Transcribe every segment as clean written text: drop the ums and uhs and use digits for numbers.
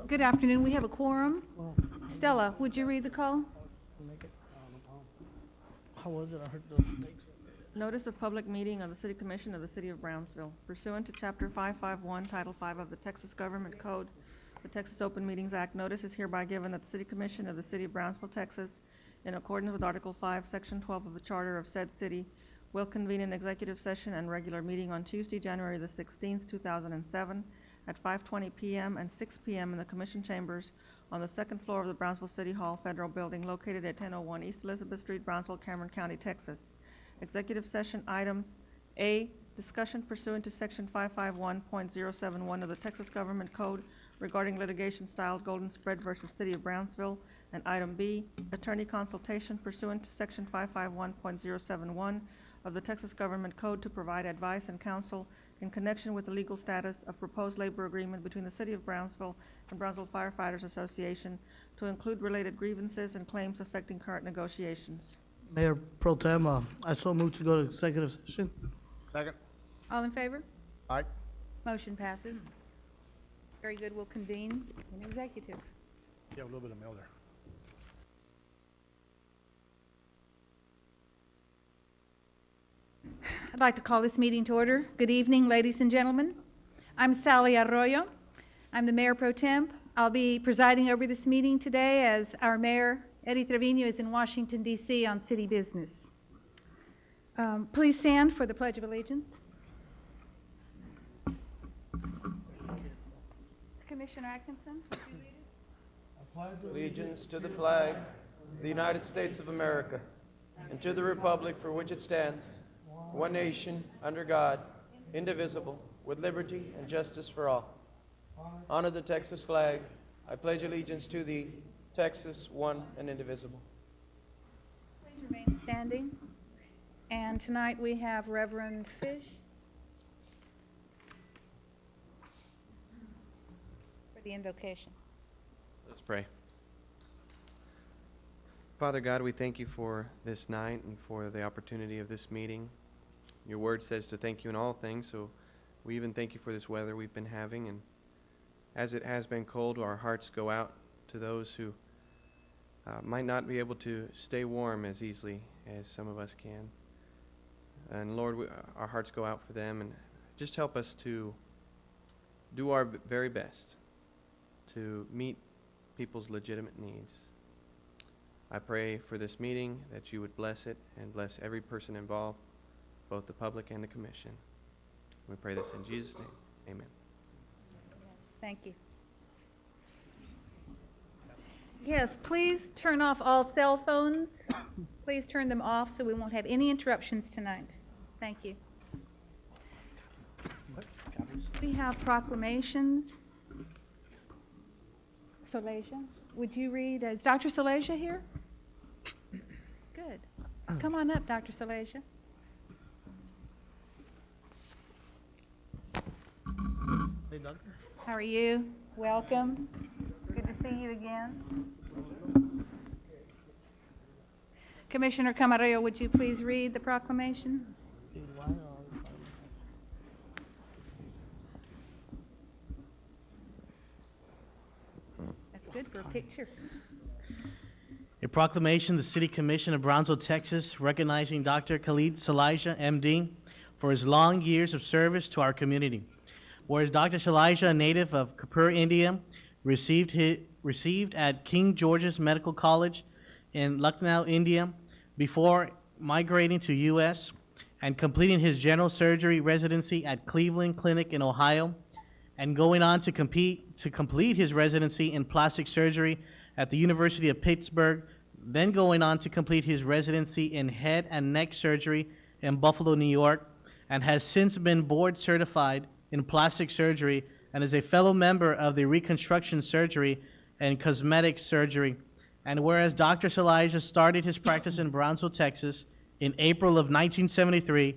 Good afternoon. We have a quorum. Stella, would you read the call? How was it? I heard those snakes. Notice of public meeting of the City Commission of the City of Brownsville. Pursuant to Chapter 551, Title 5 of the Texas Government Code, the Texas Open Meetings Act, notice is hereby given that the City Commission of the City of Brownsville, Texas, in accordance with Article 5, Section 12 of the Charter of said city, will convene an executive session and regular meeting on Tuesday, January the 16th, 2007, at 5:20 p.m. and 6 p.m. in the Commission Chambers on the second floor of the Brownsville City Hall Federal Building located at 1001 East Elizabeth Street, Brownsville, Cameron County, Texas. Executive session items: A, discussion pursuant to Section 551.071 of the Texas Government Code regarding litigation-styled golden spread versus City of Brownsville, and item B, attorney consultation pursuant to Section 551.071 of the Texas Government Code to provide advice and counsel in connection with the legal status of proposed labor agreement between the City of Brownsville and Brownsville Firefighters Association to include related grievances and claims affecting current negotiations. Mayor Pro Tem, I so move to go to executive session. Second. All in favor? Aye. Motion passes. Very good. We'll convene in executive. Yeah, a little bit of mail there. I'd like to call this meeting to order. Good evening, ladies and gentlemen. I'm Sally Arroyo. I'm the Mayor Pro Tem. I'll be presiding over this meeting today as our Mayor, Eddie Trevino, is in Washington, D.C. on city business. Please stand for the Pledge of Allegiance. Commissioner Atkinson, would you read it? Allegiance to the flag of the United States of America and to the republic for which it stands, one nation, under God, indivisible, with liberty and justice for all. Honor the Texas flag. I pledge allegiance to thee, Texas, one and indivisible. Please remain standing. And tonight we have Reverend Fish for the invocation. Let's pray. Father God, we thank you for this night and for the opportunity of this meeting. Your word says to thank you in all things, so we even thank you for this weather we've been having. And as it has been cold, our hearts go out to those who might not be able to stay warm as easily as some of us can. And Lord, our hearts go out for them, and just help us to do our very best to meet people's legitimate needs. I pray for this meeting that you would bless it and bless every person involved, both the public and the commission. We pray this in Jesus' name. Amen. Thank you. Yes, please turn off all cell phones. Please turn them off so we won't have any interruptions tonight. Thank you. We have proclamations. Solesia, would you read? Is Dr. Solesia here? Good. Come on up, Dr. Solesia. Hey, doctor. How are you? Welcome. Good to see you again. Commissioner Camarillo, would you please read the proclamation? That's good for a picture. A proclamation, the City Commission of Brownsville, Texas, recognizing Dr. Khalid Salaija, MD, for his long years of service to our community. Whereas Dr. Salaija, a native of Kapur, India, received at King George's Medical College in Lucknow, India, before migrating to U.S. and completing his general surgery residency at Cleveland Clinic in Ohio, and going on to complete his residency in plastic surgery at the University of Pittsburgh, then going on to complete his residency in head and neck surgery in Buffalo, New York, and has since been board certified in plastic surgery and is a fellow member of the reconstruction surgery and cosmetic surgery. And whereas Dr. Salaija started his practice in Brownsville, Texas in April of 1973,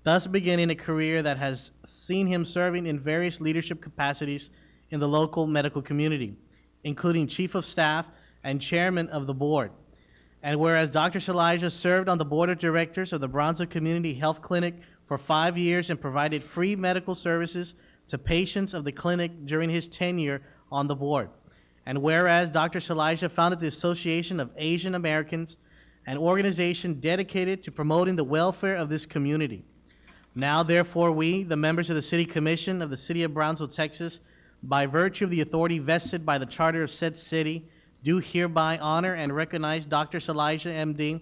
thus beginning a career that has seen him serving in various leadership capacities in the local medical community, including Chief of Staff and Chairman of the Board. And whereas Dr. Salaija served on the Board of Directors of the Brownsville Community Health Clinic for 5 years and provided free medical services to patients of the clinic during his tenure on the board. And whereas Dr. Shalaja founded the Association of Asian Americans, an organization dedicated to promoting the welfare of this community. Now, therefore, we, the members of the City Commission of the City of Brownsville, Texas, by virtue of the authority vested by the charter of said city, do hereby honor and recognize Dr. Shalaja, M.D.,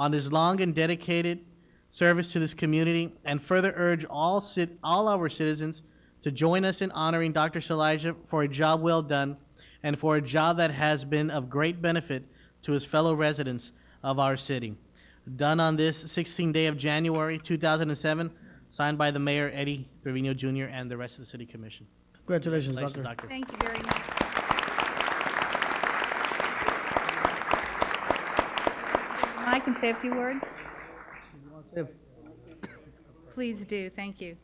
on his long and dedicated service to this community, and further urge all our citizens to join us in honoring Dr. Shalaja for a job well done and for a job that has been of great benefit to his fellow residents of our city. Done on this 16th day of January 2007, signed by the Mayor, Eddie Trevino Jr., and the rest of the City Commission. Congratulations, Congratulations, Doctor. Thank you very much. I can say a few words. Please do. Thank you.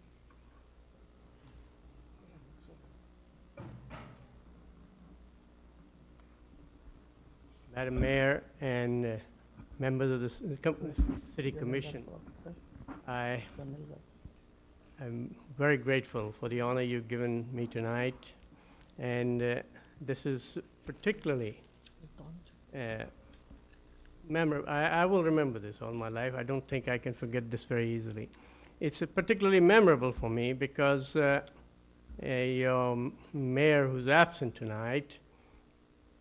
Madam Mayor and members of the City Commission, I am very grateful for the honor you've given me tonight, and this is particularly memorable. I will remember this all my life. I don't think I can forget this very easily. It's particularly memorable for me because a mayor who's absent tonight,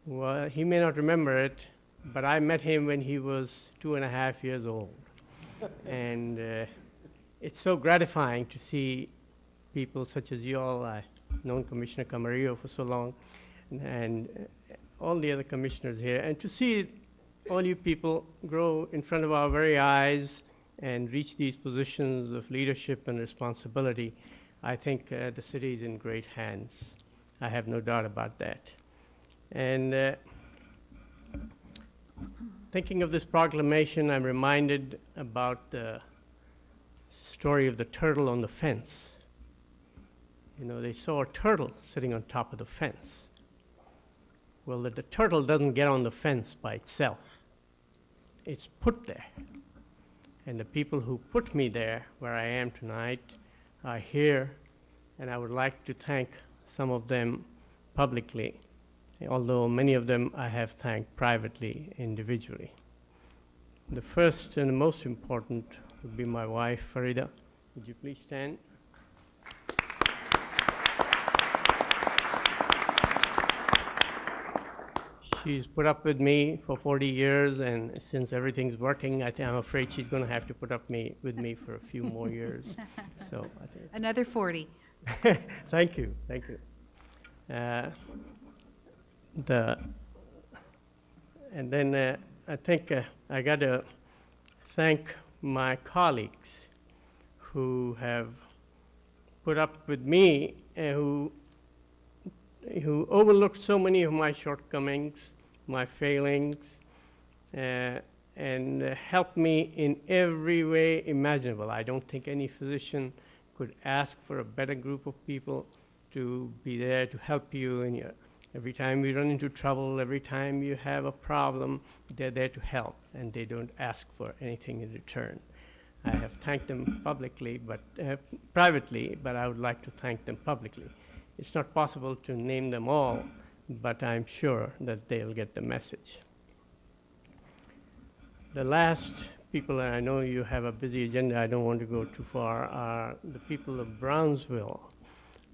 well, he may not remember it, but I met him when he was 2.5 years old. And it's so gratifying to see people such as you all. I've known Commissioner Camarillo for so long, and all the other commissioners here, and to see all you people grow in front of our very eyes and reach these positions of leadership and responsibility. I think the city is in great hands. I have no doubt about that. And thinking of this proclamation, I'm reminded about the story of the turtle on the fence. You know, they saw a turtle sitting on top of the fence. Well, the turtle doesn't get on the fence by itself. It's put there. And the people who put me there, where I am tonight, are here, and I would like to thank some of them publicly, although many of them I have thanked privately, individually. The first and the most important would be my wife, Farida. Would you please stand? She's put up with me for 40 years, and since everything's working, I'm afraid she's going to have to put up with me for a few more years. So I think Another 40. thank you, thank you. And then I think I got to thank my colleagues who have put up with me and who overlooked so many of my shortcomings, my failings, and helped me in every way imaginable. I don't think any physician could ask for a better group of people to be there to help you in every time we run into trouble, every time you have a problem, they're there to help, and they don't ask for anything in return. I have thanked them publicly, privately, but I would like to thank them publicly. It's not possible to name them all, but I'm sure that they'll get the message. The last people, and I know you have a busy agenda, I don't want to go too far, are the people of Brownsville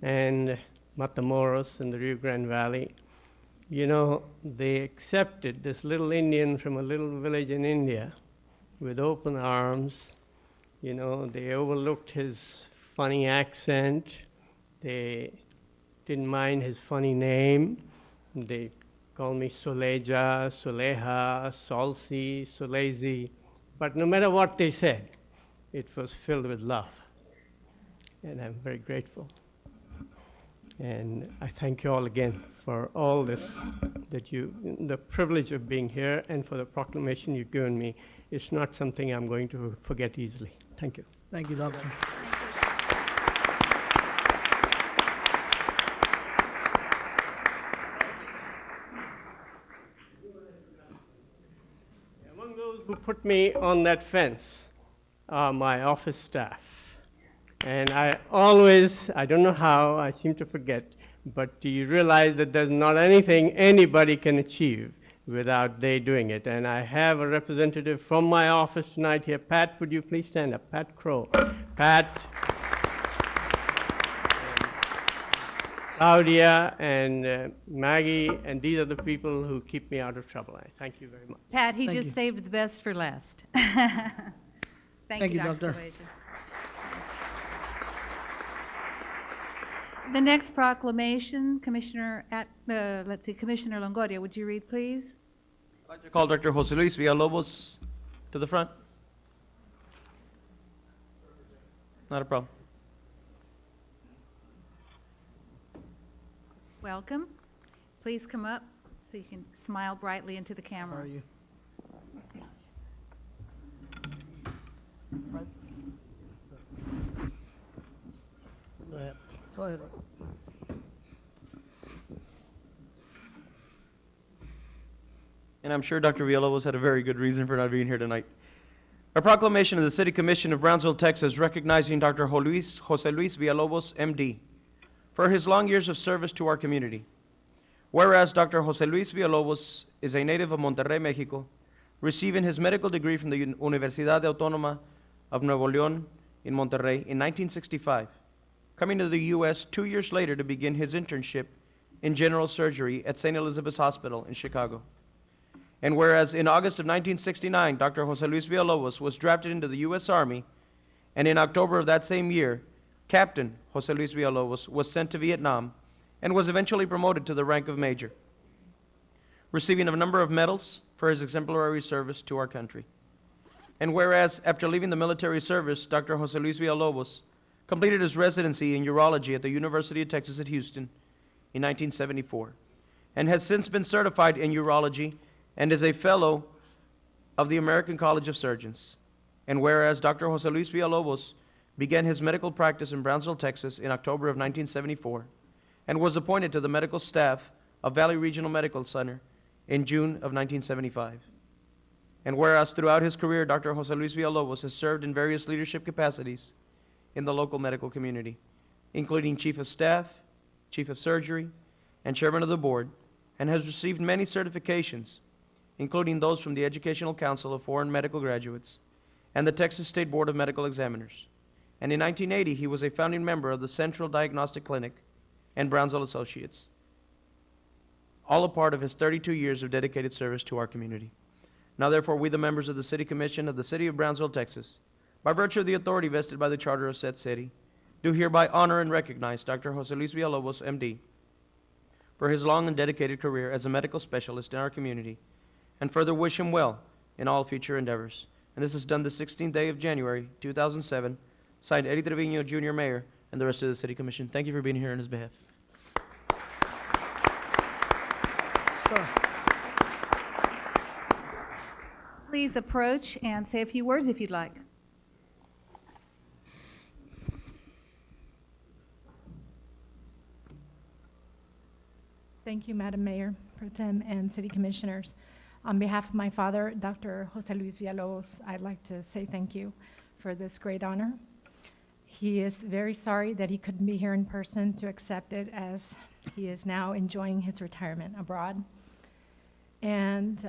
and Matamoros in the Rio Grande Valley. You know, they accepted this little Indian from a little village in India with open arms. You know, they overlooked his funny accent. They didn't mind his funny name. They called me Soleja, Soleja, Solsi, Solezi. But no matter what they said, it was filled with love. And I'm very grateful. And I thank you all again for all this, the privilege of being here and for the proclamation you've given me. It's not something I'm going to forget easily. Thank you. Thank you, Doctor. Among those who put me on that fence are my office staff. And I don't know how, I seem to forget, but you realize that there's not anything anybody can achieve without they doing it. And I have a representative from my office tonight here. Pat, would you please stand up? Pat Crow. Pat, Claudia, and Maggie, and these are the people who keep me out of trouble. I thank you very much. Pat, he Thank just you. saved the best for last. Thank you, Dr. Salasia. The next proclamation, Commissioner Longoria, would you read, please? I'd like to call Dr. Jose Luis Villalobos to the front. Not a problem. Welcome. Please come up so you can smile brightly into the camera. How are you? Go ahead. Go ahead. And I'm sure Dr. Villalobos had a very good reason for not being here tonight. A proclamation of the City Commission of Brownsville, Texas, recognizing Dr. Jose Luis Villalobos, M.D., for his long years of service to our community. Whereas Dr. Jose Luis Villalobos is a native of Monterrey, Mexico, receiving his medical degree from the Universidad Autónoma of Nuevo León in Monterrey in 1965, coming to the U.S. 2 years later to begin his internship in general surgery at St. Elizabeth's Hospital in Chicago. And whereas in August of 1969, Dr. Jose Luis Villalobos was drafted into the U.S. Army, and in October of that same year, Captain Jose Luis Villalobos was sent to Vietnam and was eventually promoted to the rank of major, receiving a number of medals for his exemplary service to our country. And whereas after leaving the military service, Dr. Jose Luis Villalobos completed his residency in urology at the University of Texas at Houston in 1974, and has since been certified in urology and is a fellow of the American College of Surgeons. And whereas Dr. Jose Luis Villalobos began his medical practice in Brownsville, Texas in October of 1974, and was appointed to the medical staff of Valley Regional Medical Center in June of 1975. And whereas throughout his career, Dr. Jose Luis Villalobos has served in various leadership capacities in the local medical community, including Chief of Staff, Chief of Surgery, and Chairman of the Board, and has received many certifications, including those from the Educational Council of Foreign Medical Graduates and the Texas State Board of Medical Examiners. And in 1980, he was a founding member of the Central Diagnostic Clinic and Brownsville Associates, all a part of his 32 years of dedicated service to our community. Now therefore, we, the members of the City Commission of the City of Brownsville, Texas, by virtue of the authority vested by the Charter of said city, do hereby honor and recognize Dr. Jose Luis Villalobos, M.D., for his long and dedicated career as a medical specialist in our community, and further wish him well in all future endeavors. And this is done the 16th day of January, 2007, signed Eddie Trevino, Jr., Mayor, and the rest of the City Commission. Thank you for being here on his behalf. Please approach and say a few words if you'd like. Thank you, Madam Mayor, Pro Tem, and City Commissioners. On behalf of my father, Dr. Jose Luis Villalobos, I'd like to say thank you for this great honor. He is very sorry that he couldn't be here in person to accept it, as he is now enjoying his retirement abroad. And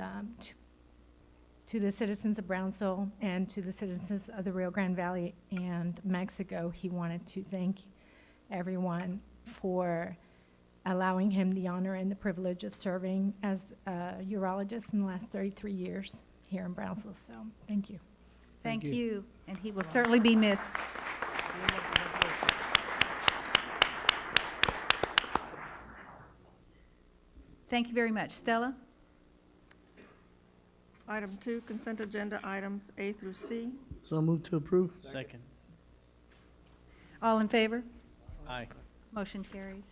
to the citizens of Brownsville and to the citizens of the Rio Grande Valley and Mexico, he wanted to thank everyone for allowing him the honor and the privilege of serving as a urologist in the last 33 years here in Brownsville. So, thank you. Thank you. And he will certainly be missed. Thank you very much. Stella? Item 2, consent agenda items A through C. So moved to approve. Second. All in favor? Aye. Motion carries.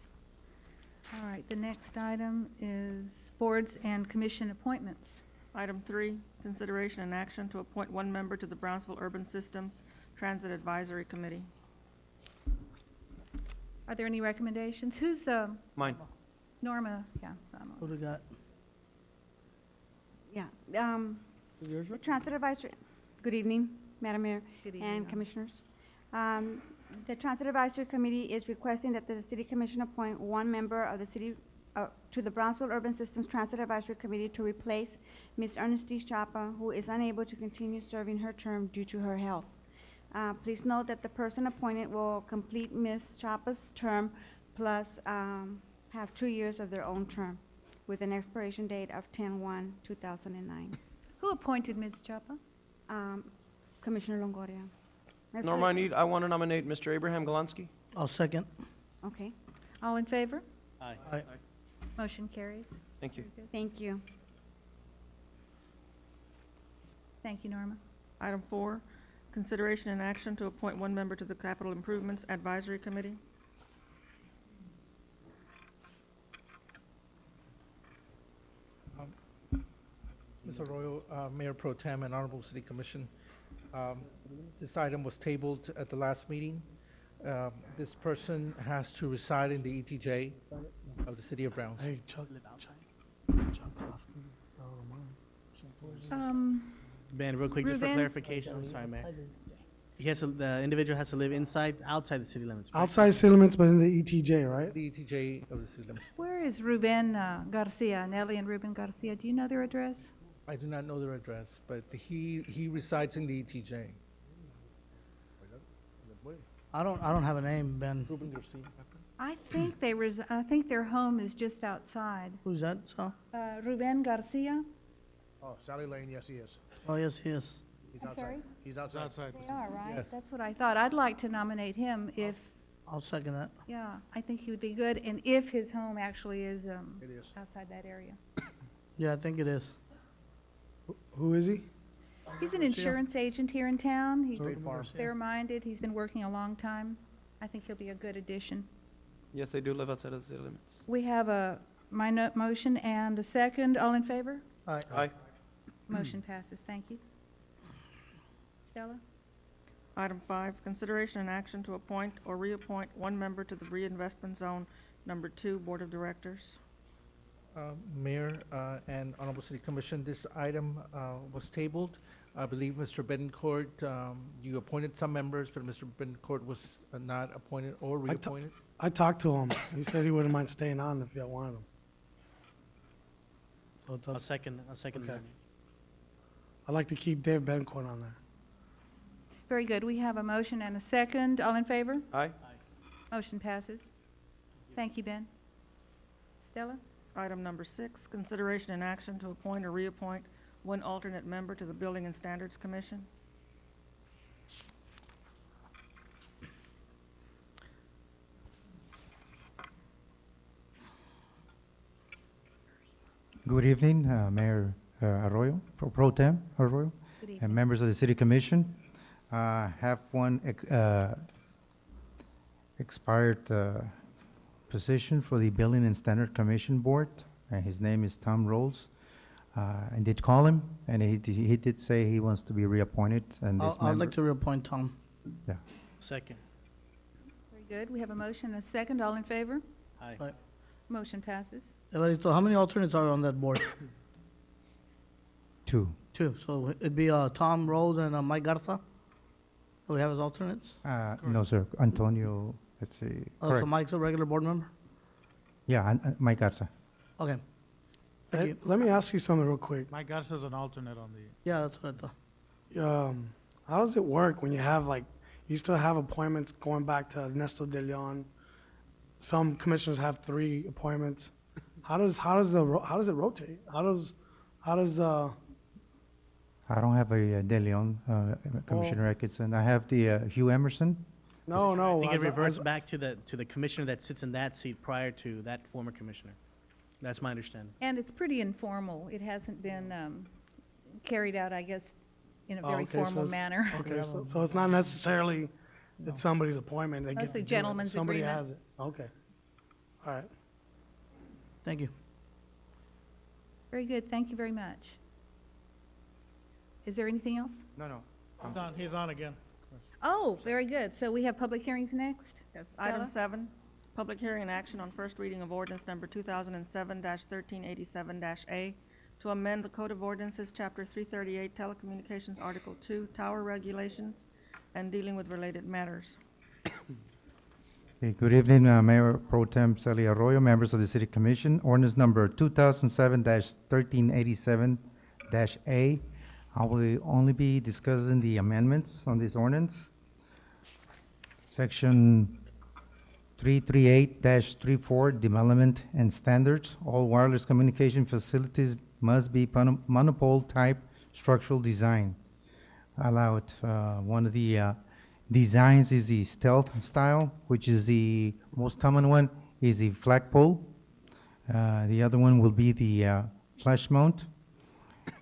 All right, the next item is boards and commission appointments. Item 3, consideration and action to appoint one member to the Brownsville Urban Systems Transit Advisory Committee. Are there any recommendations? Who's, Mine. Norma? Yeah. What do we got? Yeah, Yours, the Transit Advisory, good evening, Madam Mayor Good evening, and Norma. Commissioners. The Transit Advisory Committee is requesting that the City Commission appoint one member of the city, to the Brownsville Urban Systems Transit Advisory Committee to replace Ms. Ernestine Chapa, who is unable to continue serving her term due to her health. Please note that the person appointed will complete Ms. Chapa's term plus have 2 years of their own term with an expiration date of 10/1/2009. Who appointed Ms. Chapa? Commissioner Longoria. That's Norma, it. I want to nominate Mr. Abraham Galansky. I'll second. Okay, All in favor? Aye. Motion carries. Thank you. Very good. thank you. Thank you, Norma. Item 4, consideration and action to appoint one member to the Capital Improvements Advisory Committee. Ms. Arroyo, Mayor Pro Tem and Honorable City Commission, this item was tabled at the last meeting. This person has to reside in the ETJ of the City of Brownsville. Hey, Chuck. Ben, real quick, just for Ruben? clarification, I'm sorry, Mayor. The individual has to live outside the city limits. correct? Outside city limits, but in the ETJ, right? The ETJ of the city limits. Where is Ruben Garcia, Nelly and Ruben Garcia? Do you know their address? I do not know their address, but he resides in the ETJ. I don't have a name, Ben. Ruben Garcia. I think I think their home is just outside. Who's that, Sal? Ruben Garcia? Oh, Sally Lane, yes, he is. Oh, yes, he is. He's I'm outside. sorry? He's outside. They are, right? Yes. That's what I thought. I'd like to nominate him if, I'll second that. yeah, I think he would be good, and if his home actually is It is. outside that area. Yeah, I think it is. Who is he? He's an insurance agent here in town. He's State Farm. fair-minded. He's been working a long time. I think he'll be a good addition. Yes, I do live outside of the city limits. We have my motion and a second. All in favor? Aye. Motion passes. Thank you. Stella? Item 5, consideration and action to appoint or reappoint one member to the Reinvestment Zone Number 2 Board of Directors. Mayor and Honorable City Commission, this item was tabled. I believe Mr. Betancourt, you appointed some members, but Mr. Betancourt was not appointed or reappointed. I talked to him. He said he wouldn't mind staying on if y'all wanted him. So it's I'll up. second Okay. that. I'd like to keep Dave Bencourt on there. Very good. We have a motion and a second. All in favor? Aye. Motion passes. Thank you, Ben. Stella? Item number 6, consideration and action to appoint or reappoint one alternate member to the Building and Standards Commission. Good evening, Mayor Arroyo, Pro Tem Arroyo, Good evening. and members of the City Commission. Have one expired position for the Building and Standard Commission Board. His name is Tom Rolls. I did call him, and he did say he wants to be reappointed. And this I'd member, like to reappoint Tom. Yeah. Second. Very good. We have a motion and a second. All in favor? Aye. Aye. Motion passes. Evaristo, how many alternates are on that board? 2. Two. So it'd be Tom Rose and Mike Garza? Do we have as alternates? No, sir. Antonio, let's see. Oh, so Correct. Mike's a regular board member? Yeah, Mike Garza. Okay. Thank you. Let me ask you something real quick. Mike Garza's an alternate on the. Yeah, that's what I thought. How does it work when you have you still have appointments going back to Ernesto de Leon? Some commissioners have 3 appointments. How does it rotate? How does I don't have a De Leon, Commissioner Atkinson. I have the Hugh Emerson. no. I think it as a- reverts as a- back to the commissioner that sits in that seat prior to that former commissioner. That's my understanding. And it's pretty informal. It hasn't been carried out, I guess, in a Oh, very okay, so formal it's- manner. Okay, so it's not necessarily it's somebody's appointment. They get Mostly to do it. gentleman's Somebody agreement. has it. Okay. All right. Thank you. Very good. Thank you very much. Is there anything else? No. He's on again. Oh, very good. So we have public hearings next? Yes. Item Stella? 7, public hearing and action on first reading of ordinance number 2007-1387-A to amend the Code of Ordinances, Chapter 338, Telecommunications, Article 2, Tower Regulations, and dealing with related matters. Okay, good evening, Mayor Pro Tem Celia Arroyo, members of the City Commission. Ordinance number 2007-1387-A. I will only be discussing the amendments on this ordinance. Section 338-34, Development and Standards. All wireless communication facilities must be monopole type structural design. Allowed. One of the designs is the stealth style, which is the most common one, is the flagpole. The other one will be the flash mount.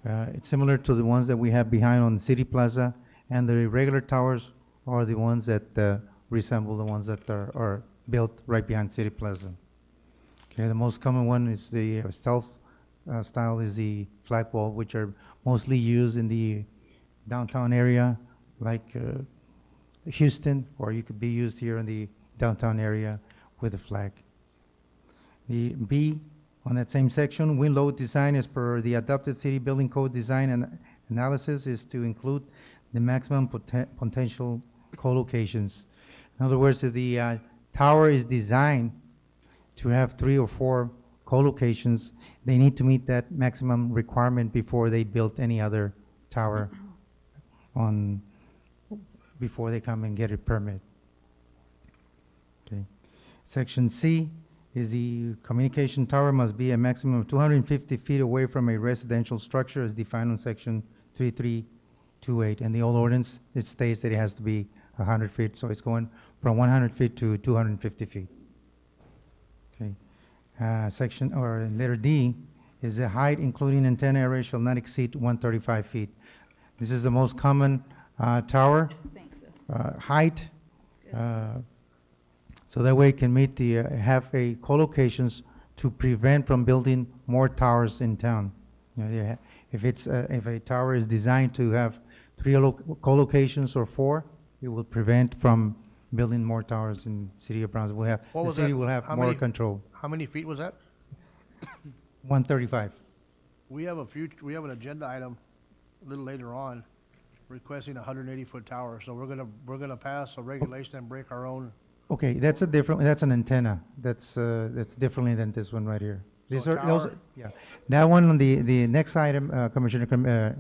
It's similar to the ones that we have behind on the City Plaza, and the regular towers are the ones that resemble the ones that are built right behind City Plaza. Okay, the most common one is the stealth style is the flagpole, which are mostly used in the downtown area, like Houston, or you could be used here in the downtown area with a flag. The B on that same section, wind load design as per the adopted city building code design and analysis is to include the maximum potential co-locations. In other words, if the tower is designed to have 3 or 4 co-locations, they need to meet that maximum requirement before they build any other tower before they come and get a permit. Okay. Section C is the communication tower must be a maximum of 250 feet away from a residential structure as defined on section 3328. And the old ordinance, it states that it has to be 100 feet, so it's going from 100 feet to 250 feet. Okay. Section, or letter D, is the height including antenna area shall not exceed 135 feet. This is the most common tower height, so that way it can meet the have a co-locations to prevent from building more towers in town. You know, if a tower is designed to have 3 co-locations or 4, it will prevent from building more towers in the city of Brownsville. The city will have more control. How many feet was that? 135. We have an agenda item a little later on requesting a 180-foot tower, so we're gonna pass a regulation and break our own. Okay, that's an antenna. That's differently than this one right here. So These a are, those, tower- yeah. That one on the next item, Commissioner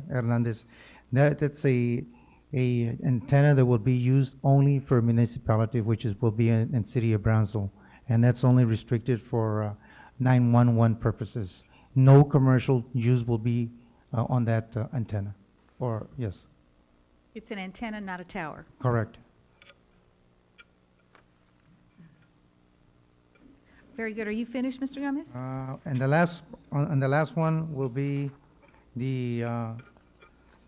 Hernandez, that's a antenna that will be used only for municipality, will be in city of Brownsville, and that's only restricted for 911 purposes. No commercial use will be on that antenna. Or yes, It's an antenna, not a tower. correct. Very good. Are you finished, Mr. Gomez? And the last one will be the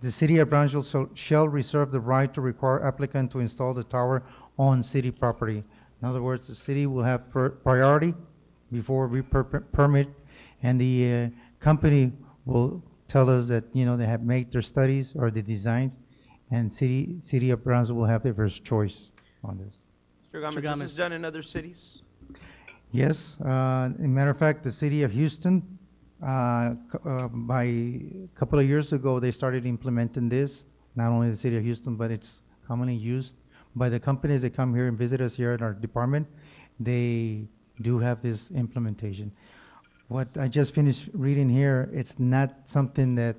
city of Brownsville shall reserve the right to require applicant to install the tower on city property. In other words, the city will have priority before we permit, and the company will tell us that, you know, they have made their studies or the designs, and city of Brownsville will have the first choice on this. Mr. Gomez, this Gomez. is done in other cities? Yes, as a matter of fact, the city of Houston, by a couple of years ago, they started implementing this. Not only the city of Houston, but it's commonly used by the companies that come here and visit us here at our department. They do have this implementation. What I just finished reading here, it's not something that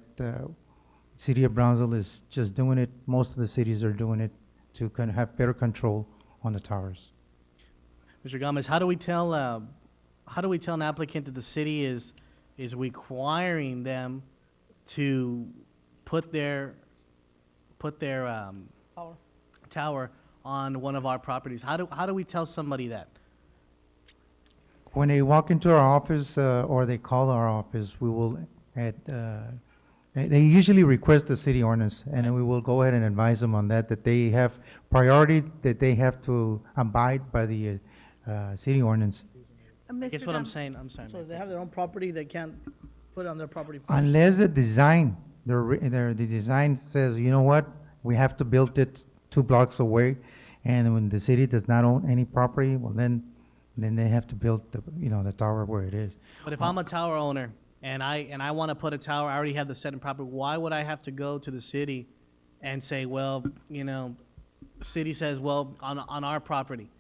city of Brownsville is just doing it. Most of the cities are doing it to kind of have better control on the towers. Mr. Gomez, how do we tell an applicant that the city is requiring them to put their tower on one of our properties? How do we tell somebody that? When they walk into our office or they call our office, we will they usually request the city ordinance, and then we will go ahead and advise them on that they have priority, that they have to abide by the city ordinance. Guess what I'm saying? I'm sorry. So if they have their own property, they can't put it on their property. Unless the design, the design says, you know what, we have to build it 2 blocks away, and when the city does not own any property, well then they have to build the tower where it is. But if I'm a tower owner and I want to put a tower, I already have the set and property, why would I have to go to the city and say, well, you know, city says, well, on our property.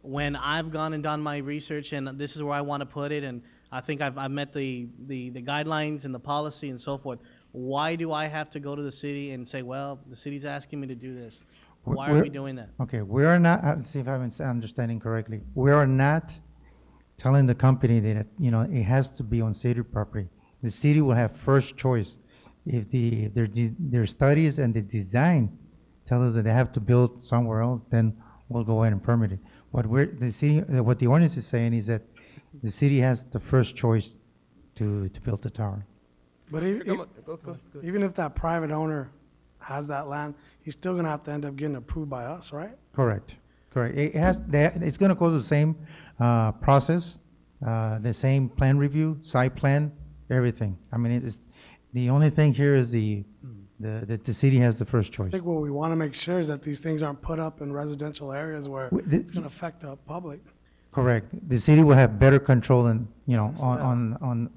When I've gone and done my research and this is where I want to put it, and I think I've met the guidelines and the policy and so forth, why do I have to go to the city and say, well, the city's asking me to do this? Why are we doing that? Okay, we are not, let's see if I'm understanding correctly. We are not telling the company that, you know, it has to be on city property. The city will have first choice. If their studies and the design tell us that they have to build somewhere else, then we'll go ahead and permit it. What the ordinance is saying is that the city has the first choice to build the tower. But even if that private owner has that land, he's still gonna have to end up getting approved by us, right? Correct. It's gonna go through the same process, the same plan review, site plan, everything. I mean, it's, the only thing here is the city has the first choice. I think what we wanna make sure is that these things aren't put up in residential areas where it's gonna affect the public. Correct. The city will have better control than, you know, Yes, on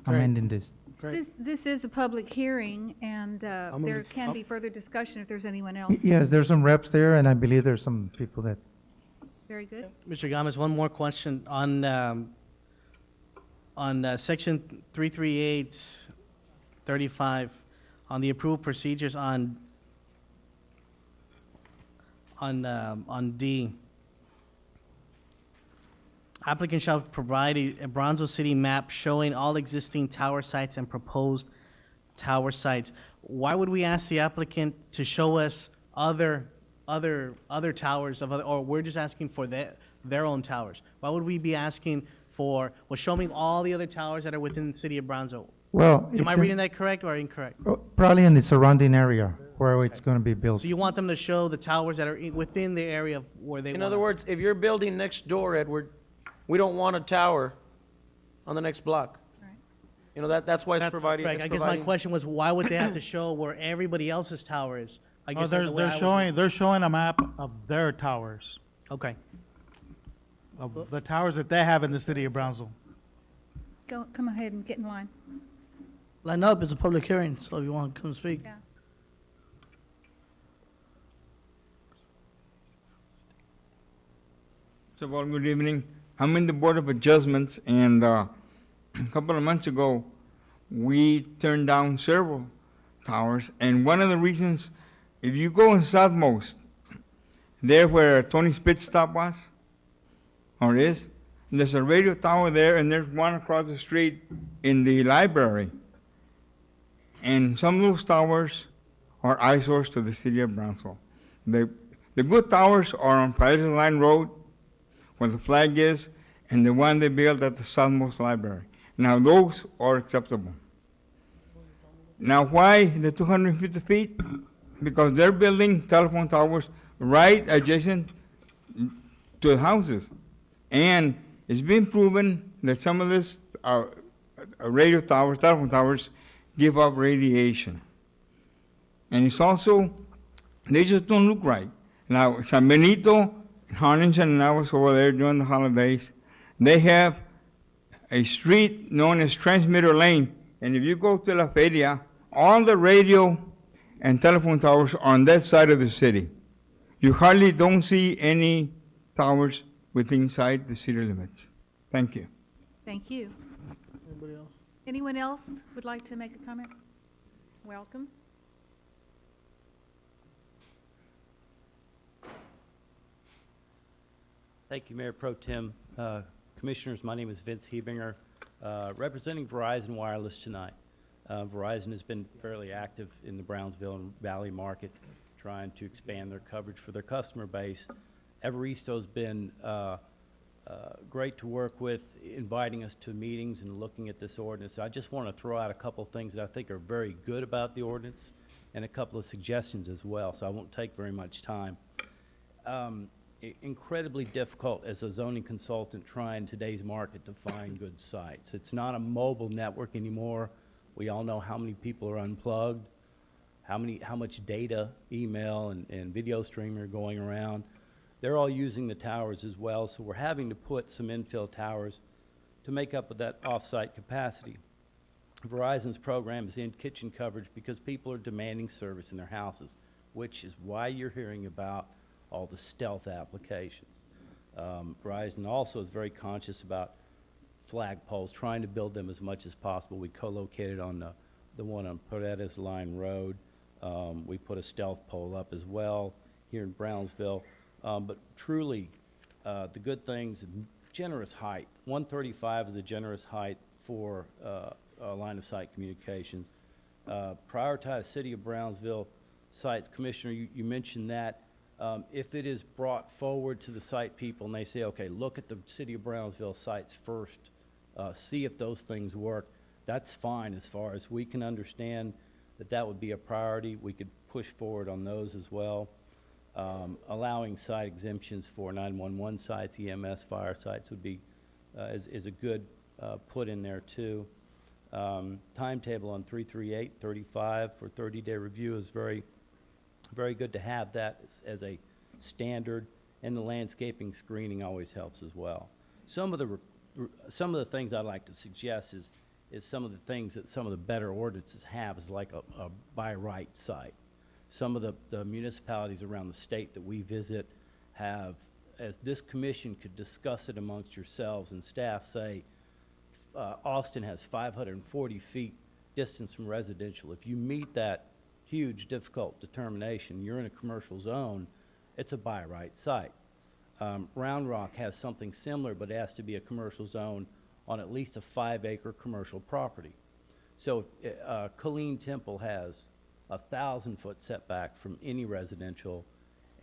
amending this. Great. This is a public hearing, and there can be further discussion if there's anyone else. Yes, there's some reps there, and I believe there's some people that, Very good. Mr. Gomez, one more question on section 338-35, on the approval procedures on D. Applicant shall provide a Brownsville City map showing all existing tower sites and proposed tower sites. Why would we ask the applicant to show us other towers or we're just asking for their own towers? Why would we be asking for, well, show me all the other towers that are within the city of Brownsville? well. Am I reading that correct or incorrect? Probably in the surrounding area where it's gonna be built. So you want them to show the towers that are within the area of where they In want other words, if you're building next door, Edward, we don't want a tower on the next block. Right. You know, that's why it's providing. Right, I guess my question was, why would they have to show where everybody else's tower is? I Oh, guess that's the way I was- they're showing a map of their towers, Okay. of the towers that they have in the city of Brownsville. Come ahead and get in line. Line up, it's a public hearing, so if you want to come speak. Yeah. So, well, good evening. I'm in the Board of Adjustments, and a couple of months ago, we turned down several towers, and one of the reasons, if you go in Southmost, there where Tony's Pit Stop was, or is, there's a radio tower there, and there's one across the street in the library. And some of those towers are eyesores to the city of Brownsville. The good towers are on Pleasant Line Road, where the flag is, and the one they built at the Southmost Library. Now, those are acceptable. Now, why the 250 feet? Because they're building telephone towers right adjacent to the houses. And it's been proven that some of these radio towers, telephone towers, give up radiation. And it's also, they just don't look right. Now, San Benito, Harlingen, and I was over there during the holidays. They have a street known as Transmitter Lane, and if you go to La Feria, all the radio and telephone towers are on that side of the city. You hardly don't see any towers within inside the city limits. Thank you. Thank you. Anybody else? Anyone else would like to make a comment? Welcome. Thank you, Mayor Pro Tem. Commissioners, my name is Vince Hebinger, representing Verizon Wireless tonight. Verizon has been fairly active in the Brownsville and Valley market, trying to expand their coverage for their customer base. Evaristo's been great to work with, inviting us to meetings and looking at this ordinance. I just want to throw out a couple things that I think are very good about the ordinance and a couple of suggestions as well, so I won't take very much time. Incredibly difficult as a zoning consultant trying today's market to find good sites. It's not a mobile network anymore. We all know how many people are unplugged, how much data, email, and video streaming are going around. They're all using the towers as well, so we're having to put some infill towers to make up with that off-site capacity. Verizon's program is in kitchen coverage because people are demanding service in their houses. which is why you're hearing about all the stealth applications. Verizon also is very conscious about flagpoles, trying to build them as much as possible. We co-located on the one on Paredes Line Road. We put a stealth pole up as well here in Brownsville. But truly, the good things, generous height. 135 is a generous height for line of sight communications. Prioritize City of Brownsville sites. Commissioner, you mentioned that. If it is brought forward to the site people and they say, okay, look at the City of Brownsville sites first, see if those things work, that's fine as far as we can understand that would be a priority. We could push forward on those as well. Allowing site exemptions for 911 sites, EMS fire sites would be, is a good put in there too. Timetable on 33835 for 30-day review is very good to have that as a standard, and the landscaping screening always helps as well. Some of the things I'd like to suggest is some of the things that some of the better ordinances have is like a by right site. Some of the municipalities around the state that we visit have, as this commission could discuss it amongst yourselves and staff, say, Austin has 540 feet distance from residential. If you meet that huge, difficult determination, you're in a commercial zone, it's a by right site. Round Rock has something similar, but it has to be a commercial zone on at least a 5-acre commercial property. So Colleen Temple has a 1,000-foot setback from any residential,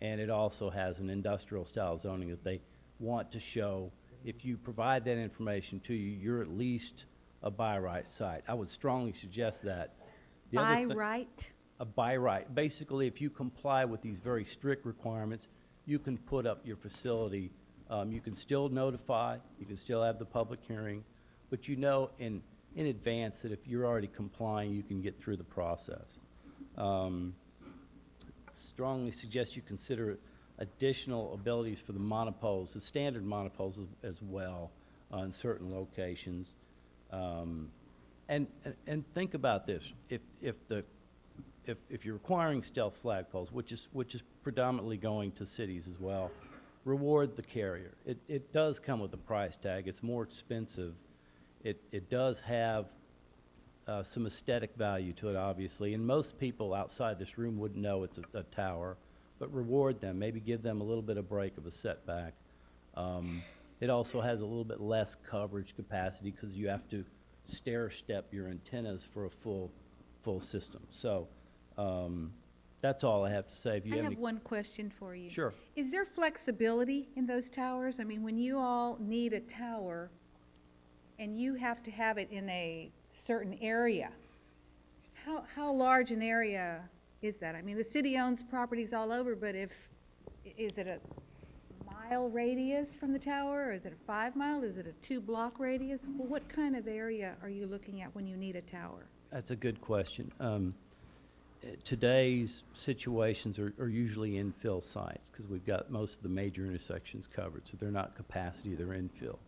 and it also has an industrial style zoning that they want to show. If you provide that information to you, you're at least a by right site. I would strongly suggest that. By right? A by right. Basically, if you comply with these very strict requirements, you can put up your facility. You can still notify, you can still have the public hearing, but you know in advance that if you're already complying, you can get through the process. Strongly suggest you consider additional abilities for the monopoles, the standard monopoles as well in certain locations. And think about this: if you're requiring stealth flagpoles, which is predominantly going to cities as well, reward the carrier. It does come with a price tag. It's more expensive. It does have some aesthetic value to it, obviously, and most people outside this room wouldn't know it's a tower, but reward them. Maybe give them a little bit of break of a setback. It also has a little bit less coverage capacity because you have to stair step your antennas for a full system. So that's all I have to say. If you I have have any one question for you. Sure. Is there flexibility in those towers? I mean, when you all need a tower and you have to have it in a certain area, how large an area is that? I mean, the city owns properties all over, but is it a mile radius from the tower, or is it a 5-mile? Is it a 2-block radius? Well, what kind of area are you looking at when you need a tower? That's a good question. Today's situations are usually infill sites because we've got most of the major intersections covered, so they're not capacity, they're infill.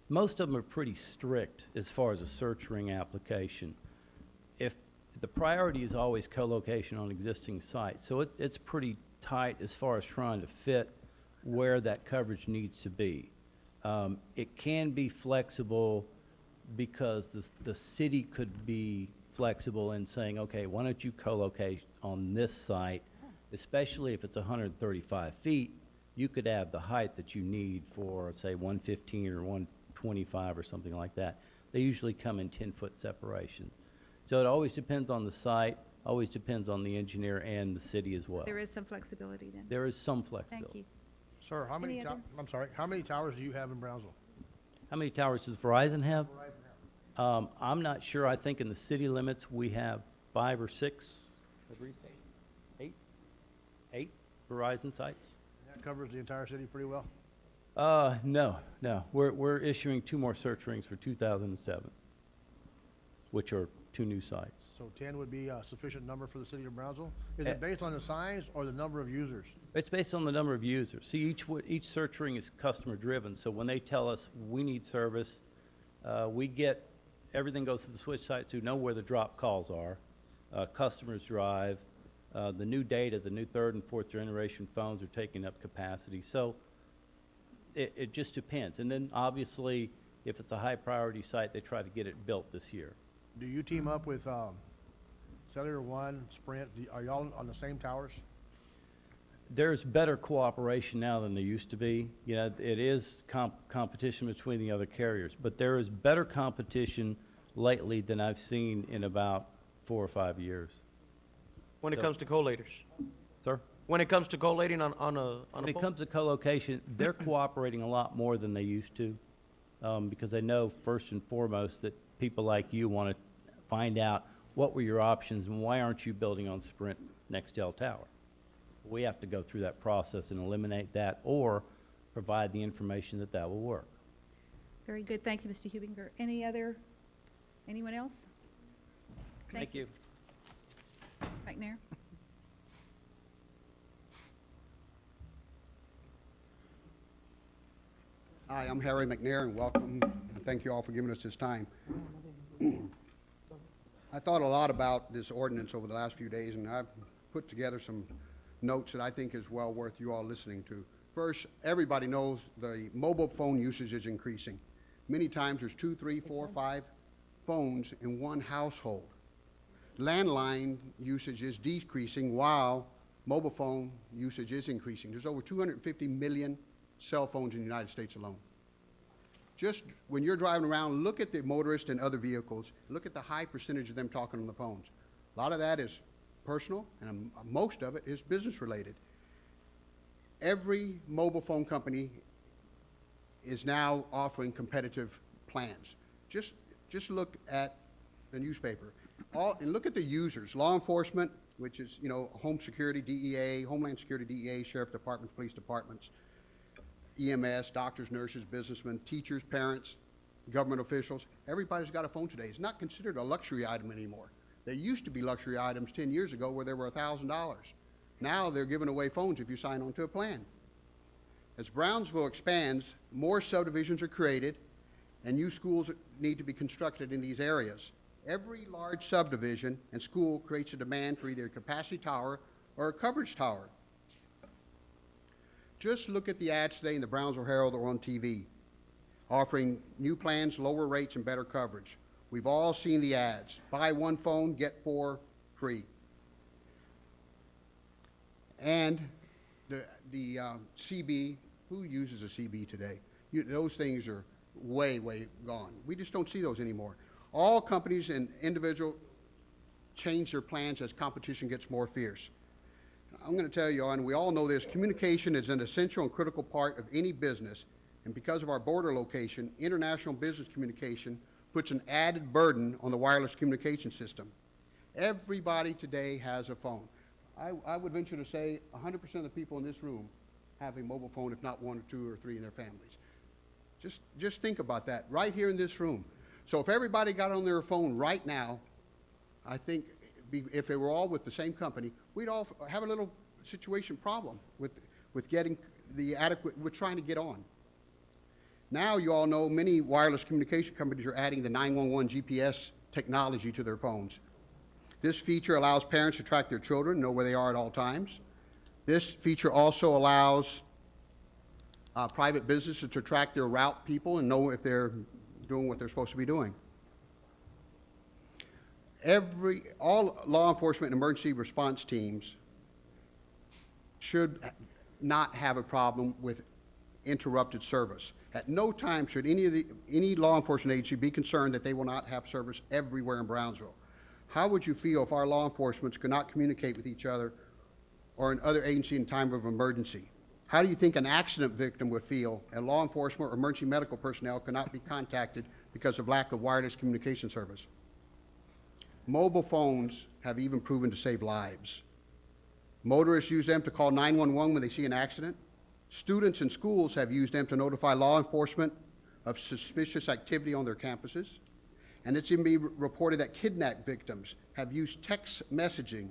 Most of them are pretty strict as far as a search ring application. If the priority is always co-location on existing sites, so it's pretty tight as far as trying to fit where that coverage needs to be. It can be flexible because the city could be flexible in saying, okay, why don't you co-locate on this site, especially if it's 135 feet, you could have the height that you need for, say, 115 or 125 or something like that. They usually come in 10-foot separations. So it always depends on the site, always depends on the engineer and the city as well. There is some flexibility then. There is some flexibility. Thank you. Sir, how many, Any other? I'm sorry, how many towers do you have in Brownsville? How many towers does Verizon have? I'm not sure. I think in the city limits we have 5 or 6. Eight Verizon sites. And that covers the entire city pretty well? No. We're issuing 2 more search rings for 2007, which are 2 new sites. So 10 would be a sufficient number for the city of Brownsville? Is it based on the size or the number of users? It's based on the number of users. See, each search ring is customer driven. So when they tell us we need service, everything goes to the switch sites who know where the drop calls are. Customers drive. The new data, the new third and fourth generation phones are taking up capacity. So it just depends. And then obviously, if it's a high priority site, they try to get it built this year. Do you team up with Cellular One, Sprint? Are y'all on the same towers? There's better cooperation now than there used to be. You know, it is competition between the other carriers, but there is better competition lately than I've seen in about 4 or 5 years. When it comes to collators? Sir? When it comes to collating on a When it pole? comes to co-location, they're cooperating a lot more than they used to, because they know first and foremost that people like you want to find out what were your options and why aren't you building on Sprint Nextel Tower. We have to go through that process and eliminate that or provide the information that that will work. Very good. Thank you, Mr. Hubinger. Anyone else? Thank you. McNair? Hi, I'm Harry McNair, and welcome, and thank you all for giving us this time. I thought a lot about this ordinance over the last few days, and I've put together some notes that I think is well worth you all listening to. First, everybody knows the mobile phone usage is increasing. Many times there's 2, 3, 4, 5 phones in one household. Landline usage is decreasing while mobile phone usage is increasing. There's over 250 million cell phones in the United States alone. Just when you're driving around, look at the motorists and other vehicles. Look at the high percentage of them talking on the phones. A lot of that is personal, and most of it is business related. Every mobile phone company is now offering competitive plans. Just look at the newspaper. And look at the users. Law enforcement, which is, home security, DEA, Homeland Security, DEA, sheriff departments, police departments, EMS, doctors, nurses, businessmen, teachers, parents, government officials. Everybody's got a phone today. It's not considered a luxury item anymore. They used to be luxury items 10 years ago where they were $1,000. Now they're giving away phones if you sign on to a plan. As Brownsville expands, more subdivisions are created and new schools need to be constructed in these areas. Every large subdivision and school creates a demand for either a capacity tower or a coverage tower. Just look at the ads today in the Brownsville Herald or on TV, offering new plans, lower rates, and better coverage. We've all seen the ads. Buy one phone, get 4 free. And the CB, who uses a CB today? Those things are way, way gone. We just don't see those anymore. All companies and individuals change their plans as competition gets more fierce. I'm going to tell you, and we all know this, communication is an essential and critical part of any business, and because of our border location, international business communication puts an added burden on the wireless communication system. Everybody today has a phone. I would venture to say 100% of the people in this room have a mobile phone, if not 1 or 2 or 3 in their families. Just think about that right here in this room. So if everybody got on their phone right now, I think if they were all with the same company, we'd all have a little situation problem with getting the adequate, with trying to get on. Now you all know many wireless communication companies are adding the 911 GPS technology to their phones. This feature allows parents to track their children, know where they are at all times. This feature also allows private businesses to track their route people and know if they're doing what they're supposed to be doing. All law enforcement and emergency response teams should not have a problem with interrupted service. At no time should any law enforcement agency be concerned that they will not have service everywhere in Brownsville. How would you feel if our law enforcement could not communicate with each other or another agency in time of emergency? How do you think an accident victim would feel and law enforcement or emergency medical personnel could not be contacted because of lack of wireless communication service? Mobile phones have even proven to save lives. Motorists use them to call 911 when they see an accident. Students in schools have used them to notify law enforcement of suspicious activity on their campuses. And it's even been reported that kidnap victims have used text messaging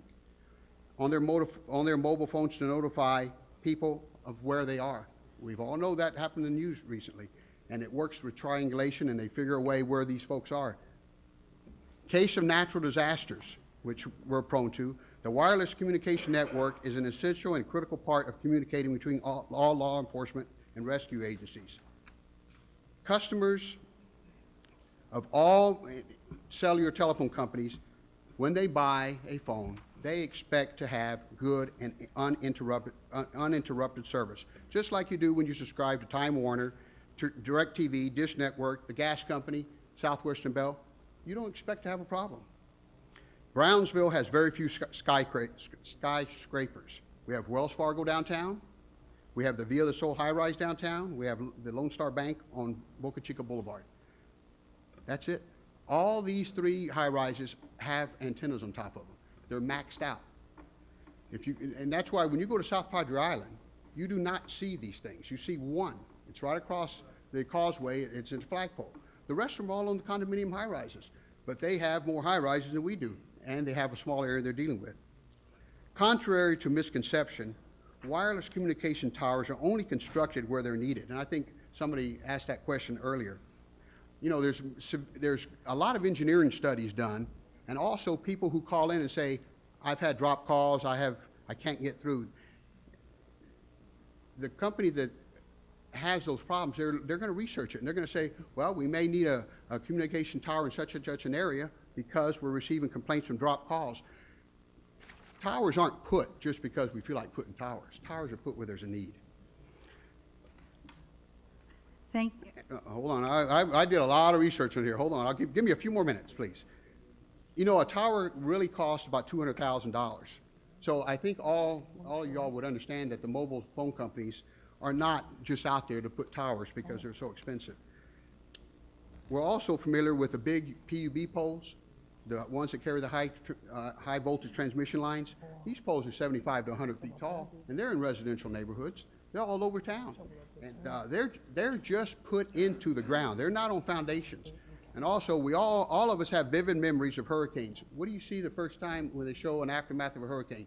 on their mobile phones to notify people of where they are. We've all know that happened in the news recently. And it works with triangulation, and they figure a way where these folks are. Case of natural disasters, which we're prone to, The wireless communication network is an essential and critical part of communicating between all law enforcement and rescue agencies. Customers of all cellular telephone companies, when they buy a phone, they expect to have good and uninterrupted service, just like you do when you subscribe to Time Warner, DirecTV, Dish Network, the gas company, Southwestern Bell. You don't expect to have a problem. Brownsville has very few skyscrapers. We have Wells Fargo downtown. We have the Via del Sol high-rise downtown. We have the Lone Star Bank on Boca Chica Boulevard. That's it. All these three high-rises have antennas on top of them. They're maxed out. And that's why when you go to South Padre Island, you do not see these things. You see one. It's right across the causeway. It's in the flagpole. The rest of them are all on the condominium high-rises. But they have more high-rises than we do, and they have a small area they're dealing with. Contrary to misconception, wireless communication towers are only constructed where they're needed. And I think somebody asked that question earlier. You know, there's a lot of engineering studies done, and also people who call in and say, I've had drop calls, I can't get through. The company that has those problems, they're going to research it, and they're going to say, well, we may need a communication tower in such and such an area because we're receiving complaints from drop calls. Towers aren't put just because we feel like putting towers. Towers are put where there's a need. Thank you. Hold on, I did a lot of research on here. Hold on, give me a few more minutes, please. You know, a tower really costs about $200,000. So I think all of y'all would understand that the mobile phone companies are not just out there to put towers because they're so expensive. We're also familiar with the big PUB poles, the ones that carry the high voltage transmission lines. These poles are 75 to 100 feet tall, and they're in residential neighborhoods. They're all over town, and they're just put into the ground. They're not on foundations. And also, all of us have vivid memories of hurricanes. What do you see the first time when they show an aftermath of a hurricane?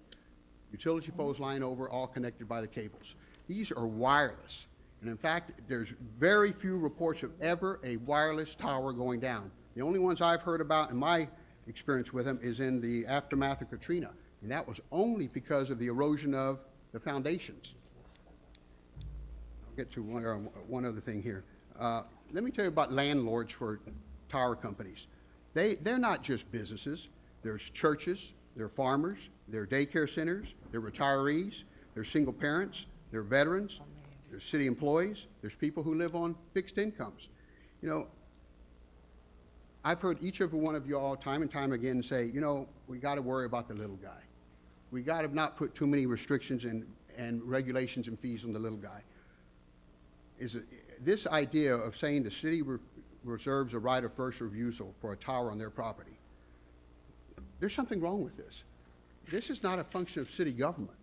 Utility poles lying over, all connected by the cables. These are wireless. And in fact, there's very few reports of ever a wireless tower going down. The only ones I've heard about in my experience with them is in the aftermath of Katrina. And that was only because of the erosion of the foundations. I'll get to one other thing here. Let me tell you about landlords for tower companies. They're not just businesses. There's churches, there are farmers, there are daycare centers, there are retirees, there's single parents, there are veterans, there's city employees, there's people who live on fixed incomes. You know, I've heard each and every one of you all time and time again say, you know, we got to worry about the little guy. We got to not put too many restrictions and regulations and fees on the little guy. This idea of saying the city reserves a right of first refusal for a tower on their property, there's something wrong with this. This is not a function of city government.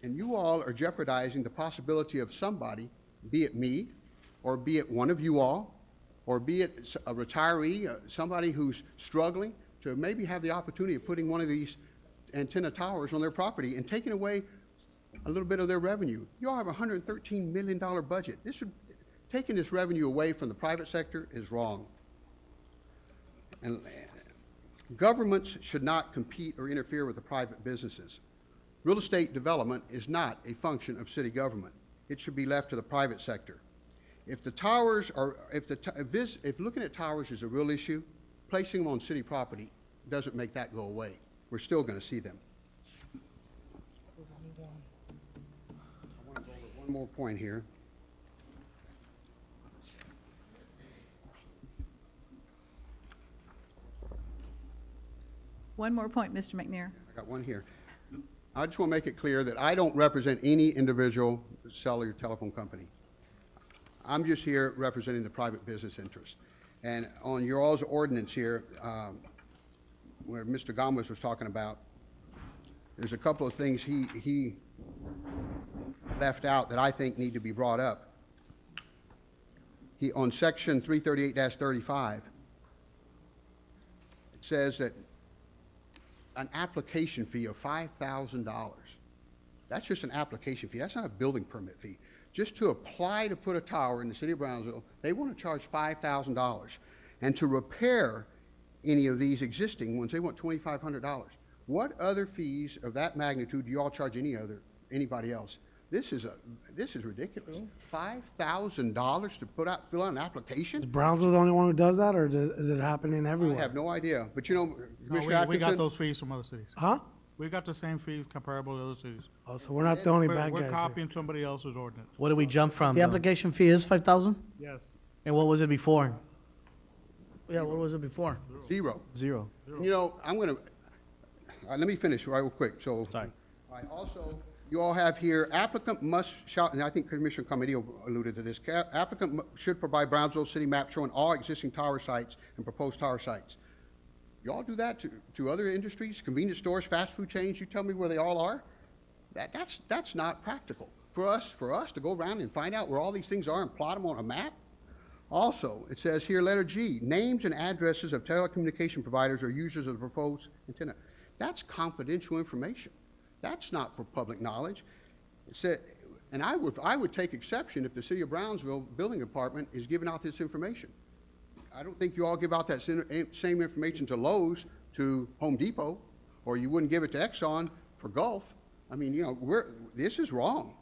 And you all are jeopardizing the possibility of somebody, be it me, or be it one of you all, or be it a retiree, somebody who's struggling, to maybe have the opportunity of putting one of these antenna towers on their property and taking away a little bit of their revenue. You all have a $113 million budget. Taking this revenue away from the private sector is wrong. And governments should not compete or interfere with the private businesses. Real estate development is not a function of city government. It should be left to the private sector. If the towers are, if looking at towers is a real issue, placing them on city property doesn't make that go away. We're still going to see them. I want to go over one more point here. One more point, Mr. McNair. I got one here. I just want to make it clear that I don't represent any individual cellular telephone company. I'm just here representing the private business interest. And on your all's ordinance here, where Mr. Gomez was talking about, there's a couple of things he left out that I think need to be brought up. On section 338-35, it says that an application fee of $5,000. That's just an application fee. That's not a building permit fee. Just to apply to put a tower in the city of Brownsville, they want to charge $5,000. And to repair any of these existing ones, they want $2,500. What other fees of that magnitude do you all charge anybody else? This is ridiculous. $5,000 to fill out an application? Is Brownsville the only one who does that, or is it happening everywhere? I have no idea, but you know, No, Commissioner we got Atkinson, those fees from other cities. Huh? We got the same fees comparable to other cities. Oh, so we're not the only bad We're guys here. copying somebody else's ordinance. What did we jump from? The though? application fee is 5,000? Yes. And what was it before? Yeah, what was it before? zero. Zero. You know, I'm gonna, let me finish right real quick, so. Sorry. All right, also, you all have here, applicant must shout, and I think Commissioner Camarillo alluded to this, applicant should provide Brownsville city map showing all existing tower sites and proposed tower sites. You all do that to other industries, convenience stores, fast food chains, you tell me where they all are? That's not practical. For us to go around and find out where all these things are and plot them on a map? Also, it says here, letter G, names and addresses of telecommunication providers or users of the proposed antenna. That's confidential information. That's not for public knowledge. It said, and I would take exception if the City of Brownsville Building Department is giving out this information. I don't think you all give out that same information to Lowe's, to Home Depot, or you wouldn't give it to Exxon for Gulf. I mean, you know, this is wrong.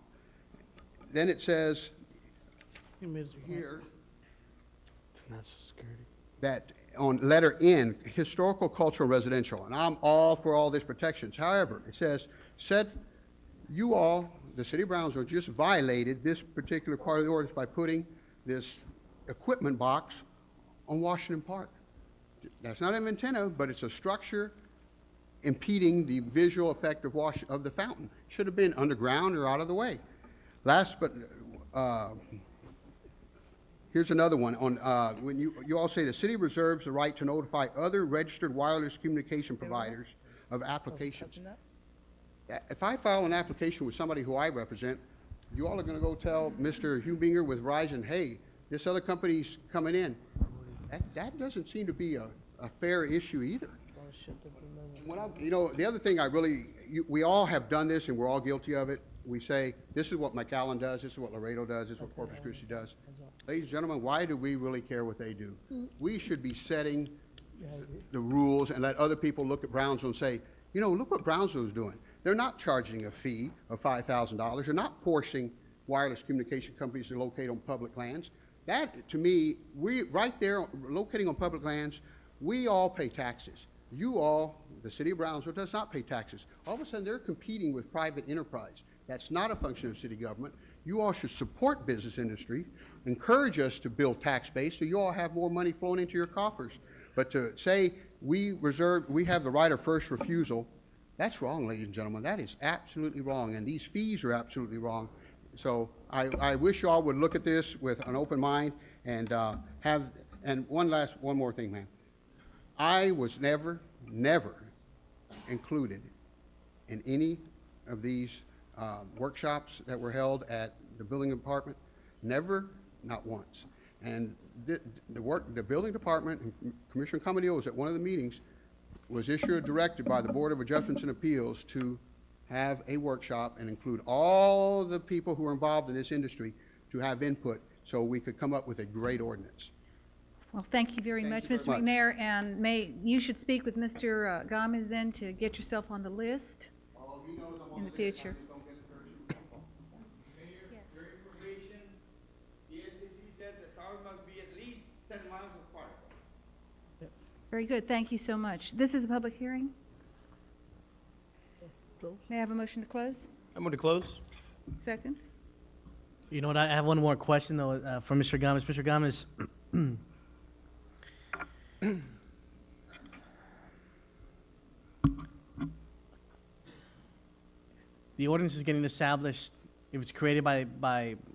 Then it says here It's national security. that on letter N, historical, cultural, residential, and I'm all for all these protections. However, it said you all, the City of Brownsville, just violated this particular part of the ordinance by putting this equipment box on Washington Park. That's not an antenna, but it's a structure impeding the visual effect of the fountain. Should have been underground or out of the way. Last, but here's another one on when you all say the city reserves the right to notify other registered wireless communication providers of applications. If I file an application with somebody who I represent, you all are going to go tell Mr. Hubinger with Verizon, hey, this other company's coming in. That doesn't seem to be a fair issue either. You know, the other thing we all have done this and we're all guilty of it. We say, this is what McAllen does, this is what Laredo does, this is what Corpus Christi does. Ladies and gentlemen, why do we really care what they do? We should be setting the rules and let other people look at Brownsville and say, you know, look what Brownsville is doing. They're not charging a fee of $5,000. They're not forcing wireless communication companies to locate on public lands. That, to me, right there, locating on public lands, we all pay taxes. You all, the City of Brownsville, does not pay taxes. All of a sudden, they're competing with private enterprise. That's not a function of city government. You all should support business industry, encourage us to build tax base so you all have more money flowing into your coffers. But to say we have the right of first refusal, that's wrong, ladies and gentlemen. That is absolutely wrong, and these fees are absolutely wrong. So I wish you all would look at this with an open mind and one more thing, man. I was never included in any of these workshops that were held at the building department. Never, not once. And the building department, and Commissioner Camarillo was at one of the meetings, was issued a directive by the Board of Adjustments and Appeals to have a workshop and include all the people who are involved in this industry to have input so we could come up with a great ordinance. Well, thank you very much, you Mr. very much. McNair, and you should speak with Mr. Gomez then to get yourself on the list in the future. For information, the FCC said the tower must be at least 10 miles apart. Very good, thank you so much. This is a public hearing. May I have a motion to close? I'm going to close. Second? You know what? I have one more question though for Mr. Gomez. Mr. Gomez, the ordinance is getting established. If it's created by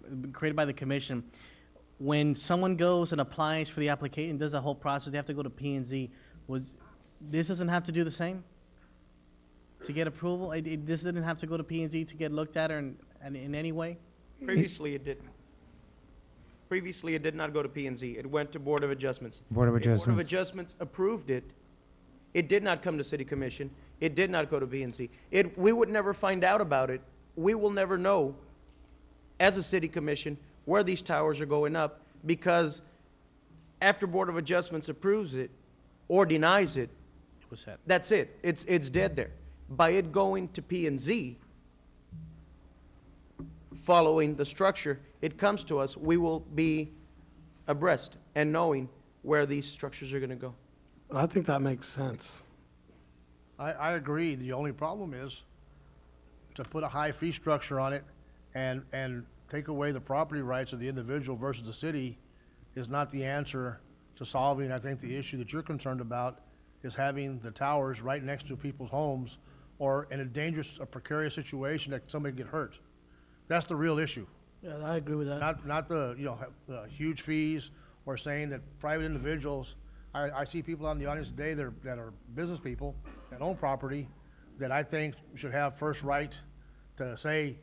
the commission, when someone goes and applies for the application, does the whole process, they have to go to P&Z. This doesn't have to do the same to get approval? This didn't have to go to P&Z to get looked at or in any way? Previously, it didn't. Previously, it did not go to P&Z. It went to Board of Adjustments. Board of The Board of Adjustments. Adjustments approved it. It did not come to City Commission. It did not go to P&Z. We would never find out about it. We will never know, as a City Commission, where these towers are going up, because after Board of Adjustments approves it or denies it, was set. That's it. It's dead there. By it going to P&Z, following the structure, it comes to us, we will be abreast and knowing where these structures are going to go. I think that makes sense. I agree. The only problem is to put a high fee structure on it and take away the property rights of the individual versus the city is not the answer to solving, I think, the issue that you're concerned about is having the towers right next to people's homes or in a dangerous, a precarious situation that somebody get hurt. That's the real issue. Yeah, I agree with that. Not the, the huge fees or saying that private individuals, I see people out in the audience today that are business people that own property that I think should have first right to say,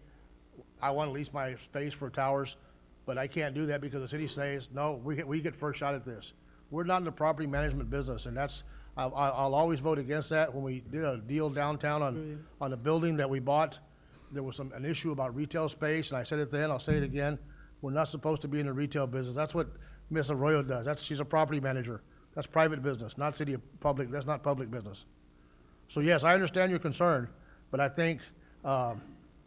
I want to lease my space for towers, but I can't do that because the city says, no, we get first shot at this. We're not in the property management business, and that's, I'll always vote against that. When we did a deal downtown on a building that we bought, there was an issue about retail space, and I said it then, I'll say it again. We're not supposed to be in the retail business. That's what Ms. Arroyo does. She's a property manager. That's private business, not city public, that's not public business. So yes, I understand your concern, but I think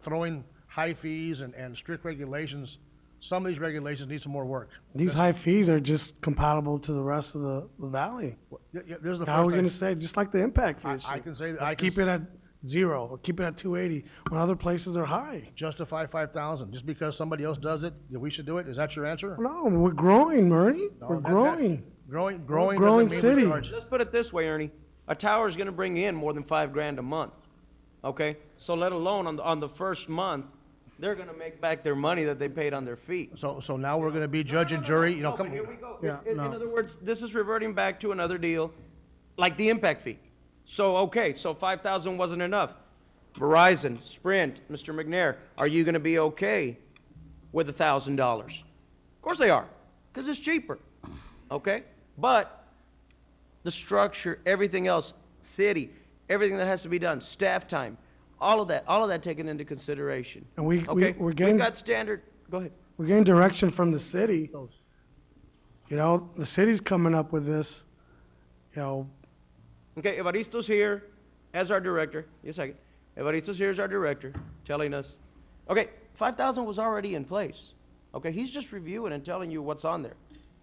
throwing high fees and strict regulations, some of these regulations need some more work. These high fees are just compatible to the rest of the valley. This is the How are we first going time- to say, just like the impact fees? I can say, Let's keep it at 0 or keep it at 280 when other places are high. justify 5,000, just because somebody else does it, that we should do it? Is that your answer? No, we're growing, Murray. No, We're that- growing. Growing growing doesn't mean we city. charge. Let's put it this way, Ernie. A tower is going to bring in more than $5,000 a month. Okay? So let alone on the first month, they're going to make back their money that they paid on their fee. So now we're gonna be judge and jury, No, come. but here we go. Yeah, In no. other words, this is reverting back to another deal, like the impact fee. So, okay, so 5,000 wasn't enough. Verizon, Sprint, Mr. McNair, are you gonna be okay with $1,000? Of course they are, because it's cheaper, okay? But the structure, everything else, city, everything that has to be done, staff time, all of that taken into consideration. And we're We've getting, got standard, go ahead. we're getting direction from the city. You know, the city's coming up with this, you know, Okay, Evaristo's here as our director. Yes, second. Evaristo's here as our director, telling us, okay, 5,000 was already in place. Okay, he's just reviewing and telling you what's on there.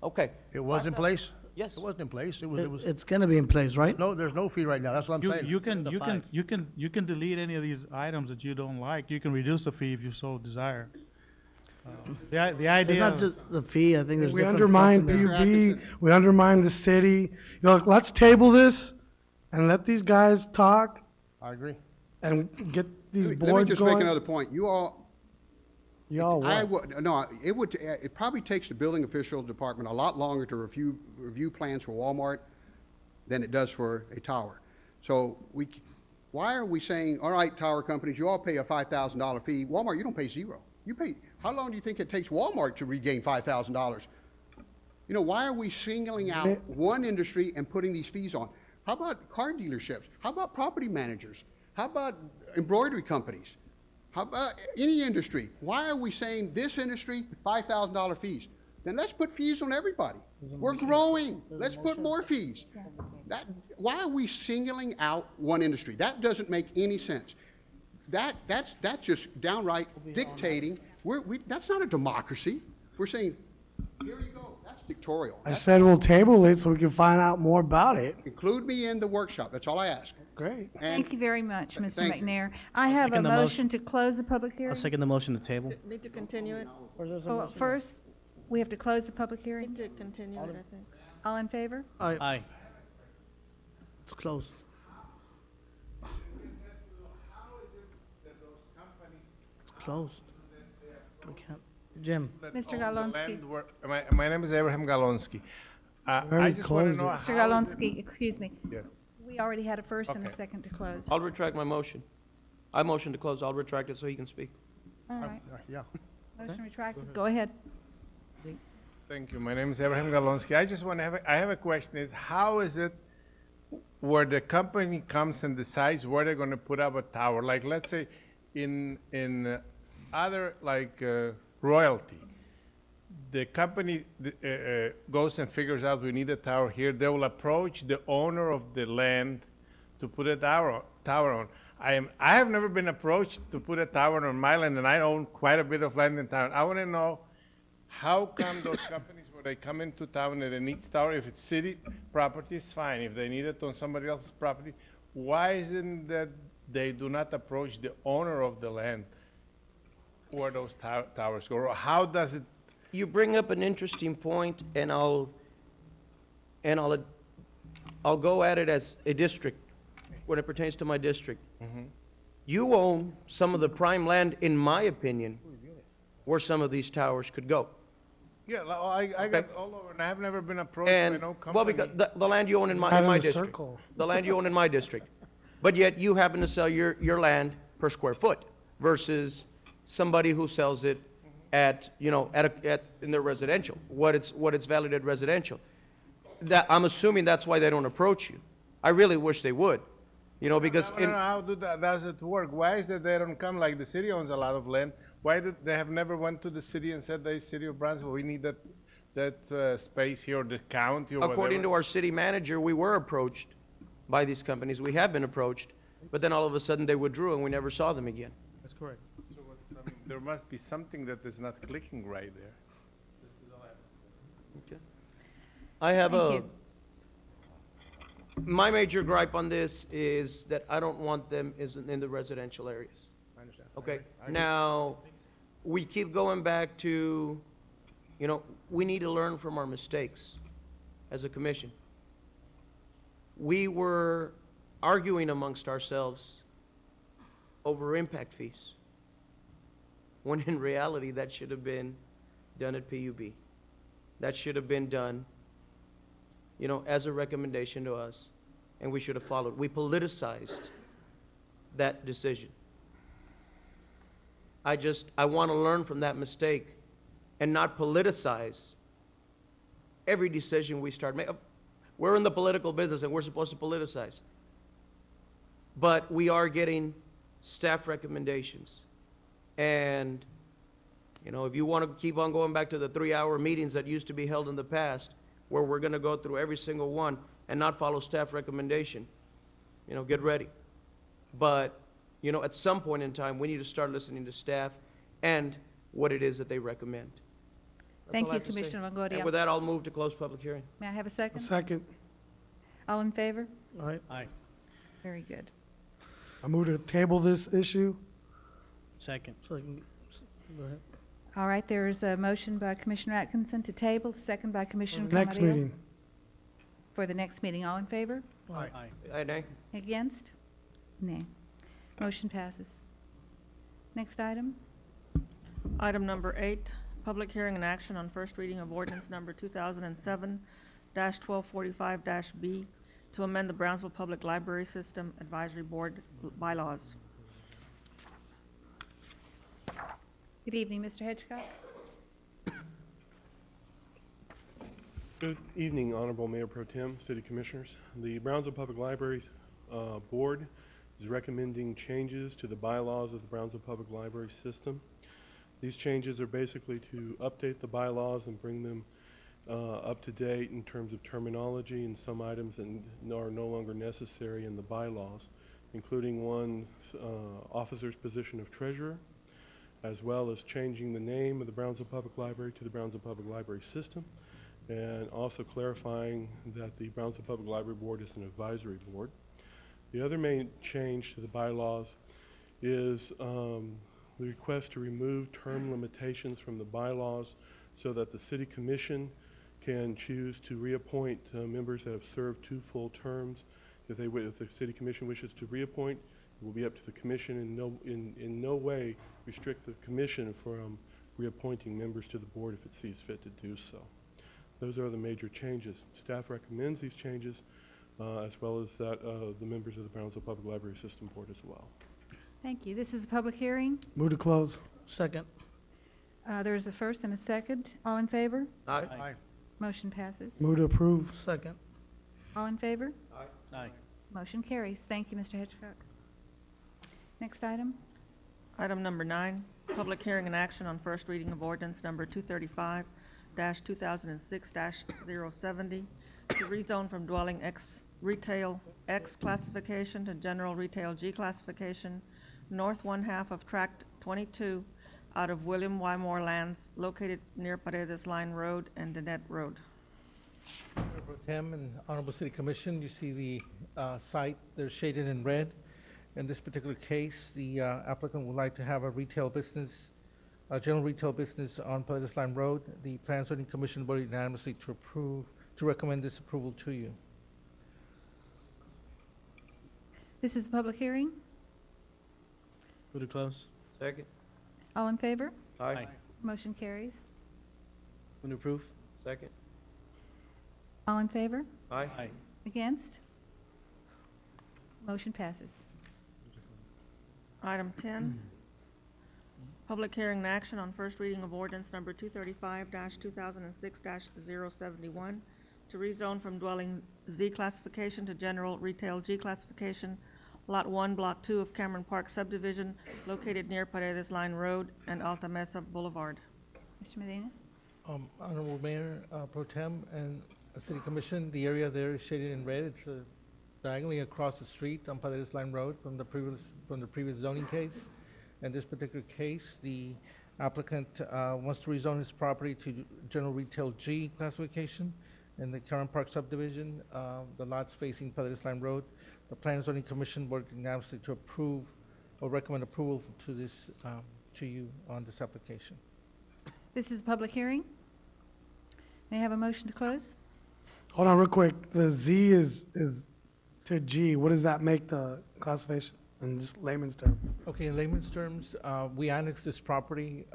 Okay. It was in place? Yes. It wasn't in place, it was, It's gonna be in place, right? no, there's no fee right now, that's what I'm saying. You can delete any of these items that you don't like. You can reduce the fee if you so desire. The It's idea. not just the fee, I think there's we different undermine stuff in there. PUB, we undermine the city. You know, let's table this and let these guys talk I agree. and get these Let me boards just make going. another point. You all, Y'all I what? would, no, it probably takes the building official department a lot longer to review plans for Walmart than it does for a tower. So why are we saying, all right, tower companies, you all pay a $5,000 fee. Walmart, you don't pay zero. You pay, how long do you think it takes Walmart to regain $5,000? You know, why are we singling out one industry and putting these fees on? How about car dealerships? How about property managers? How about embroidery companies? How about any industry? Why are we saying this industry, $5,000 fees? Then let's put fees on everybody. We're growing. Let's put more fees. Why are we singling out one industry? That doesn't make any sense. That's just downright dictating. That's not a democracy. We're saying, here you go. That's dictatorial. I said we'll table it so we can find out more about it. Include me in the workshop. That's all I ask. Great. Thank you very much, Mr. thank you. McNair. I have a second the motion to close the public I'll hearing. second the motion to table. Need to continue it? Or is there some Oh, motion? first, we have to close the public Need hearing. to continue it, I think. All in favor? Aye. It's closed. It's closed. We can't, Jim, Mr. Galonsky. My name is Abraham Galonsky. I already just want to closed know it. Mr. how Galonsky, excuse me. Yes. We already had a first and a Okay. second to close. I'll retract my motion. I motion to close. I'll retract it so he can speak. All right, Yeah. motion retracted. Go ahead. Thank you. My name is Abraham Galonsky. I just want to I have a question is how is it where the company comes and decides where they're going to put up a tower? Like let's say in other like royalty, the company goes and figures out we need a tower here. They will approach the owner of the land to put a tower on. I have never been approached to put a tower on my land, and I own quite a bit of land in town. I want to know, how come those companies, when they come into town and they need tower, if it's city property, it's fine. If they need it on somebody else's property, why isn't that they do not approach the owner of the land where those towers go? Or how does it? You bring up an interesting point, and I'll go at it as a district, when it pertains to my district. You own some of the prime land, in my opinion, where some of these towers could go. Yeah, I got all over, and I have never been approached And, by no company. well, because the land you own in Not my in the district. circle. The land you own in my district. But yet you happen to sell your land per square foot versus somebody who sells it at, you know, in their residential, what it's valued at residential. That, I'm assuming that's why they don't approach you. I really wish they would, you know, because I don't know how does it work? Why is that they don't come? Like, the city owns a lot of land. Why did they have never went to the city and said, "Hey, city of Brownsville, we need that space here," or the county, or according to whatever? our city manager, we were approached by these companies. We have been approached, but then all of a sudden they withdrew and we never saw them again. That's correct. So I mean, there must be something that is not clicking right there. This is all I have to say. Okay. I have Thank you. my major gripe on this is that I don't want them in the residential areas. I understand. Okay, I agree. now, we keep going back to, you know, we need to learn from our mistakes as a commission. We were arguing amongst ourselves over impact fees, when in reality, that should have been done at PUB. That should have been done, you know, as a recommendation to us, and we should have followed. We politicized that decision. I want to learn from that mistake and not politicize every decision we start making. We're in the political business and we're supposed to politicize. But we are getting staff recommendations. And, you know, if you want to keep on going back to the 3-hour meetings that used to be held in the past, where we're going to go through every single one and not follow staff recommendation, you know, get ready. But, you know, at some point in time, we need to start listening to staff and what it is that they recommend. That's Thank all I you, have to say. Commissioner Longoria. And with that, I'll move to close public hearing. May I have a second? Second. All in favor? Aye. Aye. Very good. I move to table this issue. Second. So, go ahead. All right, there is a motion by Commissioner Atkinson to table, second by Commissioner Next Camarillo. meeting. For the next meeting, all in favor? Aye. Aye, nay? Against? Nay. Motion passes. Next item? Item number 8, public hearing and action on first reading of ordinance number 2007-1245-B to amend the Brownsville Public Library System Advisory Board bylaws. Good evening, Mr. Hitchcock. Good evening, Honorable Mayor Pro Tem, City Commissioners. The Brownsville Public Libraries Board is recommending changes to the bylaws of the Brownsville Public Library System. These changes are basically to update the bylaws and bring them up to date in terms of terminology and some items that are no longer necessary in the bylaws, including one officer's position of treasurer, as well as changing the name of the Brownsville Public Library to the Brownsville Public Library System, and also clarifying that the Brownsville Public Library Board is an advisory board. The other main change to the bylaws is the request to remove term limitations from the bylaws so that the City Commission can choose to reappoint members that have served 2 full terms. If the City Commission wishes to reappoint, it will be up to the Commission, and in no way restrict the Commission from reappointing members to the board if it sees fit to do so. Those are the major changes. Staff recommends these changes, as well as that of the members of the Brownsville Public Library System Board as well. Thank you. This is a public hearing. Move to close. Second. There is a first and a second. All in favor? Aye. Aye. Motion passes. Move to approve. Second. All in favor? Aye. Motion carries. Thank you, Mr. Hitchcock. Next item? Item number 9, public hearing and action on first reading of ordinance number 235-2006-070 to rezone from dwelling Retail X classification to General Retail G classification, north one-half of Tract 22 out of William Y. Moore lands located near Paredes Line Road and Danette Road. Mayor Pro Tem and Honorable City Commission, you see the site, they're shaded in red. In this particular case, the applicant would like to have a retail business, a general retail business on Paredes Line Road. The Plan and Zoning Commission voted unanimously to recommend this approval to you. This is a public hearing. Move to close. Second. All in favor? Aye. Motion carries. Move to approve. Second. All in favor? Aye. Against? Motion passes. Item 10, public hearing and action on first reading of ordinance number 235-2006-071 to rezone from dwelling Z classification to general retail G classification, Lot 1, Block 2 of Cameron Park subdivision located near Paredes Line Road and Alta Mesa Boulevard. Mr. Medina? Honorable Mayor Pro Tem and City Commission, the area there is shaded in red. It's diagonally across the street on Paredes Line Road from the previous zoning case. In this particular case, the applicant wants to rezone his property to general retail G classification in the Cameron Park subdivision. The lots facing Paredes Line Road. The Plan and Zoning Commission voted unanimously to approve or recommend approval to this to you on this application. This is a public hearing. May I have a motion to close? Hold on real quick. The Z is to G. What does that make the classification in just layman's terms? Okay, in layman's terms, we annexed this property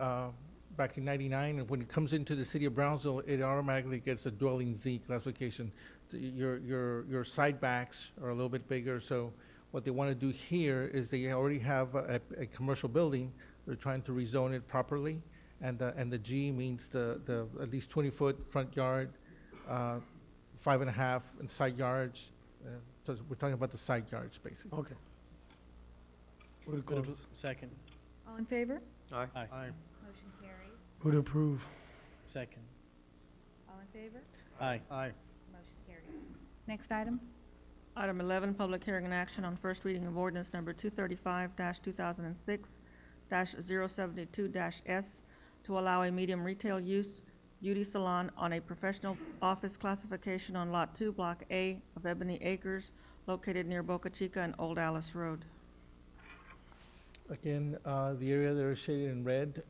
back in '99, and when it comes into the city of Brownsville, it automatically gets a dwelling Z classification. Your side backs are a little bit bigger, so what they want to do here is they already have a commercial building. They're trying to rezone it properly, and the G means the at least 20-foot front yard, 5.5 in side yards. So we're talking about the side yards, basically. Okay. Move to close. Second. All in favor? Aye. Motion carries. Who to approve? Second. All in favor? Aye. Motion carries. Next item. Item 11, public hearing and action on first reading of ordinance number 235-2006-072-S to allow a medium retail use beauty salon on a professional office classification on Lot 2, Block A of Ebony Acres, located near Boca Chica and Old Alice Road. Again, the area there is shaded in red.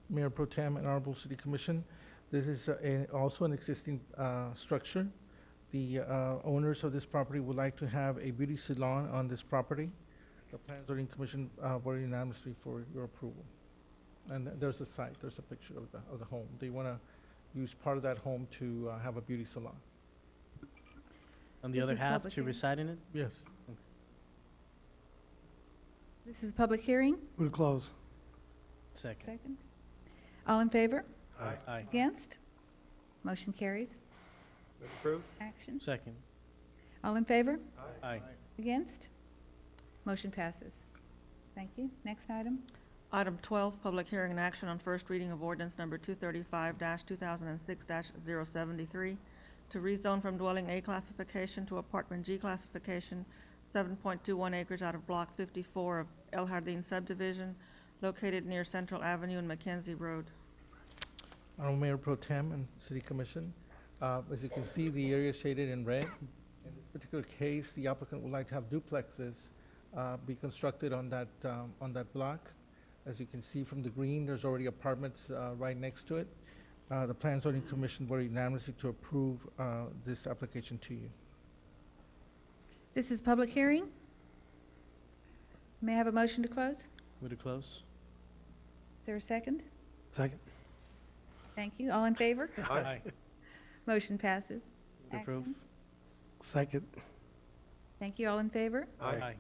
Mayor Pro Tem and Honorable City Commission, this is also an existing structure. The owners of this property would like to have a beauty salon on this property. The Plan and Zoning Commission voted unanimously for your approval. And there's a site, there's a picture of the home. They want to use part of that home to have a beauty salon. On the This other is half, public to hearing. reside in it? Yes. This is a public hearing. Who to close? Second. Second. All in favor? Aye. Against? Motion carries. Move to approve. Action. Second. All in favor? Aye. Against? Motion passes. Thank you. Next item. Item 12, public hearing and action on first reading of ordinance number 235-2006-073 to rezone from dwelling A classification to apartment G classification, 7.21 acres out of Block 54 of El Jardín subdivision, located near Central Avenue and Mackenzie Road. Honorable Mayor Pro Tem and City Commission, as you can see, the area is shaded in red. In this particular case, the applicant would like to have duplexes be constructed on that block. As you can see from the green, there's already apartments right next to it. The Plan and Zoning Commission voted unanimously to approve this application to you. This is public hearing. May I have a motion to close? Move to close. Is there a second? Second. Thank you. All in favor? Aye. Motion passes. To approve. Action. Second. Thank you. All in favor? Aye.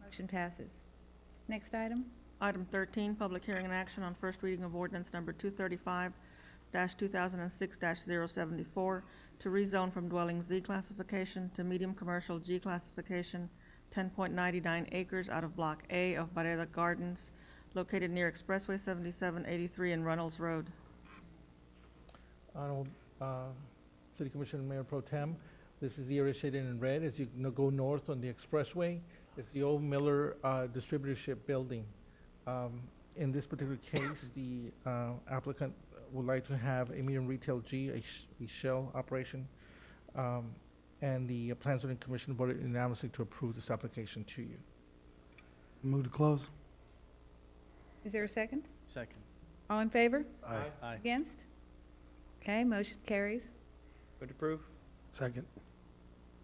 Motion passes. Next item. Item 13, public hearing and action on first reading of ordinance number 235-2006-074 to rezone from dwelling Z classification to medium commercial G classification, 10.99 acres out of Block A of Vareda Gardens, located near Expressway 7783 and Runnels Road. Honorable City Commissioner, Mayor Pro Tem, This is the area shaded in red. As you go north on the expressway, it's the old Miller distributorship building. In this particular case, the applicant would like to have a medium retail G, a shell operation, and the Plan Zoning Commission voted unanimously to approve this application to you. Move to close. Is there a second? Second. All in favor? Aye. Aye. Against? Okay, motion carries. Would approve? Second.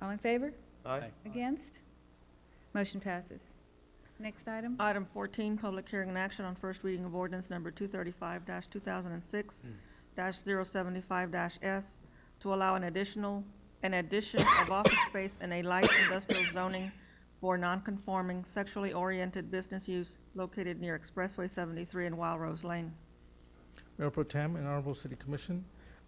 All in favor? Aye. Against? Motion passes. Next item. Item 14, public hearing and action on first reading of ordinance number 235-2006-075-S to allow an addition of office space in a light industrial zoning for non-conforming sexually oriented business use located near Expressway 73 and Wild Rose Lane. Mayor Pro Tem and Honorable City Commission,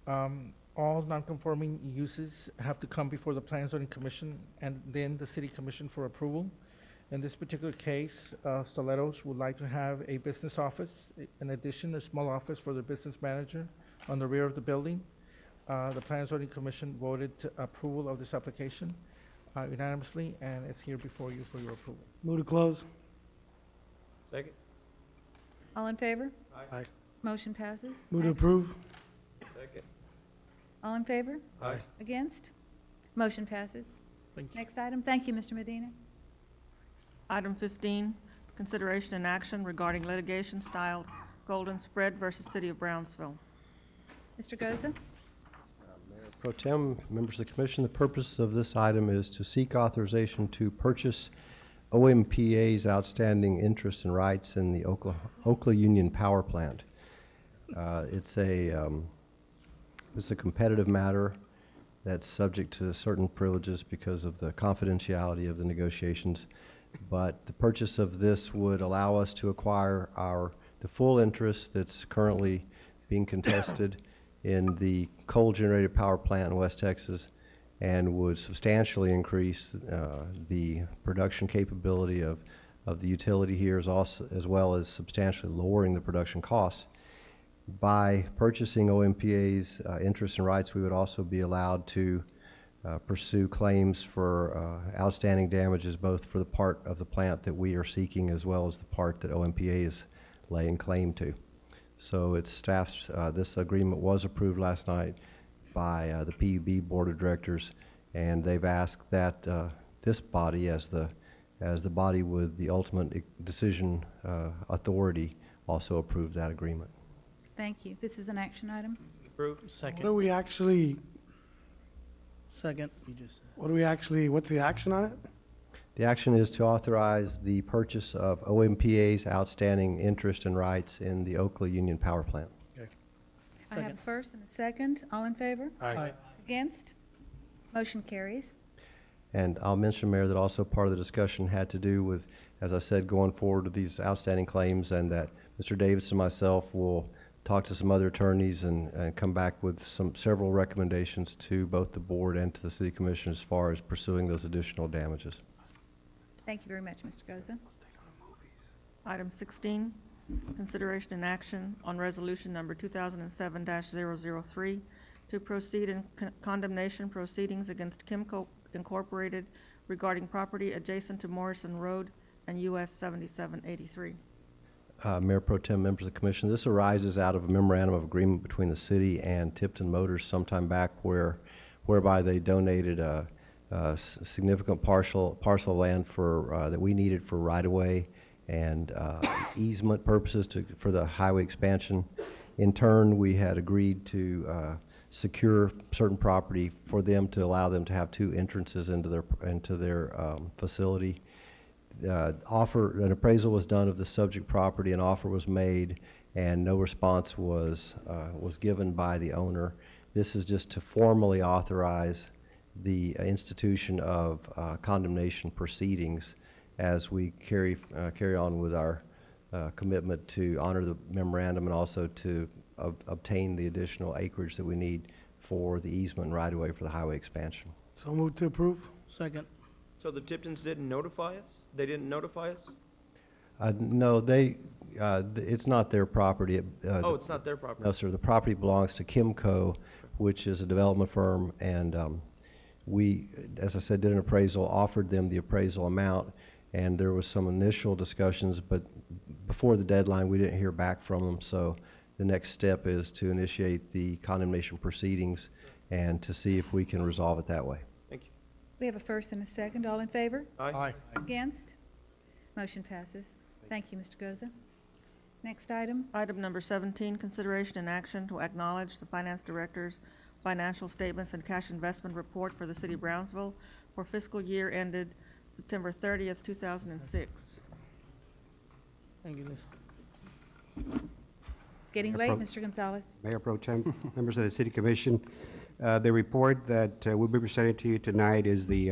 all non-conforming uses have to come before the Plan Zoning Commission and then the City Commission for approval. In this particular case, Stilettos would like to have a business office, in addition, a small office for the business manager on the rear of the building. The Plan Zoning Commission voted approval of this application unanimously, and it's here before you for your approval. Move to close. Second? All in favor? Aye. Motion passes. Move to approve. Second? All in favor? Aye. Against? Motion passes. Thank you. Next item. Thank you, Mr. Medina. Item 15, consideration and action regarding litigation styled Golden Spread versus City of Brownsville. Mr. Goza? Pro Tem, members of the Commission, the purpose of this item is to seek authorization to purchase OMPA's outstanding interests and rights in the Oklahoma Union Power Plant. It's a competitive matter that's subject to certain privileges because of the confidentiality of the negotiations. But the purchase of this would allow us to acquire the full interest that's currently being contested in the coal-generated power plant in West Texas, and would substantially increase the production capability of the utility here, as well as substantially lowering the production costs. By purchasing OMPA's interests and rights, we would also be allowed to pursue claims for outstanding damages, both for the part of the plant that we are seeking as well as the part that OMPA is laying claim to. So it's staff's, this agreement was approved last night by the PUB Board of Directors, and they've asked that this body, as the body with the ultimate decision authority, also approve that agreement. Thank you. This is an action item. Approve? Second. What do we actually, Second. You just. what's the action on it? The action is to authorize the purchase of OMPA's outstanding interest and rights in the Oklahoma Union Power Plant. Okay. I have a first and a second. All in favor? Aye. Against? Motion carries. And I'll mention, Mayor, that also part of the discussion had to do with, as I said, going forward with these outstanding claims, and that Mr. Davis and myself will talk to some other attorneys and come back with several recommendations to both the board and to the City Commission as far as pursuing those additional damages. Thank you very much, Mr. Goza. Item 16, consideration and action on resolution number 2007-003 to proceed in condemnation proceedings against Kimco Incorporated regarding property adjacent to Morrison Road and US 7783. Mayor Pro Tem, members of the Commission, this arises out of a memorandum of agreement between the city and Tipton Motors sometime back, whereby they donated a significant parcel of land for that we needed for right-of-way and easement purposes for the highway expansion. In turn, we had agreed to secure certain property for them to allow them to have two entrances into their facility. An appraisal was done of the subject property, an offer was made, and no response was given by the owner. This is just to formally authorize the institution of condemnation proceedings as we carry on with our commitment to honor the memorandum and also to obtain the additional acreage that we need for the easement and right-of-way for the highway expansion. So move to approve. Second. So the Tiptons didn't notify us? They didn't notify us? No, it's not their property. Oh, it's not their property? No, sir. The property belongs to Kimco, which is a development firm, and We, as I said, did an appraisal, offered them the appraisal amount, and there was some initial discussions, but before the deadline, we didn't hear back from them. So the next step is to initiate the condemnation proceedings and to see if we can resolve it that way. Thank you. We have a first and a second. All in favor? Aye. Against? Motion passes. Thank you, Mr. Goza. Next item. Item number 17, consideration and action to acknowledge the finance director's financial statements and cash investment report for the city of Brownsville for fiscal year ended September 30th, 2006. Thank you, Liz. It's getting late, Mr. Gonzalez. Mayor Pro Tem, members of the City Commission, the report that will be presented to you tonight is the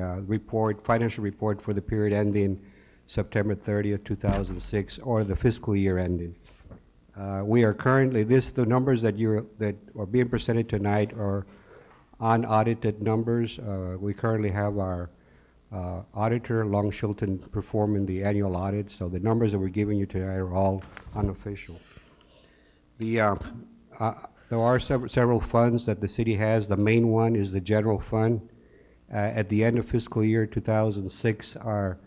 financial report for the period ending September 30th, 2006, or the fiscal year ending. We are currently, the numbers that are being presented tonight are unaudited numbers. We currently have our auditor, Long Shilton, performing the annual audit, so the numbers that we're giving you tonight are all unofficial. There are several funds that the city has. The main one is the general fund. At the end of fiscal year 2006, our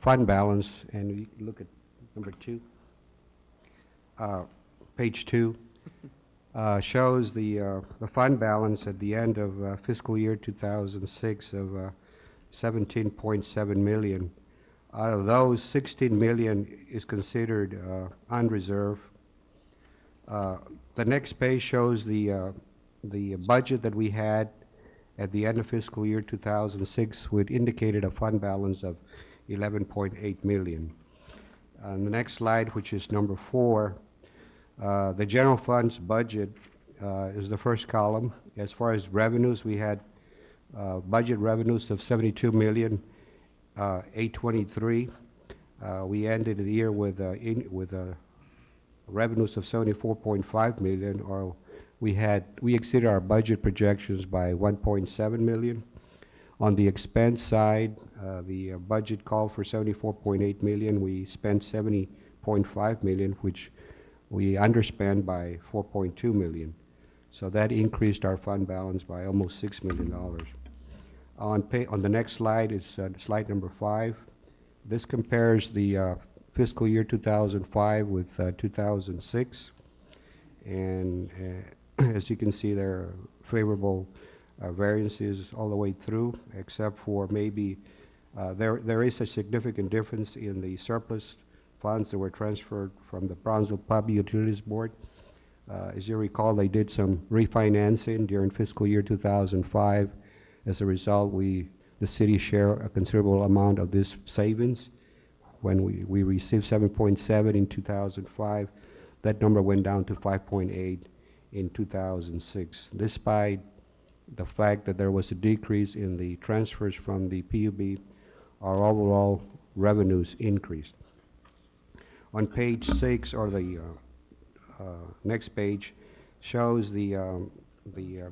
fund balance, and you can look at number 2, page 2, shows the fund balance at the end of fiscal year 2006 of 17.7 million. Out of those, 16 million is considered unreserved. The next page shows the budget that we had at the end of fiscal year 2006, which indicated a fund balance of 11.8 million. On the next slide, which is number 4, the general fund's budget is the first column. As far as revenues, we had budget revenues of 72,823,000. We ended the year with revenues of 74.5 million, or we exceeded our budget projections by 1.7 million. On the expense side, the budget called for 74.8 million. We spent 70.5 million, which we underspent by 4.2 million. So that increased our fund balance by almost $6 million. On the next slide is slide number 5. This compares the fiscal year 2005 with 2006, and as you can see, there are favorable variances all the way through, except for maybe there is a significant difference in the surplus funds that were transferred from the Brownsville Public Utilities Board. As you recall, they did some refinancing during fiscal year 2005. As a result, the city share a considerable amount of this savings. When we received 7.7 in 2005, that number went down to 5.8 in 2006, despite the fact that there was a decrease in the transfers from the PUB. Our overall revenues increased. On page 6, or the next page, shows the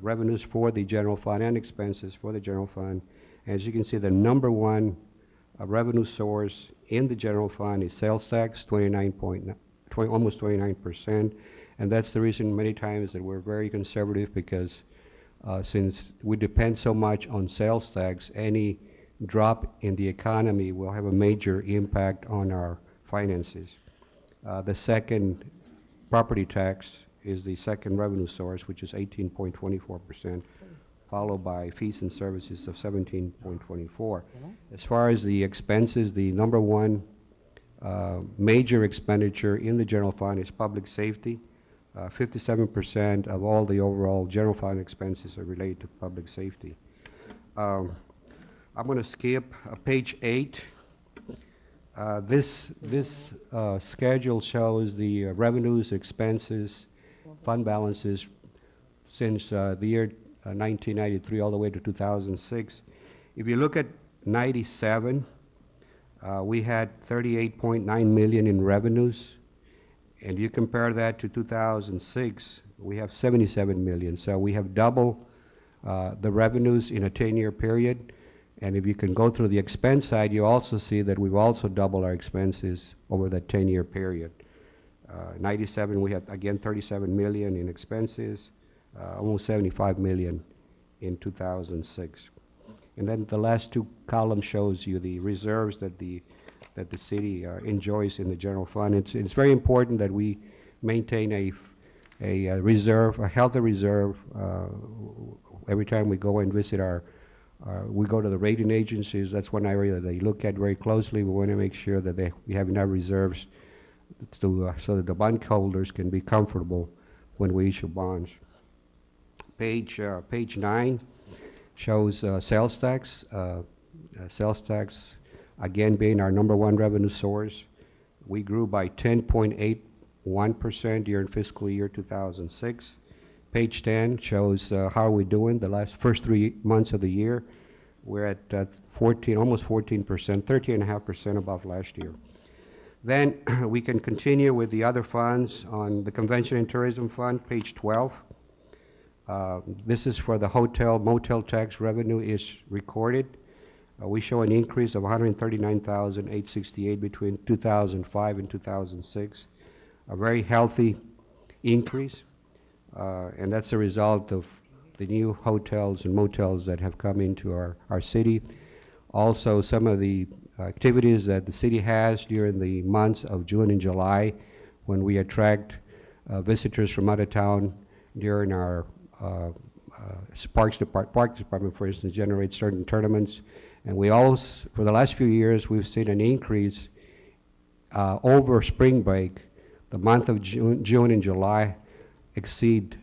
revenues for the general fund and expenses for the general fund. As you can see, the number one revenue source in the general fund is sales tax, almost 29%, and that's the reason many times that we're very conservative, because since we depend so much on sales tax, any drop in the economy will have a major impact on our finances. The second, property tax, is the second revenue source, which is 18.24%, followed by fees and services of 17.24%. As far as the expenses, the number one major expenditure in the general fund is public safety. 57% of all the overall general fund expenses are related to public safety. I'm going to skip page 8. This schedule shows the revenues, expenses, fund balances since the year 1993 all the way to 2006. If you look at 97, we had 38.9 million in revenues, and you compare that to 2006, we have 77 million. So we have double the revenues in a 10-year period. And if you can go through the expense side, you also see that we've also doubled our expenses over that 10-year period. 97, we had again 37 million in expenses, almost 75 million in 2006. And then the last two columns shows you the reserves that the city enjoys in the general fund. It's very important that we maintain a reserve, a healthy reserve. Every time we go and visit we go to the rating agencies. That's one area that they look at very closely. We want to make sure that we have enough reserves so that the bondholders can be comfortable when we issue bonds. Page 9 shows sales tax. Sales tax, again, being our number one revenue source. We grew by 10.81% during fiscal year 2006. Page 10 shows how are we doing the first 3 months of the year. We're at almost 14%, 13.5% above last year. Then we can continue with the other funds on the Convention and Tourism Fund, page 12. This is for the hotel motel tax revenue is recorded. We show an increase of $139,868 between 2005 and 2006, a very healthy increase, and that's a result of the new hotels and motels that have come into our city. Also, some of the activities that the city has during the months of June and July, when we attract visitors from out of town during our Parks Department, for instance, generates certain tournaments. And we also, for the last few years, we've seen an increase over spring break. The month of June and July exceed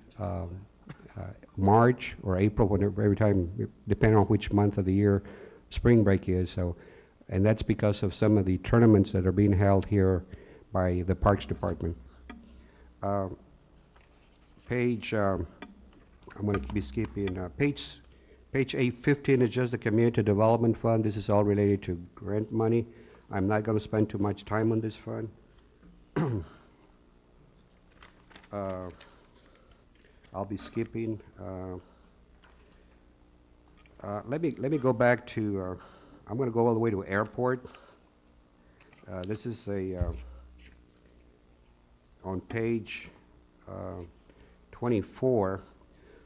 March or April, every time, depending on which month of the year spring break is. And that's because of some of the tournaments that are being held here by the Parks Department. I'm going to be skipping page 815 is just the Community Development Fund. This is all related to grant money. I'm not going to spend too much time on this fund. I'll be skipping. Let me go back to. I'm going to go all the way to airport. This is on page 24.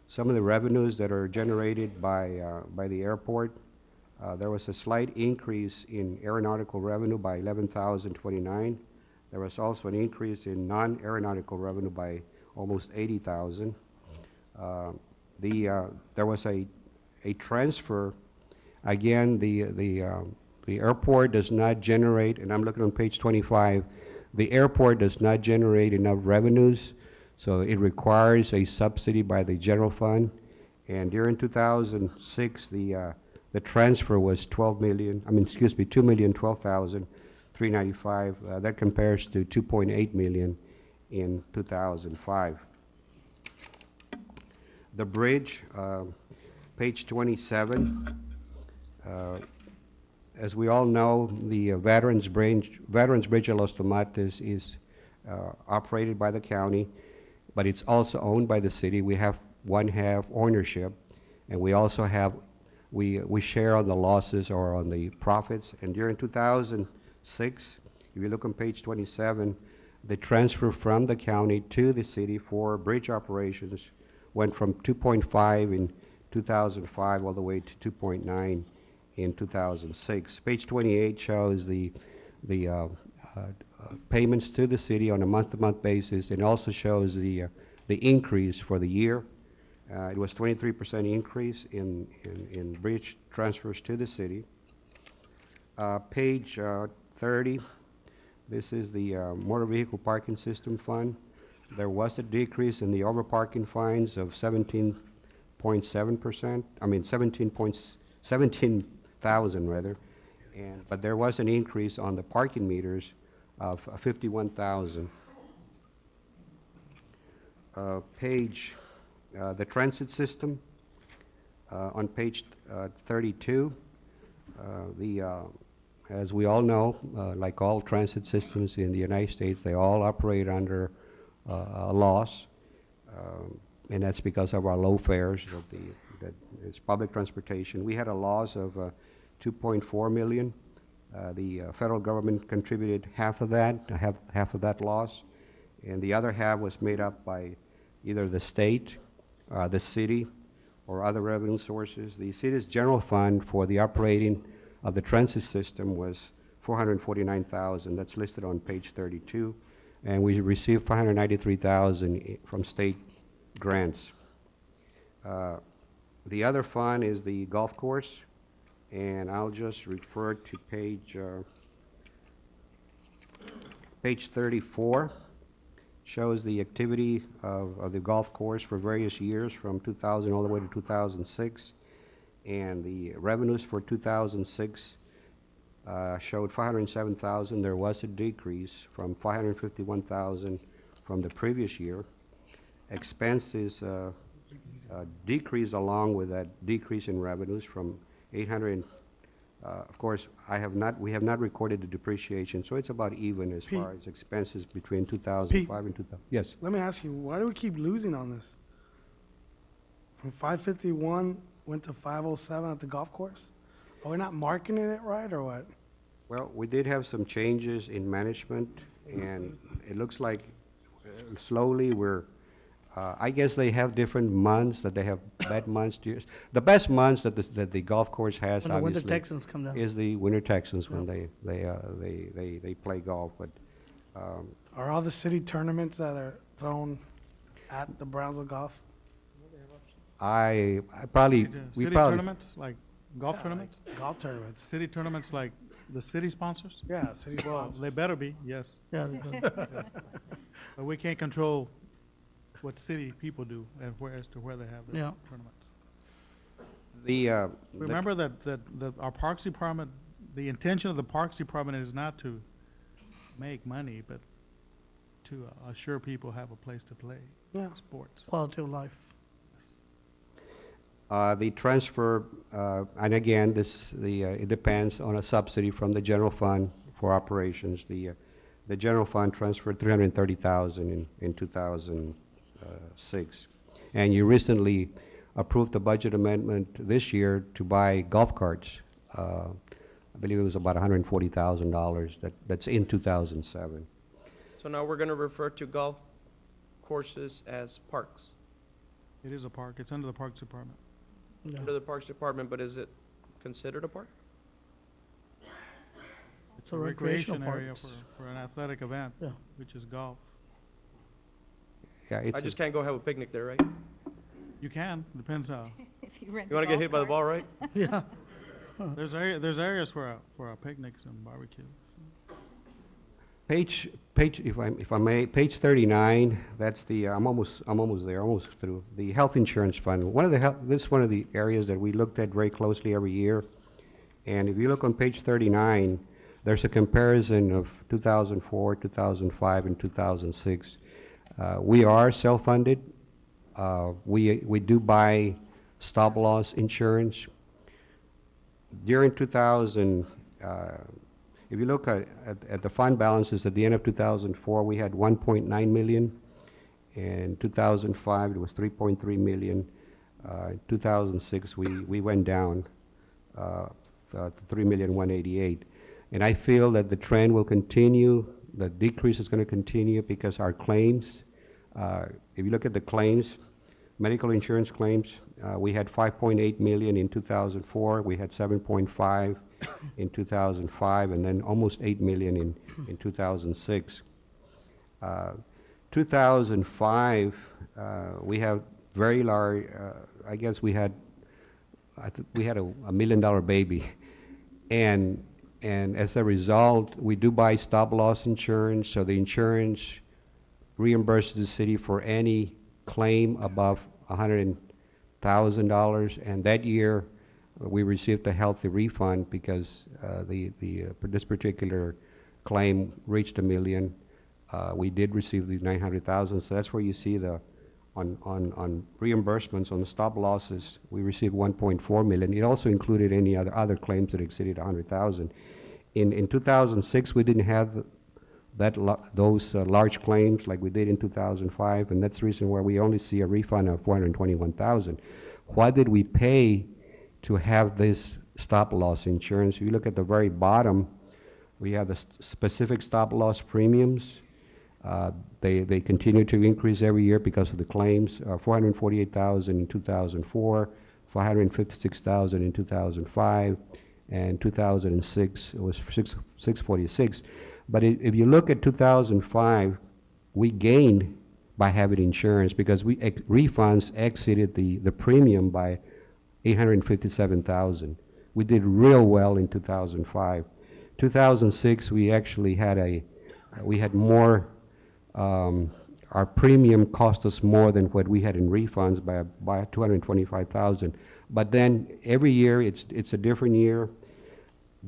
Some of the revenues that are generated by the airport. There was a slight increase in aeronautical revenue by 11,029. There was also an increase in non-aeronautical revenue by almost 80,000. There was a transfer. Again, the airport does not generate, and I'm looking on page 25. The airport does not generate enough revenues, so it requires a subsidy by the general fund. And during 2006, the transfer was $2,012,395. That compares to $2.8 million in 2005. The bridge, page 27. As we all know, the Veterans Bridge of Los Tomates is operated by the county, but it's also owned by the city. We have one-half ownership, and we also have, we share on the losses or on the profits. And during 2006, if you look on page 27, the transfer from the county to the city for bridge operations went from 2.5 in 2005 all the way to 2.9 in 2006. Page 28 shows the payments to the city on a month-to-month basis, and also shows the increase for the year. It was 23% increase in bridge transfers to the city. Page 30, this is the motor vehicle parking system fund. There was a decrease in the overparking fines of 17.7%. I mean 17,000 rather, but there was an increase on the parking meters of 51,000. Page the transit system on page 32. As we all know, like all transit systems in the United States, they all operate under a loss, and that's because of our low fares. That is public transportation. We had a loss of $2.4 million. The federal government contributed half of that loss, and the other half was made up by either the state, the city, or other revenue sources. The city's general fund for the operating of the transit system was $449,000. That's listed on page 32. And we received $593,000 from state grants. The other fund is the golf course, and I'll just refer to page 34. Shows the activity of the golf course for various years from 2000 all the way to 2006. And the revenues for 2006 showed $507,000. There was a decrease from $551,000 from the previous year. Expenses decreased along with that decrease in revenues from 800. Of course, we have not recorded the depreciation, so it's about even as Pete. far as expenses between 2005 Pete. and 2000. Yes. Let me ask you, why do we keep losing on this? From 551 went to 507 at the golf course? Are we not marketing it right, or what? Well, we did have some changes in management, and it looks like slowly I guess they have different months that they have bad months. The best months that the golf course has, When the Winter obviously, Texans come down. is the Winter Texans when they play golf. But Are all the city tournaments that are thrown at the Brownsville Golf? I probably we City probably tournaments, like golf tournaments? Like golf tournaments. City tournaments like the city sponsors? Yeah, city Well, sponsors. they better be, yes. Yeah, they better. Yes. But we can't control what city people do and as to where they have their Yeah. tournaments. the Remember that our Parks Department, the intention of the Parks Department is not to make money, but to assure people have a place to play Yeah. sports. Quality of life. The transfer, and again, it depends on a subsidy from the general fund for operations. The general fund transferred $330,000 in 2006. And you recently approved a budget amendment this year to buy golf carts. I believe it was about $140,000. That's in 2007. So now we're going to refer to golf courses as parks, It is a park, it's under the Parks Department. Yeah. under the Parks Department, but is it considered a park? It's a a recreational recreation area park. for an athletic event, Yeah. which is golf. Yeah, it's I just can't go have a picnic there, right? You can, depends how. If you rent You want to get hit by the ball, right? Yeah. There's areas for picnics and barbecues. Page, if I may, page 39, that's the, I'm almost there, almost through. The health insurance fund. This is one of the areas that we looked at very closely every year. And if you look on page 39, there's a comparison of 2004, 2005, and 2006. We are self-funded. We do buy stop-loss insurance. During 2000, if you look at the fund balances at the end of 2004, we had 1.9 million. In 2005, it was 3.3 million. In 2006, we went down to 3,188,000. And I feel that the trend will continue. The decrease is going to continue because our claims, if you look at the claims, medical insurance claims, we had 5.8 million in 2004. We had 7.5 in 2005, and then almost 8 million in 2006. 2005, we have very large. I guess we had a $1 million baby, and as a result, we do buy stop-loss insurance. So the insurance reimburses the city for any claim above $100,000, and that year we received a healthy refund because this particular claim reached $1 million. We did receive the $900,000, so that's where you see on reimbursements on the stop losses we received $1.4 million. It also included any other claims that exceeded $100,000. In 2006, we didn't have those large claims like we did in 2005, and that's the reason why we only see a refund of $421,000. Why did we pay to have this stop-loss insurance? If you look at the very bottom, we have the specific stop-loss premiums. They continue to increase every year because of the claims, 448,000 in 2004, 456,000 in 2005, and 2006 it was 646. But if you look at 2005, we gained by having insurance because refunds exceeded the premium by 857,000. We did real well in 2005. 2006, we actually had we had more, our premium cost us more than what we had in refunds by 225,000. But then every year, it's a different year.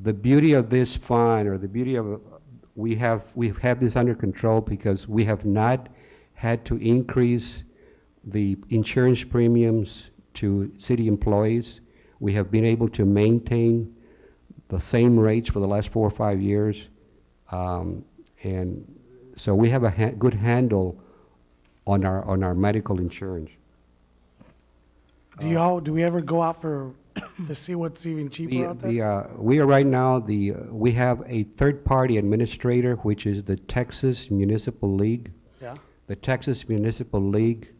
The beauty of this fund, or the beauty of, we've had this under control because we have not had to increase the insurance premiums to city employees. We have been able to maintain the same rates for the last 4 or 5 years. And so we have a good handle on our medical insurance. Do we ever go out to see what's even cheaper out there? We are right now, we have a third-party administrator, which is the Texas Municipal League. Yeah. The Texas Municipal League,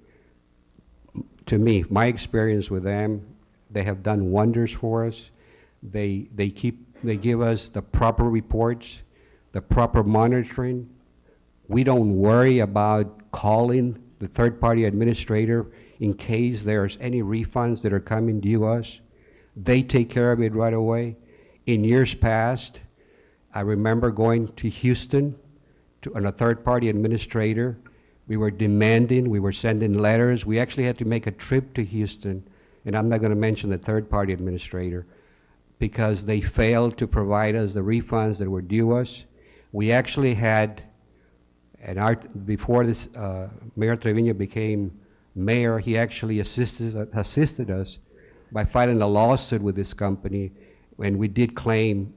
to me, my experience with them, they have done wonders for us. They give us the proper reports, the proper monitoring. We don't worry about calling the third-party administrator in case there's any refunds that are coming due us. They take care of it right away. In years past, I remember going to Houston on a third-party administrator. We were demanding, we were sending letters. We actually had to make a trip to Houston, and I'm not going to mention the third-party administrator, because they failed to provide us the refunds that were due us. We actually had, before this Mayor Trevino became mayor, he actually assisted us by filing a lawsuit with this company, and we did claim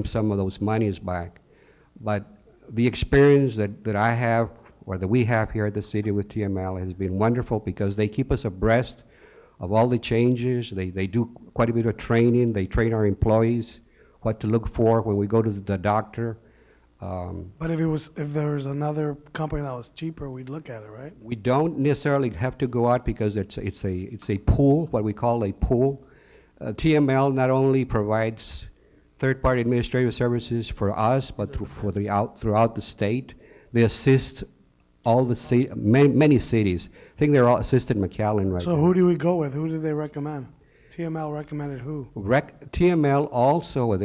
some of those monies back. But the experience that I have, or that we have here at the city with TML, has been wonderful because they keep us abreast of all the changes. They do quite a bit of training. They train our employees what to look for when we go to the doctor. But if there was another company that was cheaper, we'd look at it, right? We don't necessarily have to go out because it's a pool, what we call a pool. TML not only provides third-party administrative services for us, but throughout the state. They assist all the many cities. I think they're all assisted McAllen right now. So who do we go with? Who do they recommend? TML recommended who? TML also,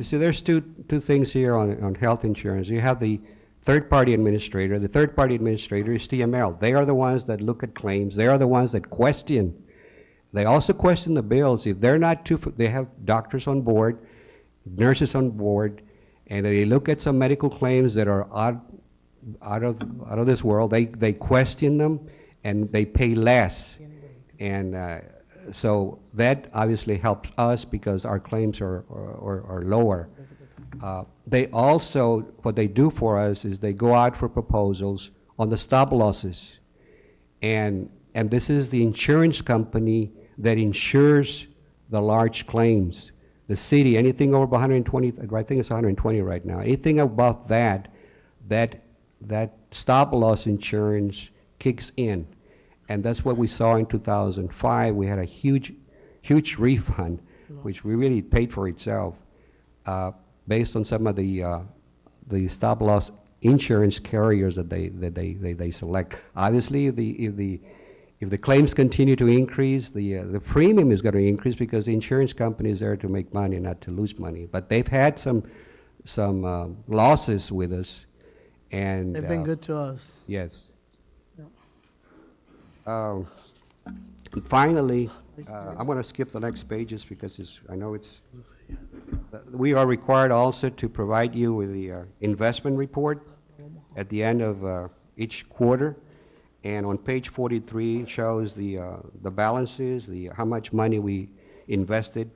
see, there's two things here on health insurance. You have the third-party administrator. The third-party administrator is TML. They are the ones that look at claims. They are the ones that question. They also question the bills. If they're not they have doctors on board, nurses on board, and they look at some medical claims that are out of this world. They question them, and they pay less, and so that obviously helps us because our claims are lower. They also, what they do for us is they go out for proposals on the stop losses, and this is the insurance company that insures the large claims. The city, anything over 120, I think it's 120 right now. Anything above that stop loss insurance kicks in. And that's what we saw in 2005. We had a huge refund, which we really paid for itself, based on some of the stop loss insurance carriers that they select. Obviously, if the claims continue to increase, the premium is going to increase because the insurance company is there to make money, not to lose money. But they've had some losses with us, and they've been good to us. Yes. Finally, I'm going to skip the next pages because I know we are required also to provide you with the investment report at the end of each quarter. And on page 43 shows the balances, how much money we invested,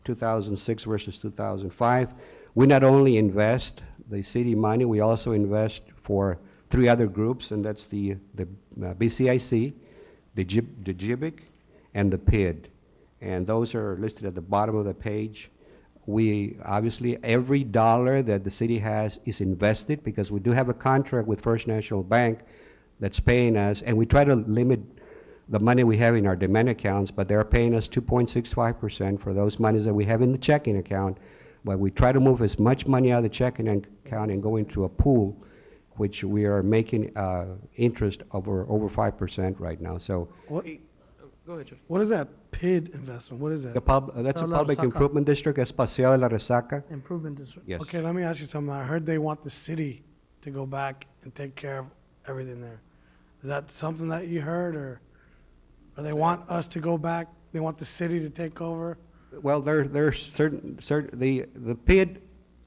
2006 versus 2005. We not only invest the city money, we also invest for 3 other groups, and that's the BCIC, the GIBIC, and the PID. And those are listed at the bottom of the page. We, obviously, every dollar that the city has is invested because we do have a contract with First National Bank that's paying us, and we try to limit the money we have in our demand accounts, but they're paying us 2.65% for those monies that we have in the checking account. But we try to move as much money out of the checking account and go into a pool, which we are making interest over 5% right now. So What, Go ahead, Jeff. what is that PID investment? What is that? that's a La public Resaca. improvement district, es Paseo de la Resaca. Improvement district. Yes. Okay, let me ask you something. I heard they want the city to go back and take care of everything there. Is that something that you heard, or they want us to go back? They want the city to take over? Well, there's certain, the PID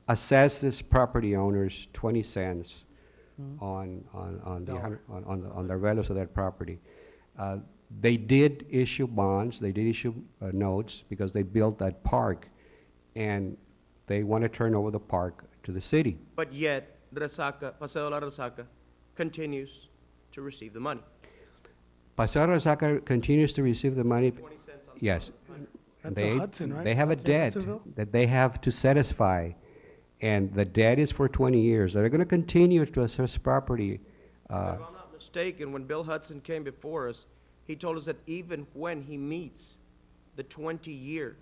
assesses property owners 20 cents on the on the values of that property. They did issue bonds, they did issue notes because they built that park, and they want to turn over the park to the city. But yet, Resaca, Paseo de la Resaca continues to receive the money. Paseo de Resaca continues to receive the money. 20 cents on Yes. That's a Hudson, right? They have a That's in debt Hudsonville? that they have to satisfy, and the debt is for 20 years. They're going to continue to assess property. If I'm not mistaken, when Bill Hudson came before us, he told us that even when he meets the 20-year,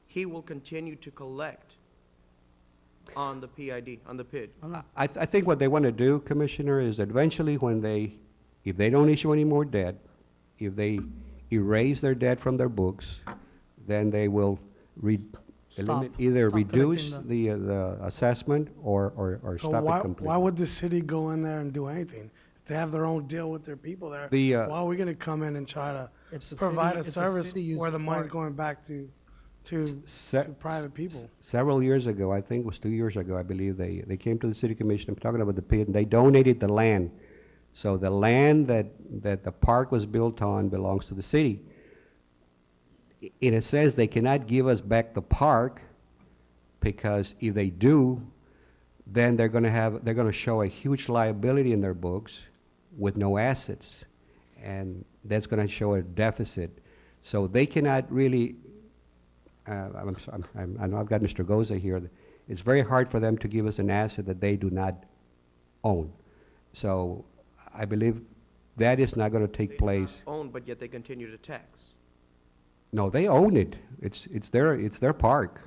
he will continue to collect on the PID, on the PID. I think what they want to do, Commissioner, is eventually if they don't issue any more debt, if they erase their debt from their books, then they will either Stop reduce collecting the assessment or So stop why it completely. why would the city go in there and do anything? If they have their own deal with their people there, why are we gonna come in and try to It's the provide city- a it's the service city use where the the money's park. going back to Se- private people? Several years ago, I think it was 2 years ago, I believe, they came to the city commission, I'm talking about the PID, and they donated the land. So the land that the park was built on belongs to the city. And it says they cannot give us back the park, because if they do, then they're gonna show a huge liability in their books with no assets. And that's gonna show a deficit. So they cannot really, I know I've got Mr. Goza here. It's very hard for them to give us an asset that they do not own. So I believe that is not gonna take place. Own, but yet they continue to tax. No, they own it. It's their park,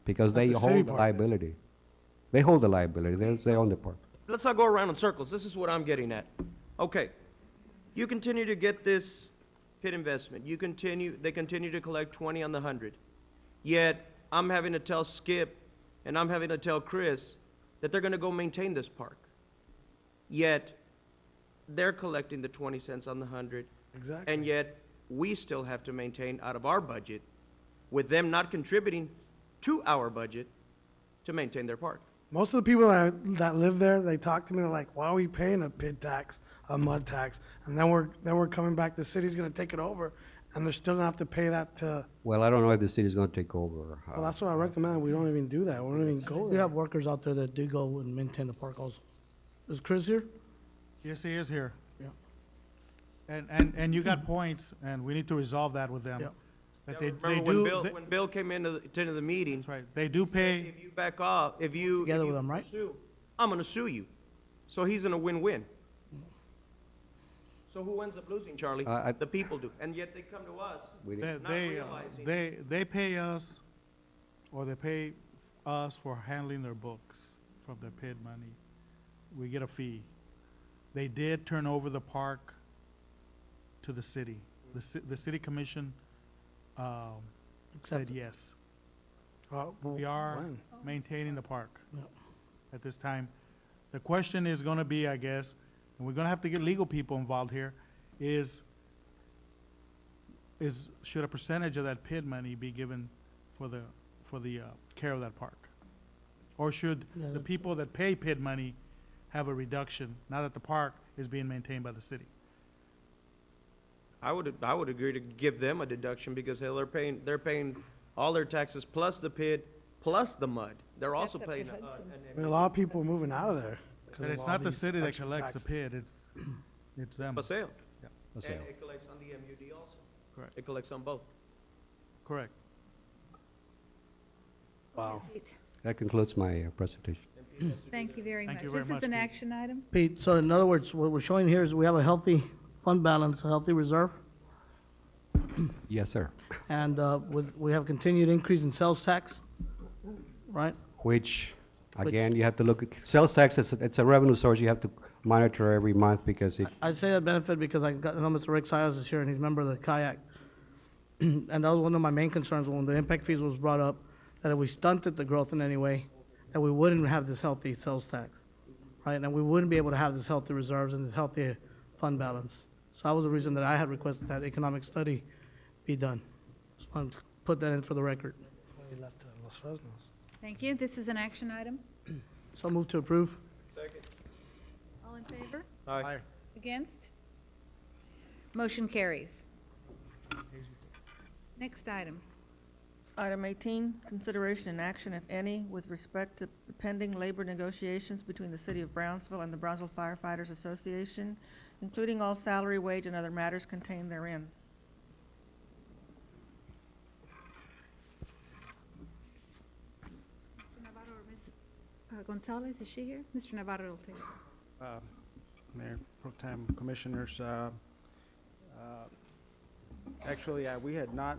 because Not they the city hold the park. liability. They hold the liability. They own the park. Let's not go around in circles. This is what I'm getting at. Okay, you continue to get this PID investment. They continue to collect 20 on the 100. Yet, I'm having to tell Skip and I'm having to tell Chris that they're gonna go maintain this park. Yet, they're collecting the 20 cents on the 100. Exactly. And yet, we still have to maintain out of our budget, with them not contributing to our budget to maintain their park. Most of the people that live there, they talk to me, they're like, why are we paying a PID tax, a mud tax? And then we're coming back, the city's gonna take it over, and they're still gonna have to pay that to, Well, I don't know if the city's gonna take over. well, that's what I recommend, we don't even do that, we don't even go We there. have workers out there that do go and maintain the park also. Is Chris here? Yes, he is here. Yeah. And you got points, and we need to resolve that with them. Yeah. That Yeah, remember when Bill came into the meeting, that's right, they do pay, if you back off, if you Together with them, right? sue, I'm gonna sue you. So he's in a win-win. So who ends up losing, Charlie? The people do, and yet they come to us, not realizing. they pay us, or they pay us for handling their books from their PID money. We get a fee. They did turn over the park to the city. The city commission, said Accepted. yes. Well, We are when? maintaining the park Yeah. at this time. The question is gonna be, I guess, and we're gonna have to get legal people involved here, is should a percentage of that PID money be given for the care of that park? Or should Yeah, the that's- people that pay PID money have a reduction, now that the park is being maintained by the city? I would agree to give them a deduction because hell, they're paying all their taxes plus the PID, plus the mud. They're also paying, I mean, a lot of people are moving out of there. 'cause But of it's all not the these city that extra collects the taxes. PID, it's them. Paseo. Yeah. And it collects on the MUD also. Correct. It collects on both. Correct. Wow. That concludes my presentation. Thank you very Thank much. you very This much, is an Pete. action item. Pete, so in other words, what we're showing here is we have a healthy fund balance, a healthy reserve, Yes, sir. and we have continued increase in sales tax, right? Which, again, you have to look at, sales tax, it's a revenue source you have to monitor every month because it, I say that benefit because I know Mr. Rick Sayas is here and he's a member of the kayak. And that was one of my main concerns when the impact fees was brought up, that if we stunted the growth in any way, that we wouldn't have this healthy sales tax, right? And we wouldn't be able to have this healthy reserves and this healthy fund balance. So that was the reason that I had requested that economic study be done. Just want to put that in for the record. We left Los Fresnos. Thank you. This is an action item. So move to approve. Second. All in favor? Aye. Against? Motion carries. Next item. Item 18, consideration and action, if any, with respect to the pending labor negotiations between the City of Brownsville and the Brownsville Firefighters Association, including all salary, wage, and other matters contained therein. Mr. Navarro or Ms. Gonzalez, is she here? Mr. Navarro will take it. Mayor Pro Tem, Commissioners, actually, we had not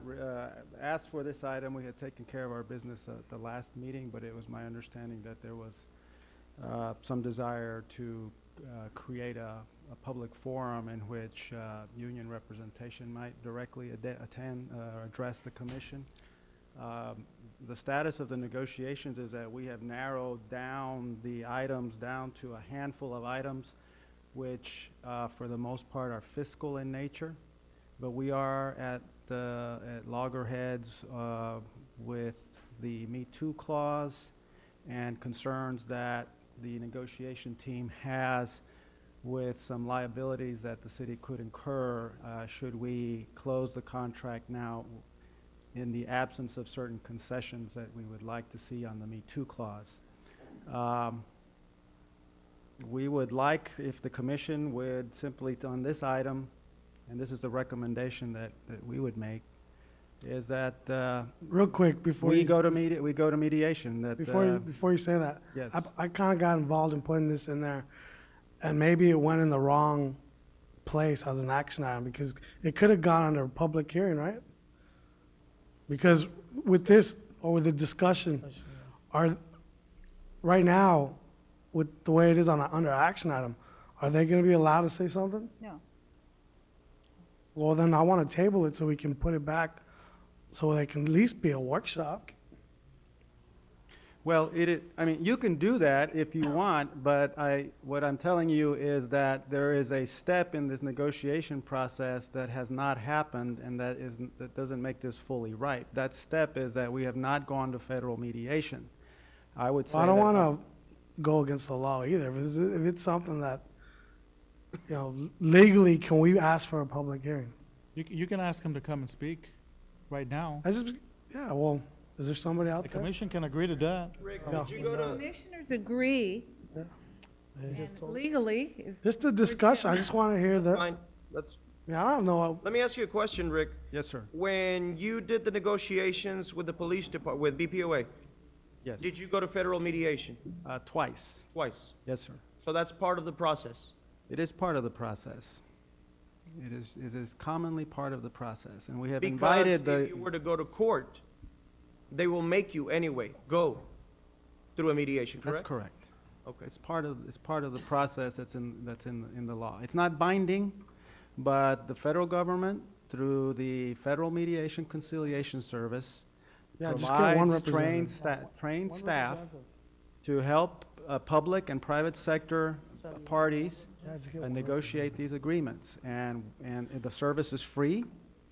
asked for this item. We had taken care of our business at the last meeting, but it was my understanding that there was some desire to create a public forum in which union representation might directly attend or address the commission. The status of the negotiations is that we have narrowed down the items down to a handful of items which for the most part are fiscal in nature, but we are at loggerheads with the Me Too clause and concerns that the negotiation team has with some liabilities that the city could incur should we close the contract now in the absence of certain concessions that we would like to see on the Me Too clause. We would like if the commission would simply, on this item, and this is the recommendation that we would make, is that Real quick, before we you, go to mediation. That before you say that, yes. I kind of got involved in putting this in there, and maybe it went in the wrong place as an action item because it could have gone under a public hearing, right? Because with this or with the discussion, right now, with the way it is under action item, are they going to be allowed to say something? No. Well, then I want to table it so we can put it back so they can at least be a workshop. Well, I mean, you can do that if you want, but what I'm telling you is that there is a step in this negotiation process that has not happened, and that doesn't make this fully right. That step is that we have not gone to federal mediation. I would say Well, I don't want to go against the law either. If it's something that, you know, legally, can we ask for a public hearing? You can ask him to come and speak right now. Yeah, well, is there somebody out The there? commission can agree to that. Rick, No. did you go to? Commissioners agree, They just and told- legally, if Just a discussion. I just want to hear the. Fine. Let's. Yeah, I don't know. Let me ask you a question, Rick. Yes, sir. When you did the negotiations with the police department, with BPOA, Yes. did you go to federal mediation? Twice. Twice. Yes, sir. So that's part of the process. It is part of the process. It is commonly part of the process, and we have Because invited if you were to go to court, they will make you anyway go through a mediation, correct? That's correct. Okay. It's part of the process that's in the law. It's not binding, but the federal government through the Federal Mediation Conciliation Service Yeah, just get one provides representative. trained One staff representative. to help public and private sector parties Yeah, just get one negotiate these agreements. And the service is free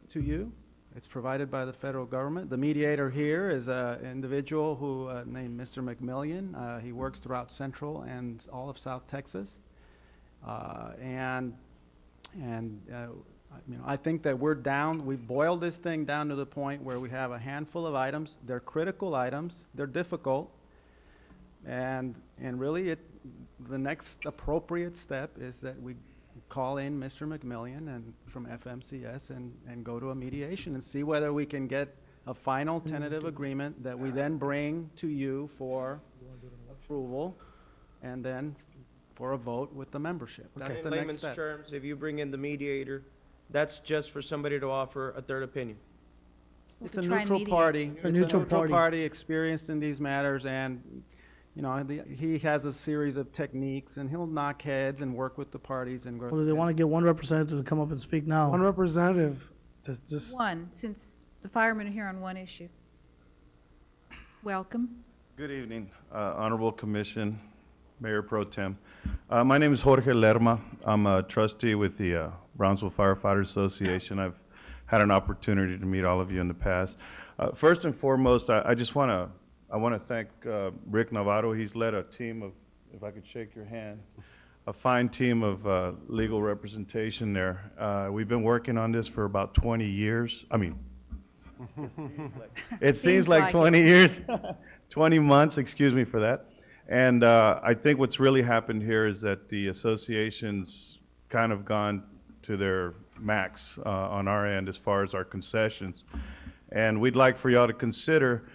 to you. It's provided by the federal government. The mediator here is an individual who named Mr. McMillian. He works throughout Central and all of South Texas. You know, I think that we've boiled this thing down to the point where we have a handful of items. They're critical items. They're difficult. And really the next appropriate step is that we call in Mr. McMillian and from FMCS and go to a mediation and see whether we can get a final tentative agreement that we then bring to you for approval and then for a vote with the membership. That's In the next layman's step. terms, if you bring in the mediator, that's just for somebody to offer a third opinion. It's To a try and neutral mediate. party. A It's neutral neutral party. party experienced in these matters, and, you know, he has a series of techniques, and he'll knock heads and work with the parties and. Well, do they want to get one representative to come up and speak now? One representative, just, One, since the firemen are here on one issue. Welcome. Good evening, Honorable Commission, Mayor Pro Tem. My name is Jorge Lerma. I'm a trustee with the Brownsville Firefighters Association. I've had an opportunity to meet all of you in the past. First and foremost, I just want to thank Rick Navarro. He's led a team of, if I could shake your hand, a fine team of legal representation there. We've been working on this for about 20 years. I mean, it seems like 20 years, 20 months, excuse me for that. And I think what's really happened here is that the association's kind of gone to their max on our end as far as our concessions. And we'd like for y'all to consider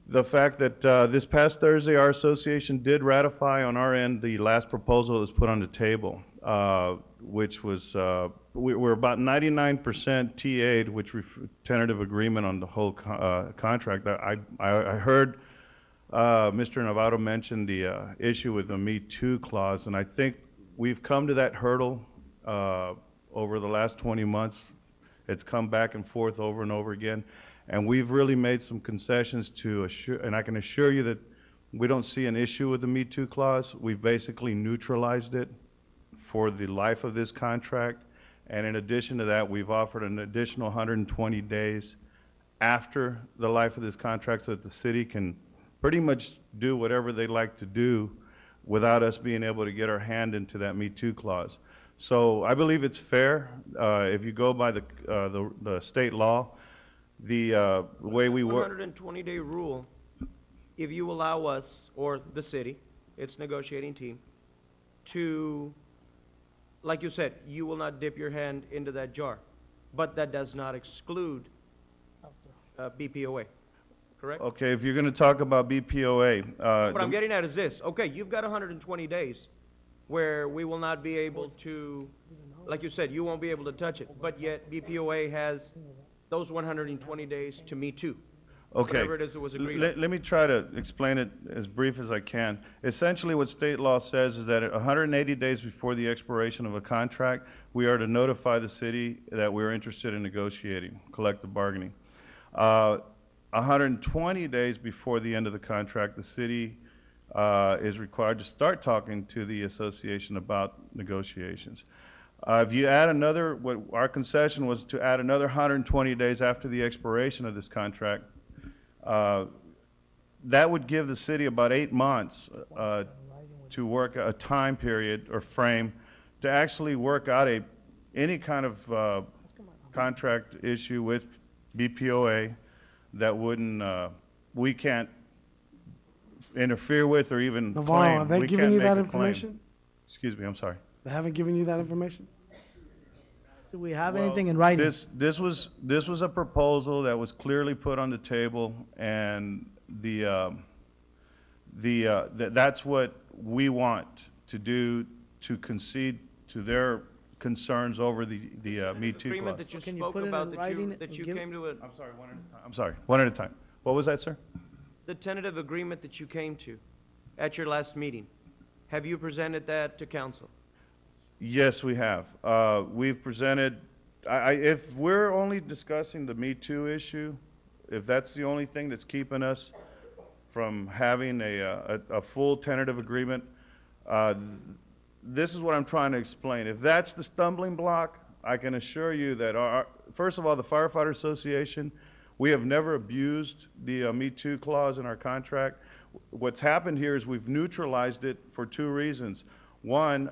the fact that this past Thursday, our association did ratify on our end the last proposal that was put on the table, which was, we're about 99% TA'd, which tentative agreement on the whole contract. I heard Mr. Navarro mention the issue with the Me Too clause, and I think we've come to that hurdle over the last 20 months. It's come back and forth over and over again, and we've really made some concessions to assure, and I can assure you that we don't see an issue with the Me Too clause. We've basically neutralized it for the life of this contract, and in addition to that, we've offered an additional 120 days after the life of this contract so that the city can pretty much do whatever they like to do without us being able to get our hand into that Me Too clause. So I believe it's fair. If you go by the state law, the way we work. 120-day rule, if you allow us, or the city, its negotiating team, to, like you said, you will not dip your hand into that jar. But that does not exclude BPOA, correct? Okay, if you're going to talk about BPOA. What I'm getting at is this. Okay, you've got 120 days where we will not be able to, like you said, you won't be able to touch it, but yet BPOA has those 120 days to Me Too. Okay. Whatever it is that was agreed on. Let me try to explain it as brief as I can. Essentially, what state law says is that 180 days before the expiration of a contract, we are to notify the city that we're interested in negotiating, collective bargaining. 120 days before the end of the contract, the city is required to start talking to the association about negotiations. If you add another, what our concession was to add another 120 days after the expiration of this contract, that would give the city about 8 months to work a time period or frame to actually work out any kind of contract issue with BPOA that wouldn't, we can't interfere with or even Navarro, claim. have they We given can't you make that a claim. information? Excuse me, I'm sorry. They haven't given you that information? Do we have Well, anything in writing? This was a proposal that was clearly put on the table, and that's what we want to do to concede to their concerns over the Me Too Agreement clause. that you Can you spoke put it in about, writing that and you give- came to a, I'm sorry, one at a time. I'm sorry, one at a time. What was that, sir? the tentative agreement that you came to at your last meeting, have you presented that to council? Yes, we have. We've presented, if we're only discussing the Me Too issue, if that's the only thing that's keeping us from having a full tentative agreement, this is what I'm trying to explain. If that's the stumbling block, I can assure you that first of all, the Firefighter Association, we have never abused the Me Too clause in our contract. What's happened here is we've neutralized it for two reasons. One,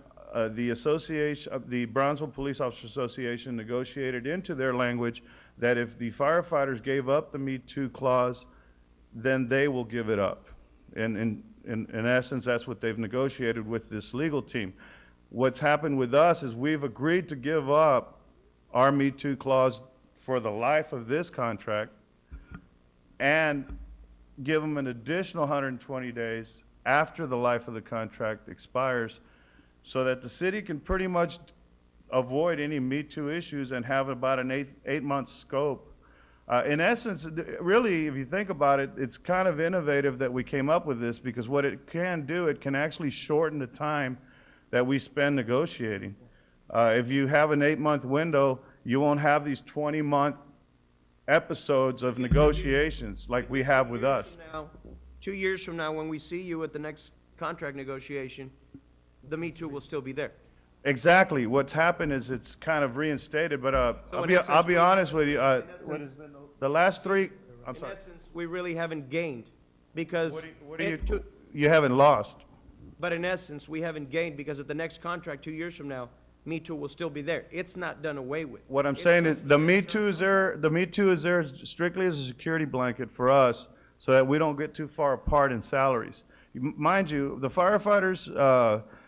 the association, the Brownsville Police Officers Association negotiated into their language that if the firefighters gave up the Me Too clause, then they will give it up. And in essence, that's what they've negotiated with this legal team. What's happened with us is we've agreed to give up our Me Too clause for the life of this contract, and give them an additional 120 days after the life of the contract expires, so that the city can pretty much avoid any Me Too issues and have about an eight-month scope. In essence, really, if you think about it, it's kind of innovative that we came up with this, because what it can do, it can actually shorten the time that we spend negotiating. If you have an 8-month window, you won't have these 20-month episodes of negotiations like we have with us. Now, 2 years from now, when we see you at the next contract negotiation, the Me Too will still be there. Exactly. What's happened is it's kind of reinstated, but So I'll in be essence, we- honest with you. in essence- The last three, I'm In sorry. essence, we really haven't gained, because You haven't lost. but in essence, we haven't gained, because at the next contract 2 years from now, Me Too will still be there. It's not done away with. What I'm saying is the Me Too is there. The Me Too is there strictly as a security blanket for us, so that we don't get too far apart in salaries. Mind you, the firefighters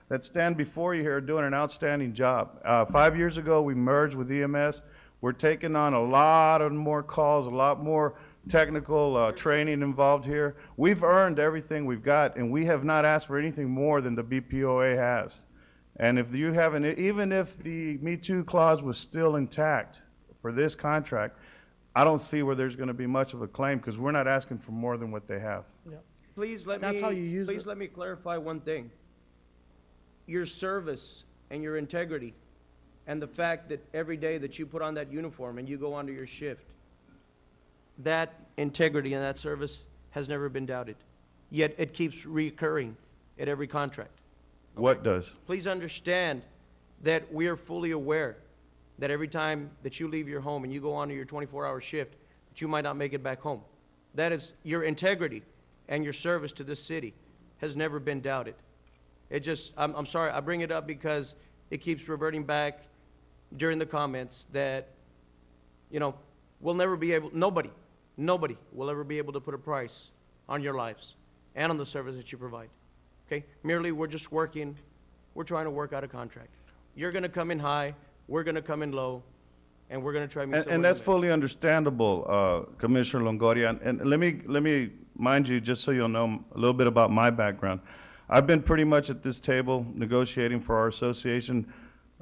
that stand before you here are doing an outstanding job. 5 years ago, we merged with EMS. We're taking on a lot of more calls, a lot more technical training involved here. We've earned everything we've got, and we have not asked for anything more than the BPOA has. And if you haven't, even if the Me Too clause was still intact for this contract, I don't see where there's going to be much of a claim, because we're not asking for more than what they have. Please let That's me, how you use please it. let me clarify one thing. Your service and your integrity, and the fact that every day that you put on that uniform and you go onto your shift, that integrity and that service has never been doubted. Yet it keeps recurring at every contract. What does? Please understand that we are fully aware that every time that you leave your home and you go onto your 24-hour shift, that you might not make it back home. That is, your integrity and your service to this city has never been doubted. It just, I'm sorry, I bring it up because it keeps reverting back during the comments that, you know, we'll never be able, nobody will ever be able to put a price on your lives and on the service that you provide. Okay? Merely, we're just working, we're trying to work out a contract. You're going to come in high, we're going to come in low, and we're going to try to meet somewhere And in that's the middle. fully understandable, Commissioner Longoria. And let me mind you, just so you'll know a little bit about my background. I've been pretty much at this table negotiating for our association,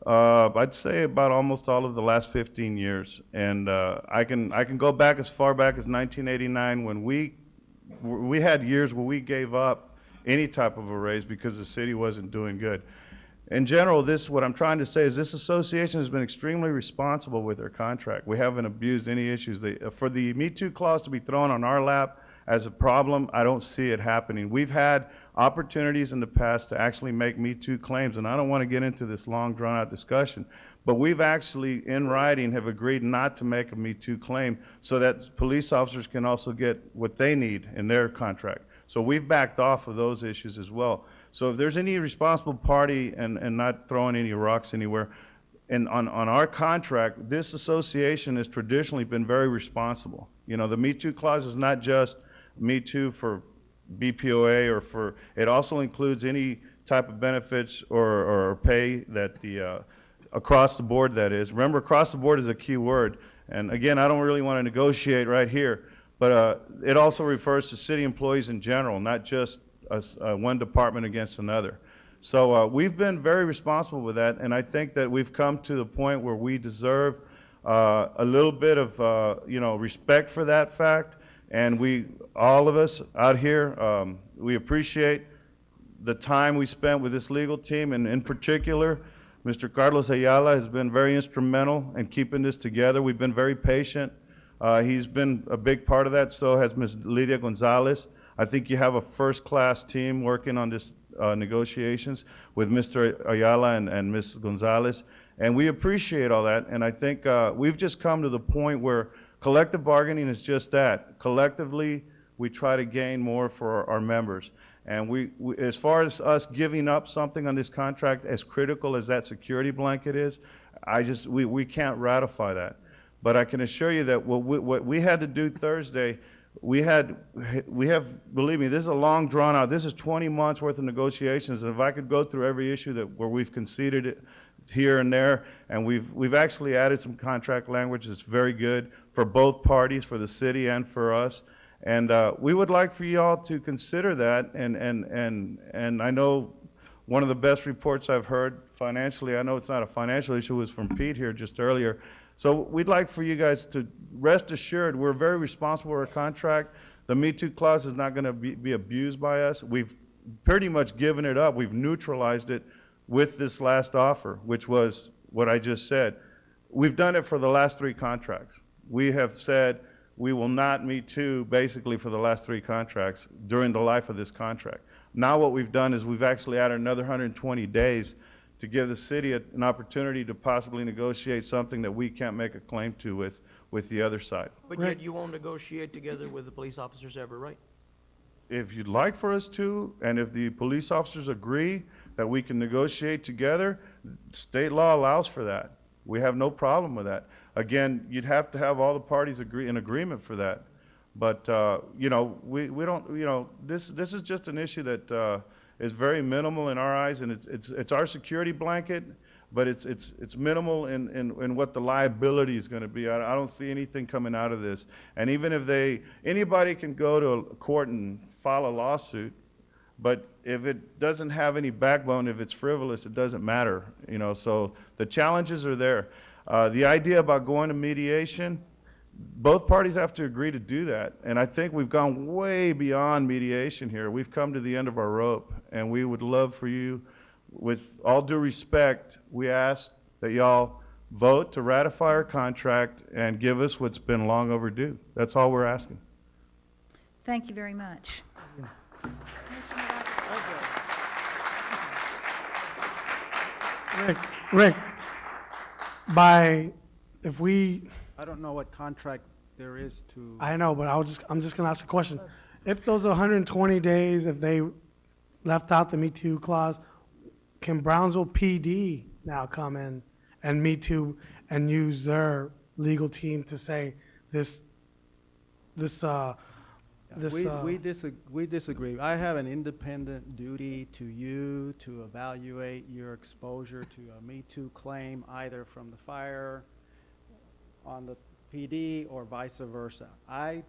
I'd say about almost all of the last 15 years. And I can go back as far back as 1989, when we had years where we gave up any type of a raise because the city wasn't doing good. In general, what I'm trying to say is this association has been extremely responsible with their contract. We haven't abused any issues. For the Me Too clause to be thrown on our lap as a problem, I don't see it happening. We've had opportunities in the past to actually make Me Too claims, and I don't want to get into this long, drawn-out discussion, but we've actually, in writing, have agreed not to make a Me Too claim so that police officers can also get what they need in their contract. So we've backed off of those issues as well. So if there's any responsible party and not throwing any rocks anywhere, and on our contract, this association has traditionally been very responsible. You know, the Me Too clause is not just Me Too for BPOA or for, it also includes any type of benefits or pay that across the board, that is. Remember, across the board is a key word. And again, I don't really want to negotiate right here, but it also refers to city employees in general, not just one department against another. So we've been very responsible with that, and I think that we've come to the point where we deserve a little bit of respect for that fact. And all of us out here, we appreciate the time we spent with this legal team, and in particular, Mr. Carlos Ayala has been very instrumental in keeping this together. We've been very patient. He's been a big part of that, so has Ms. Lydia Gonzalez. I think you have a first-class team working on this negotiations with Mr. Ayala and Ms. Gonzalez, and we appreciate all that. And I think we've just come to the point where collective bargaining is just that. Collectively, we try to gain more for our members. And we, as far as us giving up something on this contract, as critical as that security blanket is, we can't ratify that. But I can assure you that what we had to do Thursday, we have, believe me, this is a long drawn out, this is 20 months worth of negotiations. And if I could go through every issue where we've conceded it here and there, and we've actually added some contract language that's very good for both parties, for the city and for us. And we would like for you all to consider that, and I know one of the best reports I've heard financially, I know it's not a financial issue, was from Pete here just earlier. So we'd like for you guys to rest assured, we're very responsible for our contract. The Me Too clause is not going to be abused by us. We've pretty much given it up. We've neutralized it with this last offer, which was what I just said. We've done it for the last 3 contracts. We have said we will not Me Too basically for the last 3 contracts during the life of this contract. Now what we've done is we've actually added another 120 days to give the city an opportunity to possibly negotiate something that we can't make a claim to with the other side. But yet you won't negotiate together with the police officers ever, right? If you'd like for us to, and if the police officers agree that we can negotiate together, state law allows for that. We have no problem with that. Again, you'd have to have all the parties agree in agreement for that. But, you know, we don't, you know, this is just an issue that is very minimal in our eyes, and it's our security blanket, but it's minimal in what the liability is going to be. I don't see anything coming out of this. And even if anybody can go to a court and file a lawsuit, but if it doesn't have any backbone, if it's frivolous, it doesn't matter, you know. So the challenges are there. The idea about going to mediation, both parties have to agree to do that. And I think we've gone way beyond mediation here. We've come to the end of our rope, and we would love for you, with all due respect, we ask that y'all vote to ratify our contract and give us what's been long overdue. That's all we're asking. Thank you very much. Rick, if we, I don't know what contract there is to. I know, but I'm just gonna ask a question. If those 120 days, if they left out the Me Too clause, can Brownsville PD now come in and Me Too and use their legal team to say We disagree. I have an independent duty to you to evaluate your exposure to a Me Too claim, either from the fire on the PD or vice versa. I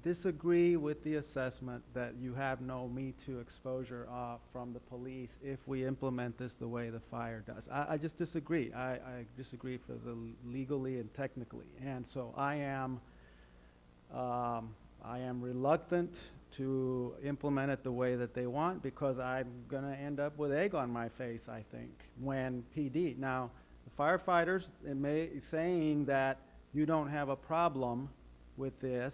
disagree with the assessment that you have no Me Too exposure from the police if we implement this the way the fire does. I just disagree. I disagree legally and technically. And so I am reluctant to implement it the way that they want, because I'm going to end up with egg on my face, I think, when PD. Now, the firefighters saying that you don't have a problem with this,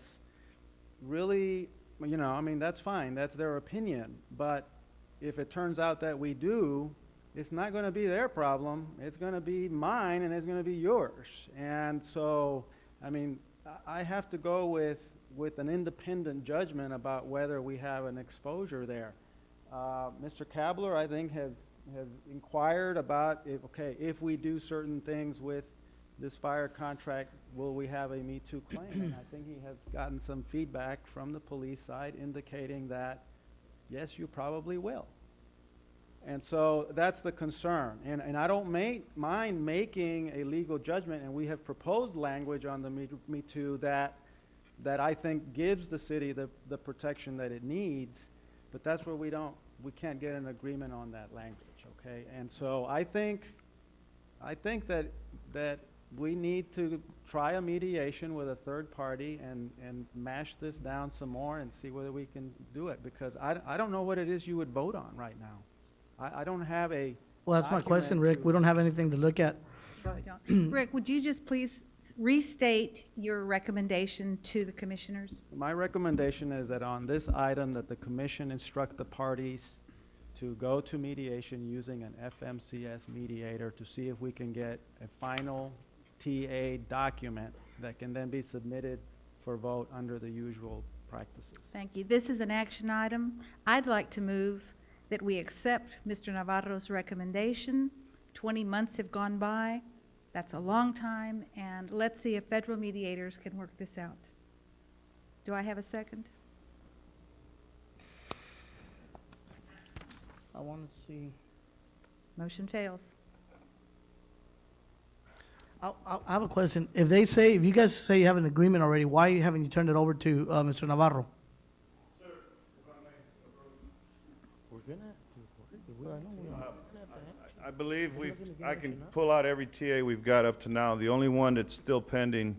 really, you know, I mean, that's fine. That's their opinion. But if it turns out that we do, it's not going to be their problem. It's going to be mine, and it's going to be yours. And so, I mean, I have to go with an independent judgment about whether we have an exposure there. Mr. Kabler, I think, has inquired about if we do certain things with this fire contract, will we have a Me Too claim? And I think he has gotten some feedback from the police side indicating that, yes, you probably will. And so that's the concern. And I don't mind making a legal judgment, and we have proposed language on the Me Too that I think gives the city the protection that it needs, but that's where we can't get an agreement on that language, okay? And so I think that we need to try a mediation with a third party and mash this down some more and see whether we can do it, because I don't know what it is you would vote on right now. I don't have a Well, that's my question, Rick. We don't have anything to look at. Rick, would you just please restate your recommendation to the commissioners? My recommendation is that on this item that the commission instruct the parties to go to mediation using an FMCS mediator to see if we can get a final TA document that can then be submitted for vote under the usual practices. Thank you. This is an action item. I'd like to move that we accept Mr. Navarro's recommendation. 20 months have gone by. That's a long time, and let's see if federal mediators can work this out. Do I have a second? I want to see. Motion fails. I have a question. If you guys say you have an agreement already, why haven't you turned it over to, Mr. Navarro? I believe I can pull out every TA we've got up to now. The only one that's still pending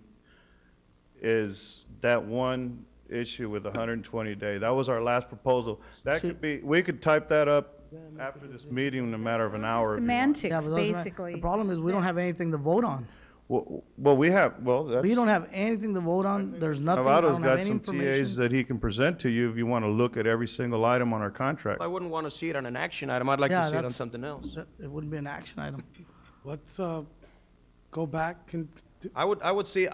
is that one issue with 120 day. That was our last proposal. That could be, we could type that up after this meeting in a matter of an hour. if you want. Semantics, Yeah, but those are- basically. The problem is we don't have anything to vote on. Well, we have, well, that's. We don't have anything to vote on. There's nothing. I Navarro's don't have got any some TAs information. that he can present to you if you want to look at every single item on our contract. I wouldn't want to see it on an action item. I'd like Yeah, to see it on that's- something else. It wouldn't be an action item. Let's, go back and, I would see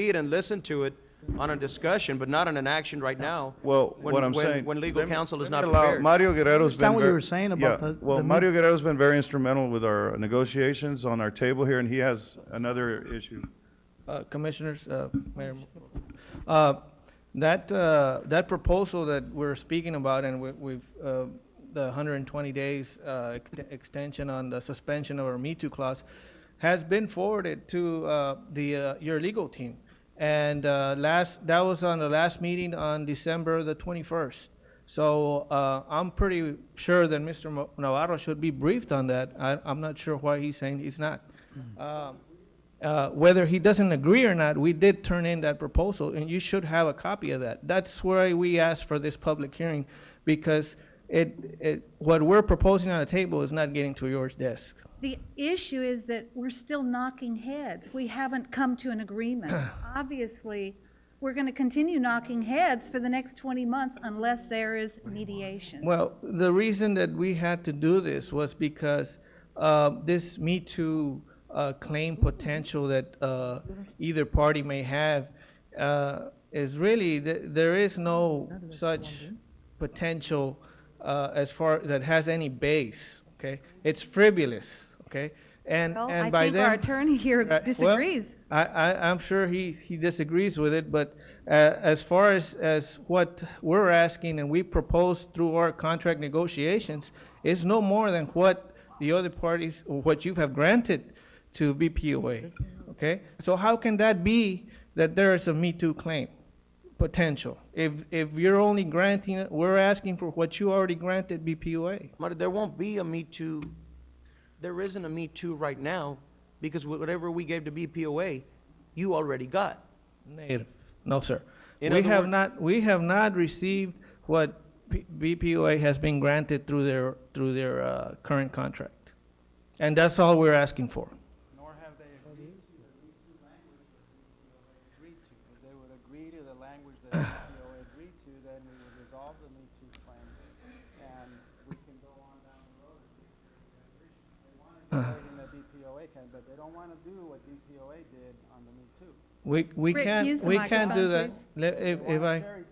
it and listen to it on a discussion, but not on an action right now. Well, when- what I'm when- saying. when legal let me- counsel is let me not allow- prepared. Mario Guerrero's understand been what you ver- were saying about yeah, the- well, the Mario Guerrero's been very instrumental with our negotiations on our table here, and he has another issue. Commissioners, Mayor, that proposal that we're speaking about, and we've, the 120 days extension on the suspension of our Me Too clause, has been forwarded to your legal team. And that was on the last meeting on December the 21st. So I'm pretty sure that Mr. Navarro should be briefed on that. I'm not sure why he's saying he's not. Whether he doesn't agree or not, we did turn in that proposal, and you should have a copy of that. That's why we asked for this public hearing, because what we're proposing on the table is not getting to your desk. The issue is that we're still knocking heads. We haven't come to an agreement. Obviously, we're going to continue knocking heads for the next 20 months unless there is mediation. Well, the reason that we had to do this was because this Me Too claim potential that either party may have is really, there is no such potential as far that has any base, okay? It's frivolous, okay? And Well, and I by think then, our attorney here well, disagrees. I'm sure he disagrees with it, but as far as what we're asking and we propose through our contract negotiations is no more than what the other parties, or what you have granted to BPOA, okay? So how can that be that there is a Me Too claim potential? If you're only granting it, we're asking for what you already granted BPOA. Marty, there won't be a Me Too. There isn't a Me Too right now, because whatever we gave to BPOA, you already got. Negative. No, sir. In We other have words- we have not received what BPOA has been granted through their current contract. And that's all we're asking for. Nor have they agreed to If they would agree to the language that BPOA agreed to, then we would resolve the Me Too claim, and we can go on down the road. They want to do everything that BPOA can, but they don't want to do what BPOA did on the Me Too. We Rick, can't use the we can't do that. microphone,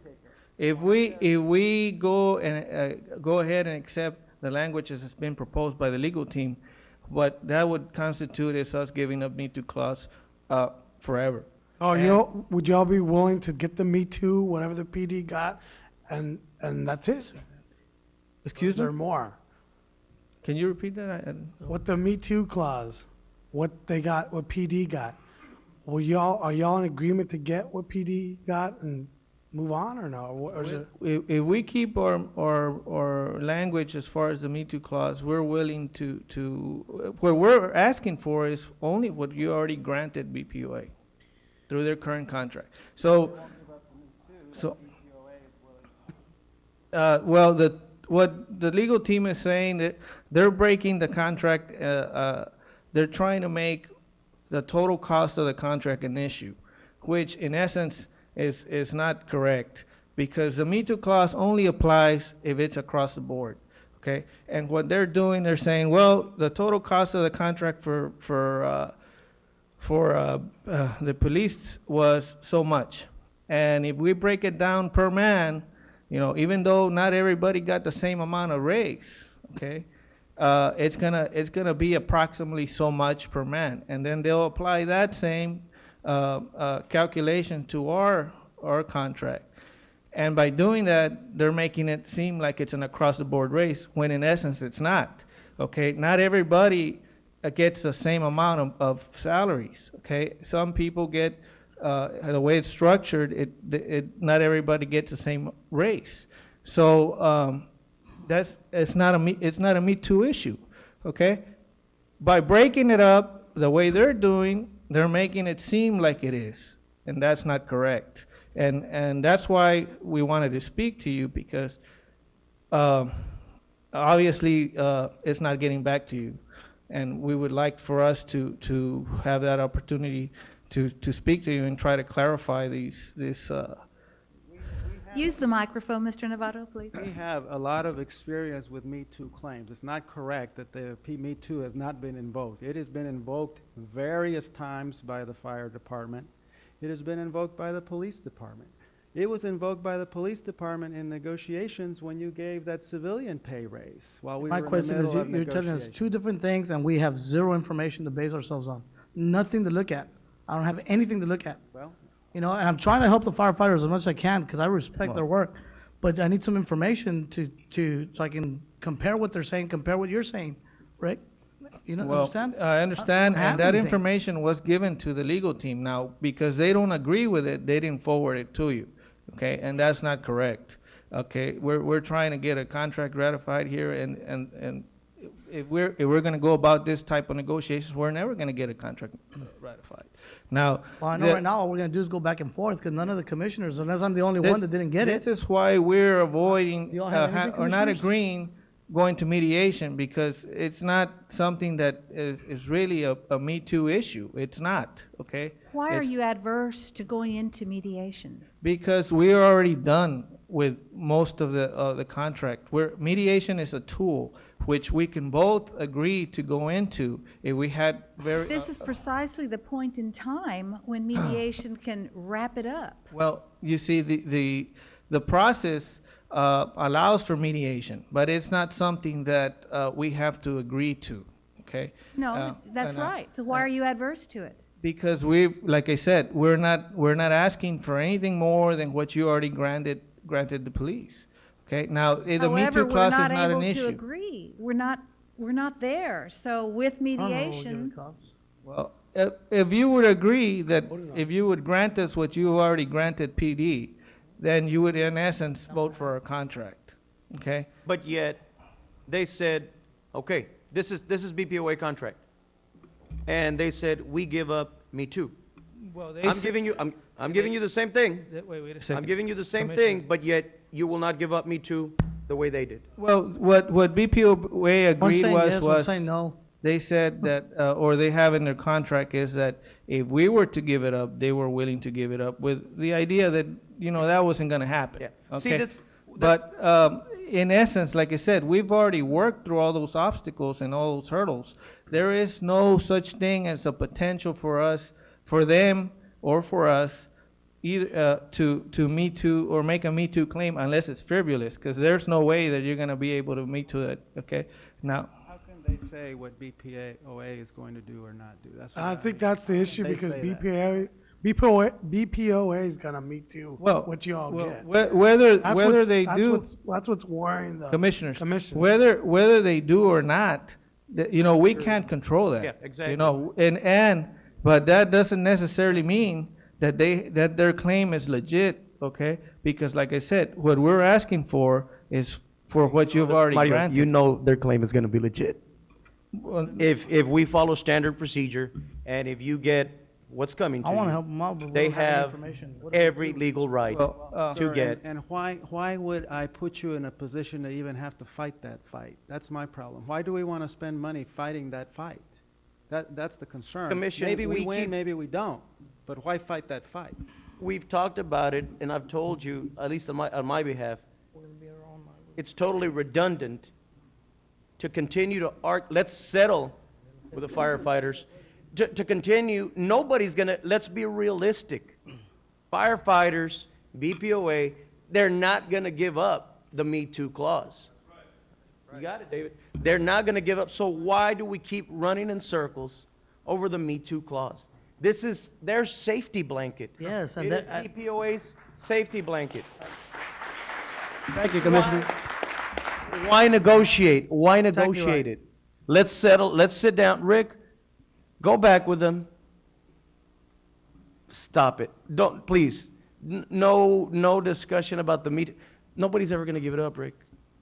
If we go and go ahead and accept the language as it's been proposed by the legal team, what that would constitute is us giving up Me Too clause forever. oh, would y'all be willing to get the Me Too, whatever the PD got, and that's it? Excuse Is there me? more? Can you repeat that? What the Me Too clause, what they got, what PD got. Are y'all in agreement to get what PD got and move on, or no? Or is it? If we keep our language as far as the Me Too clause, we're willing to what we're asking for is only what you already granted BPOA through their current contract. So, well, what the legal team is saying that they're breaking the contract. They're trying to make the total cost of the contract an issue, which in essence is not correct, because the Me Too clause only applies if it's across the board, okay? And what they're doing, they're saying, well, the total cost of the contract for the police was so much, and if we break it down per man, you know, even though not everybody got the same amount of raise, okay, it's gonna be approximately so much per man, and then they'll apply that same calculation to our contract. And by doing that, they're making it seem like it's an across-the-board race, when in essence it's not. Okay, not everybody gets the same amount of salaries, okay? Some people get, the way it's structured, not everybody gets the same raise. So, it's not a Me Too issue, okay? By breaking it up the way they're doing, they're making it seem like it is, and that's not correct. And that's why we wanted to speak to you, because obviously it's not getting back to you, and we would like for us to have that opportunity to speak to you and try to clarify this. Use the microphone, Mr. Navarro, please. We have a lot of experience with Me Too claims. It's not correct that the Me Too has not been invoked. It has been invoked various times by the fire department. It has been invoked by the police department. It was invoked by the police department in negotiations when you gave that civilian pay raise while we My were in the question is, middle of you're telling us negotiations. two different things, and we have zero information to base ourselves on. Nothing to look at. I don't have anything to look at. Well, You know, and I'm trying to help the firefighters as much as I can, because I respect their work. But I need some information so I can compare what they're saying, compare what you're saying, Rick? You know, understand? I understand, I don't have and that anything. information was given to the legal team. Now, because they don't agree with it, they didn't forward it to you, okay? And that's not correct, okay? We're trying to get a contract ratified here, and if we're gonna go about this type of negotiations, we're never gonna get a contract ratified. Now. Well, I know right now all we're gonna do is go back and forth, because none of the commissioners, unless I'm the only one that didn't get it. This is why we're avoiding, You all have anything, or not commissioners? agreeing, going to mediation, because it's not something that is really a Me Too issue. It's not, okay? Why are It's you adverse to going into mediation? Because we're already done with most of the contract. Mediation is a tool which we can both agree to go into if we had very. This is precisely the point in time when mediation can wrap it up. Well, you see, the process allows for mediation, but it's not something that we have to agree to, okay? No, that's and, right. So why are you adverse to it? Because like I said, we're not asking for anything more than what you already granted the police, okay? Now, the Me However, Too clause is we're not not an able to issue. agree. We're not there. So with mediation, Well, if you would agree that, if you would grant us what you already granted PD, then you would in essence vote for a contract, okay? But yet, they said, okay, this is BPOA contract. And they said, we give up Me Too. Well, I'm giving you the same thing. Wait a second. I'm giving you the same Commissioner. thing, but yet you will not give up Me Too the way they did. Well, what BPOA agreed saying yes, one was, saying no. they said that, or they have in their contract is that if we were to give it up, they were willing to give it up with the idea that, that wasn't gonna happen. Yeah. See, Okay? that's- But, in essence, like I said, we've already worked through all those obstacles and all those hurdles. There is no such thing as a potential for us, for them, or for us, either, to Me Too, or make a Me Too claim unless it's frivolous, because there's no way that you're gonna be able to Me Too it, okay? Now, how can they say what BPOA is going to do or not do? That's what I think that's the issue, they because say that? BPOA is gonna meet too, Well, what you all get. whether That's whether what's- they that's do, what's worrying the commissioners, commission. whether they do or not, we can't control that. Yeah, exactly. But that doesn't necessarily mean that their claim is legit, okay? Because like I said, what we're asking for is for what you've already Mario, granted. you know their claim is gonna be legit. Well, If we follow standard procedure, and if you get what's coming to I you. wanna help them out, but we They don't have any have information. What do we every do? legal right to Sir, get. And why would I put you in a position to even have to fight that fight? That's my problem. Why do we want to spend money fighting that fight? That's the concern. Commission, Maybe we we win, keep- maybe we don't, but why fight that fight? We've talked about it, and I've told you, at least on my behalf, it's totally redundant to continue to let's settle with the firefighters. To continue, nobody's gonna, let's be realistic. Firefighters, BPOA, they're not gonna give up the Me Too clause. You got it, David. They're not gonna give up, so why do we keep running in circles over the Me Too clause? This is their safety blanket. Yes, and It is that, BPOA's safety blanket. Thank you, Commissioner. Why negotiate? Why Exactly negotiate right. it? Let's settle, let's sit down. Rick, go back with them. Stop it. Don't, please. No discussion about the Me. Nobody's ever going to give it up, Rick.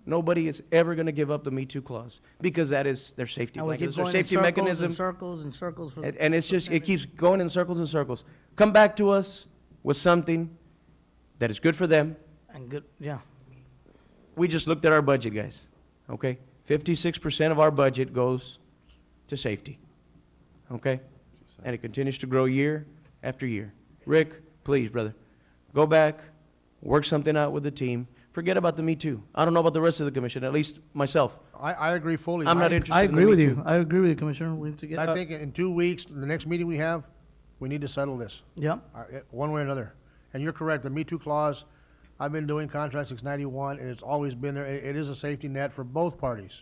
Nobody is ever going to give up the Me Too clause because that is their safety And we blanket. keep It's their going in safety circles mechanism. and circles and circles. for- And it's just, it keeps going in circles and circles. Come back to us with something that is good for them. And good, yeah. We just looked at our budget, guys, okay? 56% of our budget goes to safety, okay? And it continues to grow year after year. Rick, please, brother, go back, work something out with the team. Forget about the Me Too. I don't know about the rest of the commission, at least myself. I agree fully. I'm not interested I in the agree Me with Too. you. I agree with you, Commissioner. We have to get. I think in 2 weeks, the next meeting we have, we need to settle this. Yeah. One way or another. And you're correct, the Me Too clause, I've been doing contract 691, and it's always been there. It is a safety net for both parties.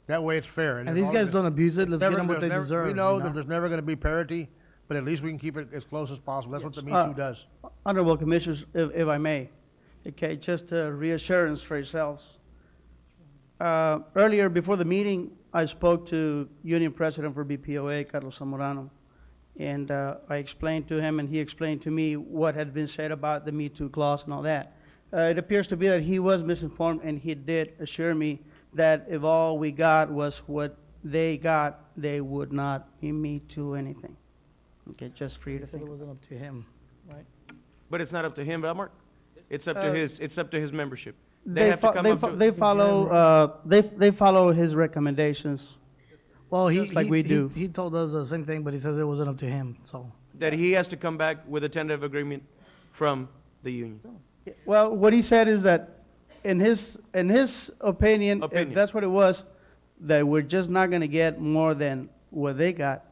That way it's fair. And it's these guys always- don't abuse it. Let's get Never- them what they never- deserve. We know you that there's never gonna be parity, but at least we can keep it as close as possible. That's what the Me Uh, Too does. Honorable Commissioners, if I may, okay, just a reassurance for yourselves. Earlier, before the meeting, I spoke to Union President for BPOA, Carlos Zamorano, and I explained to him and he explained to me what had been said about the Me Too clause and all that. It appears to be that he was misinformed, and he did assure me that if all we got was what they got, they would not be Me Too anything. Okay, just for you to He said think. it wasn't up to him, right? But it's not up to him, Belmar. It's up to his membership. They, have to come up to. they follow, they follow his recommendations. Well, Just like we do. He told us the same thing, but he says it wasn't up to him, so. That he has to come back with a tentative agreement from the union. Well, what he said is that in his opinion, if Opinion. that's what it was, that we're just not gonna get more than what they got,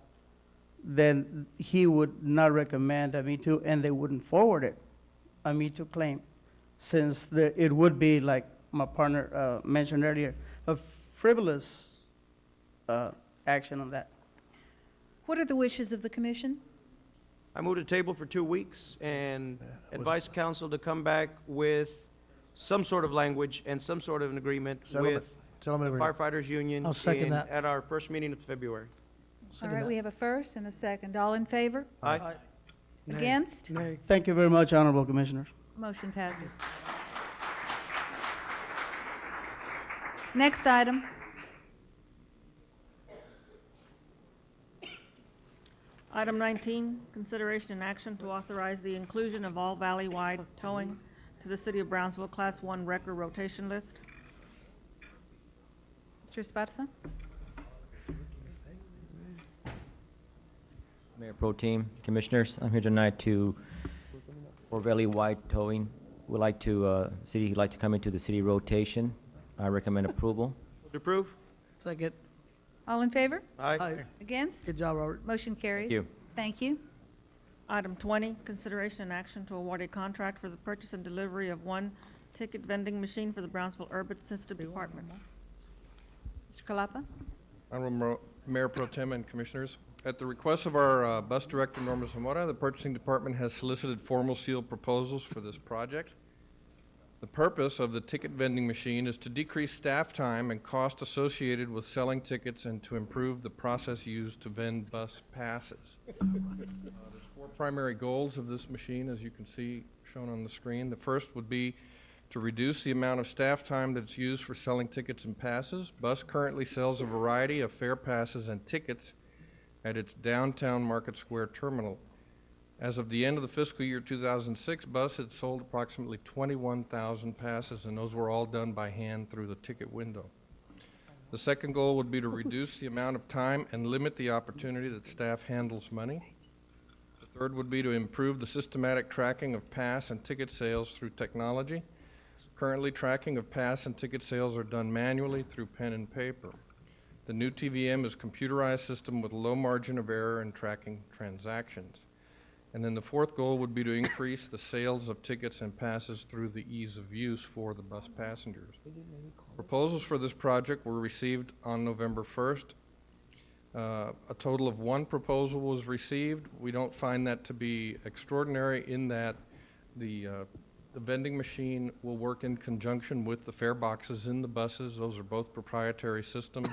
then he would not recommend a Me Too, and they wouldn't forward it, a Me Too claim, since it would be, like my partner mentioned earlier, a frivolous action on that. What are the wishes of the commission? I moved a table for 2 weeks and advise council to come back with some sort of language and some sort of an agreement Settlement. with Settlement the agreement. firefighters union I'll second that. at our first meeting of February. All right, we have a first and a second. All in favor? Aye. Against? Nay. Thank you very much, Honorable Commissioners. Motion passes. Next item. Item 19, consideration and action to authorize the inclusion of all valley-wide towing to the City of Brownsville Class 1 wrecker rotation list. Mr. Esparza? Mayor Pro Tem, Commissioners, I'm here tonight for valley-wide towing. We'd like to, city would like to come into the city rotation. I recommend approval. To approve? Second. All in favor? Aye. Against? Good job, Robert. Motion carries. Thank you. Thank you. Item 20, consideration and action to award a contract for the purchase and delivery of one ticket vending machine for the Brownsville Urban System Department. Mr. Kalapa? Honorable Mayor Pro Tem and Commissioners, at the request of our bus director, Norma Zamora, the purchasing department has solicited formal sealed proposals for this project. The purpose of the ticket vending machine is to decrease staff time and cost associated with selling tickets and to improve the process used to vend bus passes. There's 4 primary goals of this machine, as you can see shown on the screen. The first would be to reduce the amount of staff time that's used for selling tickets and passes. Bus currently sells a variety of fare passes and tickets at its downtown Market Square terminal. As of the end of the fiscal year 2006, Bus had sold approximately 21,000 passes, and those were all done by hand through the ticket window. The second goal would be to reduce the amount of time and limit the opportunity that staff handles money. The third would be to improve the systematic tracking of pass and ticket sales through technology. Currently, tracking of pass and ticket sales are done manually through pen and paper. The new TVM is a computerized system with low margin of error in tracking transactions. And then the fourth goal would be to increase the sales of tickets and passes through the ease of use for the bus passengers. Proposals for this project were received on November 1st. A total of 1 proposal was received. We don't find that to be extraordinary in that the vending machine will work in conjunction with the fare boxes in the buses. Those are both proprietary systems.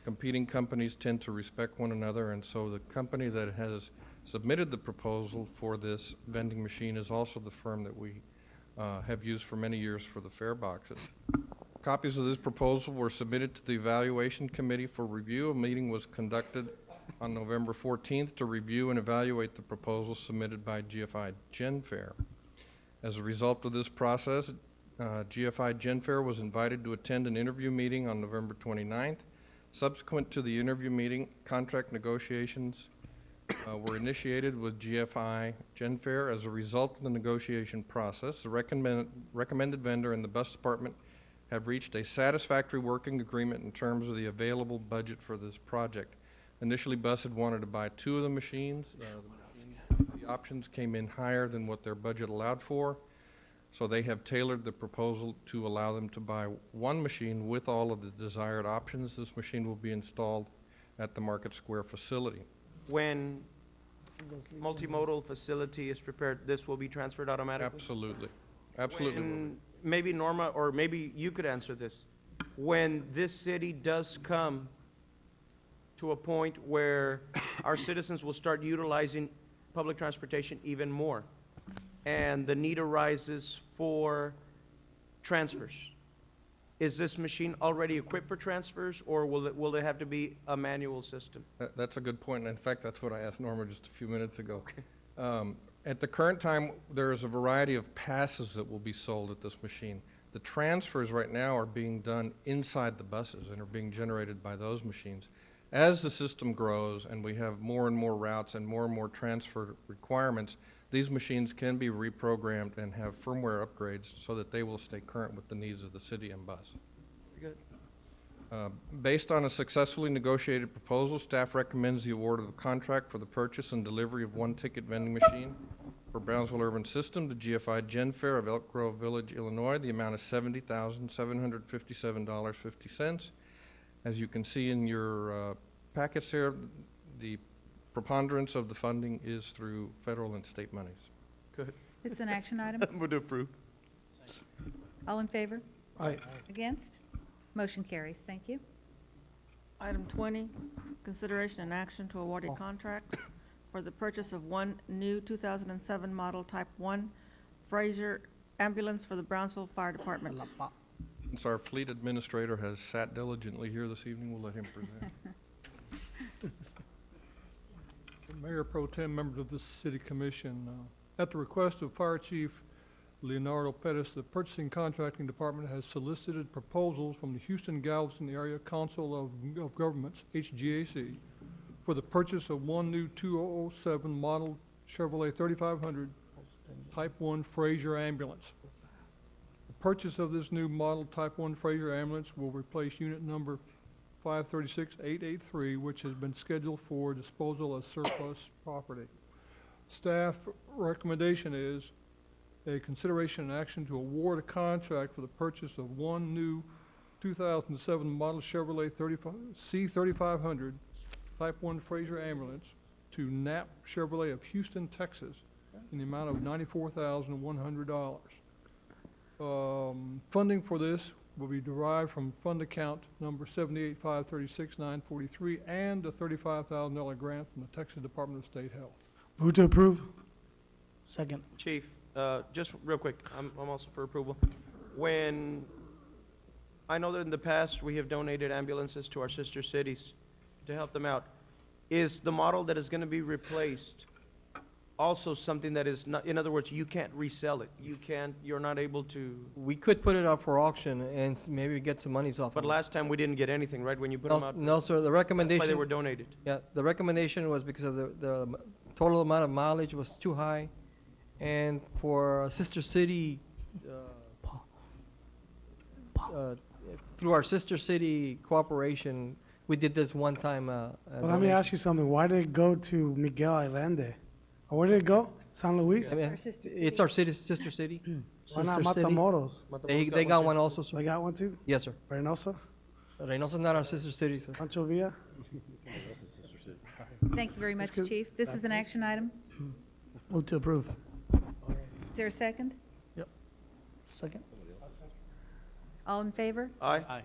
competing companies tend to respect one another, and so the company that has submitted the proposal for this vending machine is also the firm that we have used for many years for the fare boxes. Copies of this proposal were submitted to the Evaluation Committee for review. A meeting was conducted on November 14th to review and evaluate the proposal submitted by GFI GenFair. As a result of this process, GFI GenFair was invited to attend an interview meeting on November 29th. Subsequent to the interview meeting, contract negotiations were initiated with GFI GenFair. As a result of the negotiation process, the recommended vendor and the bus department have reached a satisfactory working agreement in terms of the available budget for this project. Initially, Bus had wanted to buy 2 of the machines. The options came in higher than what their budget allowed for, so they have tailored the proposal to allow them to buy 1 machine with all of the desired options. This machine will be installed at the Market Square facility. When multimodal facility is prepared, this will be transferred automatically? Absolutely. Absolutely. And maybe Norma, or maybe you could answer this. When this city does come to a point where our citizens will start utilizing public transportation even more, and the need arises for transfers, is this machine already equipped for transfers, or will it have to be a manual system? That's a good point, and in fact, that's what I asked Norma just a few minutes ago. At the current time, there is a variety of passes that will be sold at this machine. The transfers right now are being done inside the buses and are being generated by those machines. As the system grows and we have more and more routes and more transfer requirements, these machines can be reprogrammed and have firmware upgrades so that they will stay current with the needs of the city and bus. Very good. Based on a successfully negotiated proposal, staff recommends the award of the contract for the purchase and delivery of 1 ticket vending machine for Brownsville Urban System to GFI GenFair of Elk Grove Village, Illinois. The amount is $70,757.50. As you can see in your packets here, the preponderance of the funding is through federal and state monies. Good. This is an action item. Would approve. All in favor? Aye. Against? Motion carries. Thank you. Item 20, consideration and action to award a contract for the purchase of 1 new 2007 model Type 1 Fraser ambulance for the Brownsville Fire Department. Since our fleet administrator has sat diligently here this evening, we'll let him present. Mayor Pro Tem, members of this City Commission, at the request of Fire Chief Leonardo Pettis, the Purchasing Contracting Department has solicited proposals from the Houston-Galveston Area Council of Governments, HGAC, for the purchase of 1 new 2007 model Chevrolet 3500 Type 1 Fraser ambulance. The purchase of this new model Type 1 Fraser ambulance will replace unit number 536883, which has been scheduled for disposal as surplus property. Staff recommendation is a consideration and action to award a contract for the purchase of 1 new 2007 model Chevrolet C3500 Type 1 Fraser ambulance to Knapp Chevrolet of Houston, Texas, in the amount of $94,100. Funding for this will be derived from fund account number 78536943 and a $35,000 grant from the Texas Department of State Health. Move to approve. Second. Chief, just real quick, I'm also for approval. When, I know that in the past, we have donated ambulances to our sister cities to help them out. Is the model that is going to be replaced also something that is not, in other words, you can't resell it? You're not able to? We could put it up for auction and maybe get some monies off But of it. last time we didn't get anything, right, when you put them out? No, sir, the recommendation. That's why they were donated. Yeah, the recommendation was because of the total amount of mileage was too high. And for a sister city, through our sister city cooperation, we did this one time. Well, let me ask you something. Why did it go to Miguel Allende? Or where did it go? San Luis? I mean, it's our city, sister city. Why not Matamoros? They got one also, sir. They got one too? Yes, sir. Reynosa? Reynosa's not our sister city, sir. Pancho Villa? Thank you very much, Chief. This is an action item. Move to approve. Is there a second? Yep. Second. All in favor? Aye.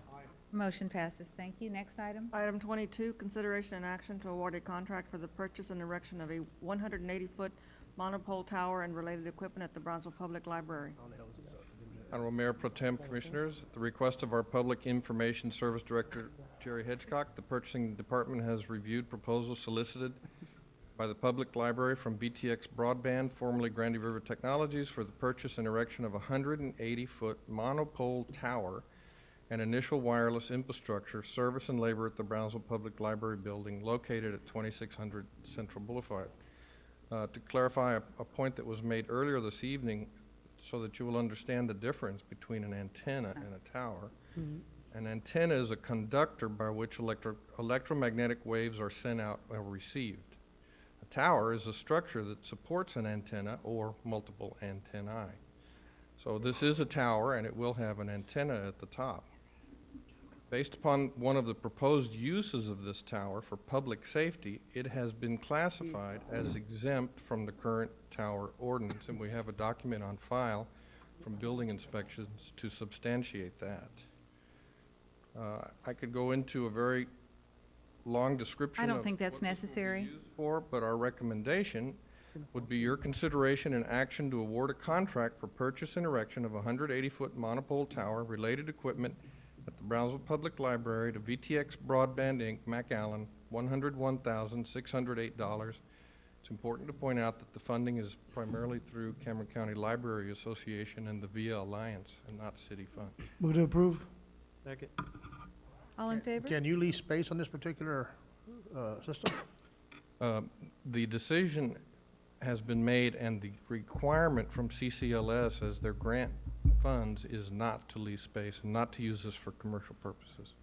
Motion passes. Thank you. Next item. Item 22, consideration and action to award a contract for the purchase and erection of a 180-foot monopole tower and related equipment at the Brownsville Public Library. Honorable Mayor Pro Tem, Commissioners, at the request of our Public Information Service Director, Jerry Hitchcock, the Purchasing Department has reviewed proposals solicited by the Public Library from BTX Broadband, formerly Grande River Technologies, for the purchase and erection of a 180-foot monopole tower and initial wireless infrastructure, service and labor at the Brownsville Public Library building located at 2600 Central Boulevard. To clarify a point that was made earlier this evening, so that you will understand the difference between an antenna and a tower. An antenna is a conductor by which electromagnetic waves are sent out or received. A tower is a structure that supports an antenna or multiple antennae. So this is a tower, and it will have an antenna at the top. Based upon one of the proposed uses of this tower for public safety, it has been classified as exempt from the current tower ordinance, and we have a document on file from building inspections to substantiate that. I could go into a very long description I don't of think that's what this will be necessary. used for, but our recommendation would be your consideration and action to award a contract for purchase and erection of a 180-foot monopole tower, related equipment at the Brownsville Public Library to VTX Broadband Inc., McAllen, $101,608. It's important to point out that the funding is primarily through Cameron County Library Association and the VIA Alliance, and not city funds. Move to approve. Second. All in favor? Can you lease space on this particular system? The decision has been made, and the requirement from CCLS as their grant funds is not to lease space and not to use this for commercial purposes.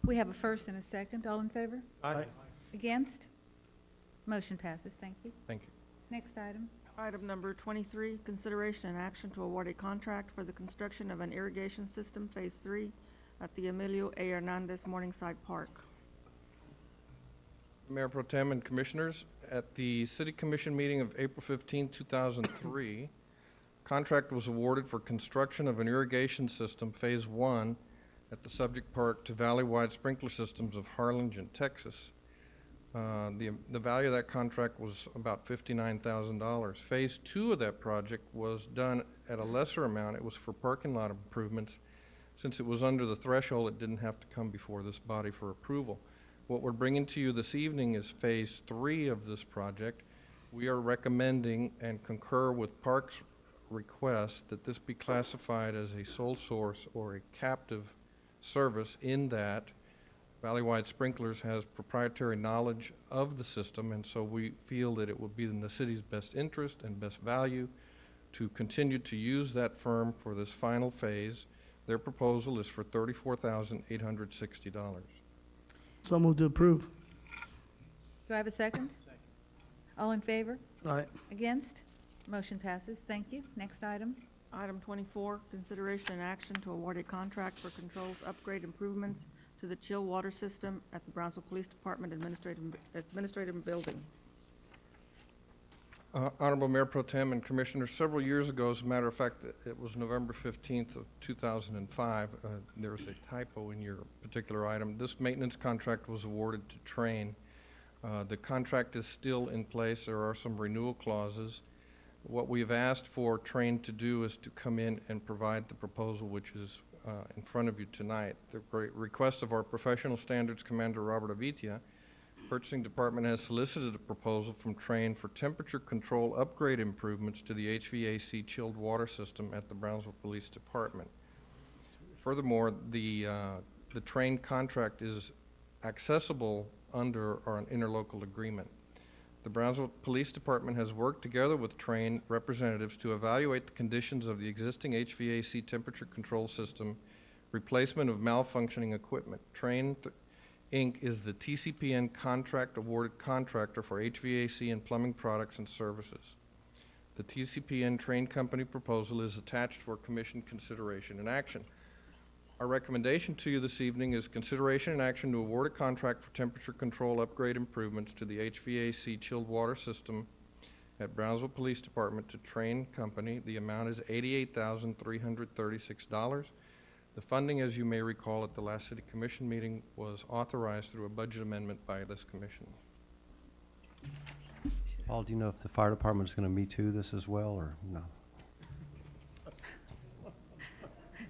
We have a first and a second. All in favor? Aye. Against? Motion passes. Thank you. Thank you. Next item. Item number 23, consideration and action to award a contract for the construction of an irrigation system, Phase 3, at the Emilio A. Hernandez Morningside Park. Mayor Pro Tem and Commissioners, at the City Commission meeting of April 15, 2003, contract was awarded for construction of an irrigation system, Phase 1, at the subject park to Valley-Wide Sprinkler Systems of Harlingen, Texas. The value of that contract was about $59,000. Phase 2 of that project was done at a lesser amount. It was for parking lot improvements. Since it was under the threshold, it didn't have to come before this body for approval. What we're bringing to you this evening is Phase 3 of this project. We are recommending and concur with Parks' request that this be classified as a sole source or a captive service, in that Valley-Wide Sprinklers has proprietary knowledge of the system, and so we feel that it would be in the city's best interest and best value to continue to use that firm for this final phase. Their proposal is for $34,860. So move to approve. Do I have a second? All in favor? Aye. Against? Motion passes. Thank you. Next item. Item 24, consideration and action to award a contract for controls upgrade improvements to the chill water system at the Brownsville Police Department Administrative Building. Honorable Mayor Pro Tem and Commissioners, several years ago, as a matter of fact, it was November 15th of 2005, there was a typo in your particular item. This maintenance contract was awarded to Train. The contract is still in place. There are some renewal clauses. What we've asked for Train to do is to come in and provide the proposal, which is in front of you tonight. The request of our Professional Standards Commander, Robert Avitia, Purchasing Department has solicited a proposal from Train for temperature control upgrade improvements to the HVAC chilled water system at the Brownsville Police Department. Furthermore, the Train contract is accessible under an interlocal agreement. The Brownsville Police Department has worked together with Train representatives to evaluate the conditions of the existing HVAC temperature control system, replacement of malfunctioning equipment. Train Inc. is the TCPN contract awarded contractor for HVAC and plumbing products and services. The TCPN Train Company proposal is attached for Commission consideration and action. Our recommendation to you this evening is consideration and action to award a contract for temperature control upgrade improvements to the HVAC chilled water system at Brownsville Police Department to Train Company. The amount is $88,336. The funding, as you may recall, at the last City Commission meeting was authorized through a budget amendment by this commission. Paul, do you know if the fire department is going to Me Too this as well, or no?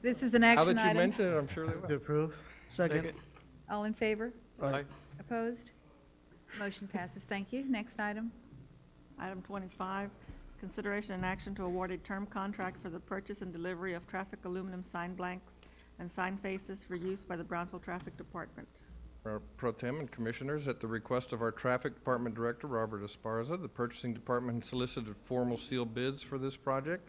This is an Now action that you item. mention it, I'm sure they will. To approve. Second. All in favor? Aye. Opposed? Motion passes. Thank you. Next item. Item 25, consideration and action to award a term contract for the purchase and delivery of traffic aluminum sign blanks and sign faces for use by the Brownsville Traffic Department. Pro Tem and Commissioners, at the request of our Traffic Department Director, Robert Esparza, the Purchasing Department solicited formal sealed bids for this project.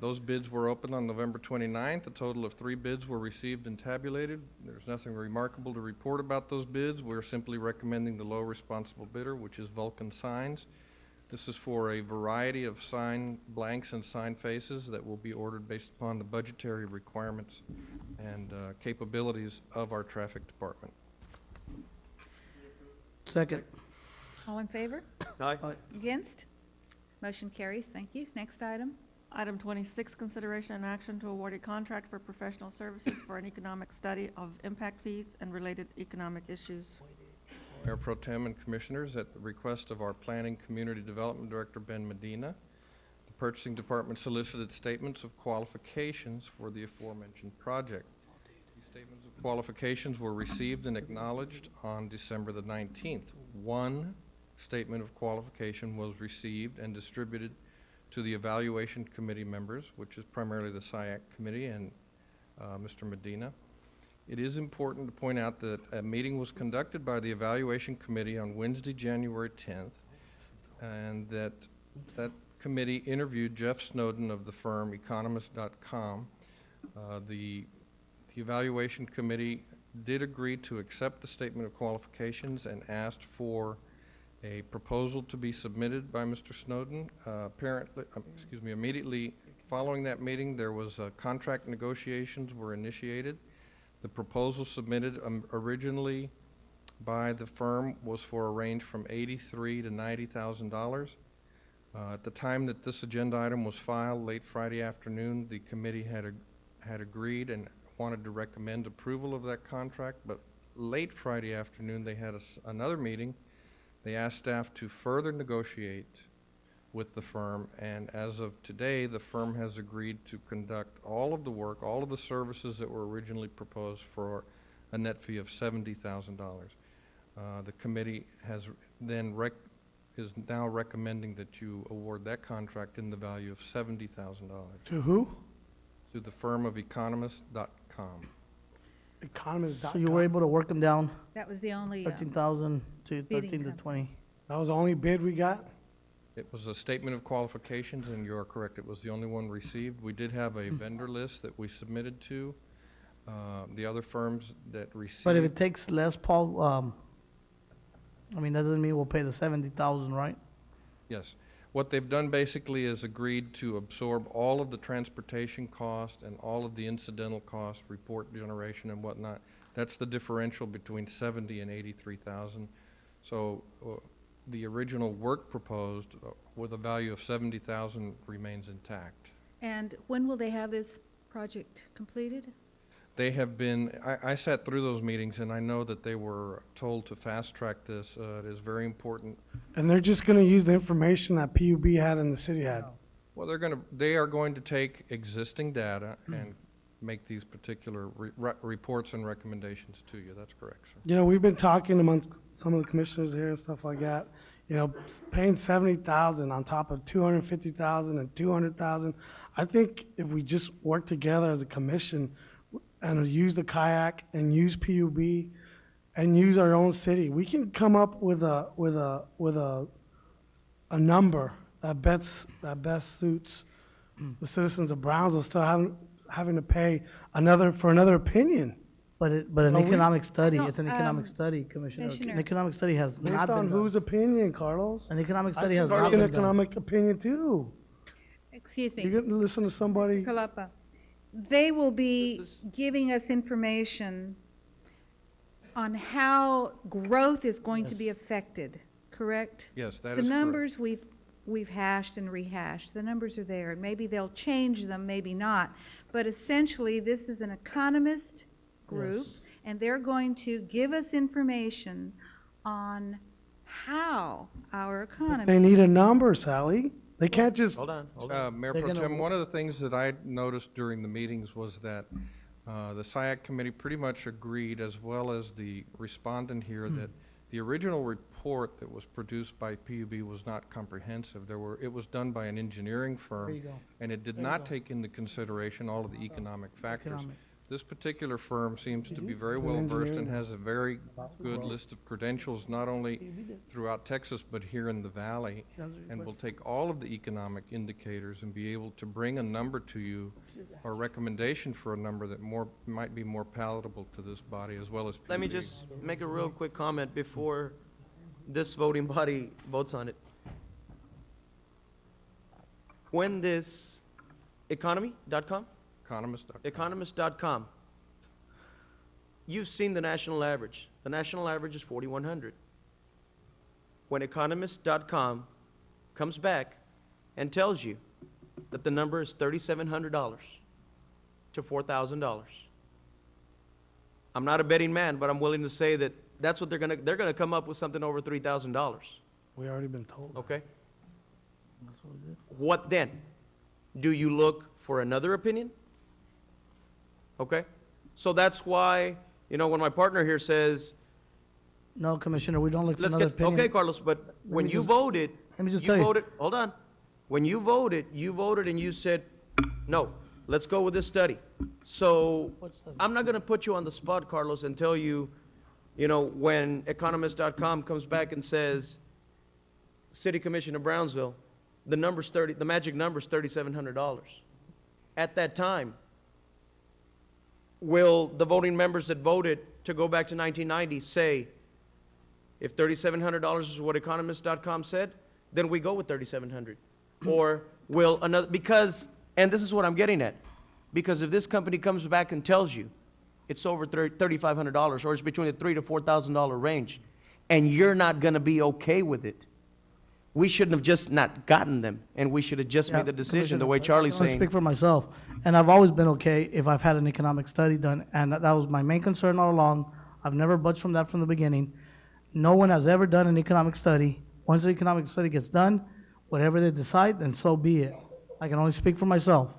Those bids were opened on November 29th. A total of 3 bids were received and tabulated. There's nothing remarkable to report about those bids. We're simply recommending the low responsible bidder, which is Vulcan Signs. This is for a variety of sign blanks and sign faces that will be ordered based upon the budgetary requirements and capabilities of our traffic department. Second. All in favor? Aye. Against? Motion carries. Thank you. Next item. Item 26, consideration and action to award a contract for professional services for an economic study of impact fees and related economic issues. Mayor Pro Tem and Commissioners, at the request of our Planning Community Development Director, Ben Medina, the Purchasing Department solicited statements of qualifications for the aforementioned project. These statements of qualifications were received and acknowledged on December the 19th. One statement of qualification was received and distributed to the Evaluation Committee members, which is primarily the SIAC Committee and Mr. Medina. It is important to point out that a meeting was conducted by the Evaluation Committee on Wednesday, January 10th, and that committee interviewed Jeff Snowden of the firm Economist.com. The Evaluation Committee did agree to accept the statement of qualifications and asked for a proposal to be submitted by Mr. Snowden. Immediately following that meeting, there was contract negotiations were initiated. The proposal submitted originally by the firm was for a range from $83,000 to $90,000. At the time that this agenda item was filed, late Friday afternoon, the committee had agreed and wanted to recommend approval of that contract, but late Friday afternoon they had another meeting. They asked staff to further negotiate with the firm, and as of today, the firm has agreed to conduct all of the work, all of the services that were originally proposed for a net fee of $70,000. The committee has then is now recommending that you award that contract in the value of $70,000. To who? To the firm of Economist.com. Economist.com. So you were able to work them down That was the only 13,000 to bidding 13 to company. 20. That was the only bid we got? It was a statement of qualifications, and you are correct, it was the only one received. We did have a vendor list that we submitted to. The other firms that received... But if it takes less, Paul, I mean, that doesn't mean we'll pay the 70,000, right? Yes. What they've done basically is agreed to absorb all of the transportation cost and all of the incidental cost, report generation and whatnot. That's the differential between 70 and 83,000. So the original work proposed with a value of 70,000 remains intact. And when will they have this project completed? They have been, I sat through those meetings and I know that they were told to fast track this. It is very important. And they're just gonna use the information that PUB had and the city had. Well, they are going to take existing data and make these particular reports and recommendations to you. That's correct, sir. You know, we've been talking amongst some of the commissioners here and stuff like that. You know, paying 70,000 on top of 250,000 and 200,000. I think if we just work together as a commission and use the kayak and use PUB and use our own city, we can come up with a number that best suits the citizens of Brownsville still having to pay for another opinion. But an economic study, No, it's an economic study, Commissioner. Commissioner. An economic study has Based not on been done. whose opinion, Carlos? An economic I study has think not an been done. economic opinion too. Excuse me. You're gonna listen to somebody. Kalapa. They will be giving us information on how growth is going to be affected, correct? Yes, that The is correct. numbers we've we've hashed and rehashed. The numbers are there, and maybe they'll change them, maybe not. But essentially, this is an economist group, Yes. and they're going to give us information on how our economy. They need a number, Sally. They can't just. Hold on. Mayor They're Pro gonna Tem, one of the things that I noticed during the meetings was that the SIAC committee pretty much agreed, as well as the respondent here, that the original report that was produced by PUB was not comprehensive. It was done by an engineering There you firm, go. and it did There you not go. take into consideration all of the economic factors. Economic. This particular firm seems to be very An well versed and engineering. has a very good list of credentials, not only throughout Texas, but here in the valley, and will take all of the economic indicators and be able to bring a number to you, or recommendation for a number that might be more palatable to this body as well as PUB. Let me just make a real quick comment before this voting body votes on it. When this economy.com, economist.com, you've seen the national average. The national average is 4,100. When economist.com comes back and tells you that the number is $3,700 to $4,000, I'm not a betting man, but I'm willing to say that that's what they're gonna come up with something over $3,000. We already been told. Okay? What then? Do you look for another opinion? Okay? So that's why, when my partner here says, No, Commissioner, we don't look for let's another get, opinion. okay, Carlos, but when me you just- voted, let me just you tell you. voted, hold on. When you voted and you said, no, let's go with this study. So I'm not gonna put you on the spot, Carlos, and tell you, when economist.com comes back and says, City Commission of Brownsville, the magic number's $3,700. At that time, will the voting members that voted to go back to 1990 say, if $3,700 is what economist.com said, then we go with $3,700? Or will another, because, and this is what I'm getting at, because if this company comes back and tells you it's over $3,500, or it's between the $3,000 to $4,000 range, and you're not gonna be okay with it, we shouldn't have just not gotten them, and we should have just made the decision the way Charlie's I can only saying. speak for myself, and I've always been okay if I've had an economic study done, and that was my main concern all along. I've never budged from that from the beginning. No one has ever done an economic study. Once the economic study gets done, whatever they decide, then so be it. I can only speak for myself,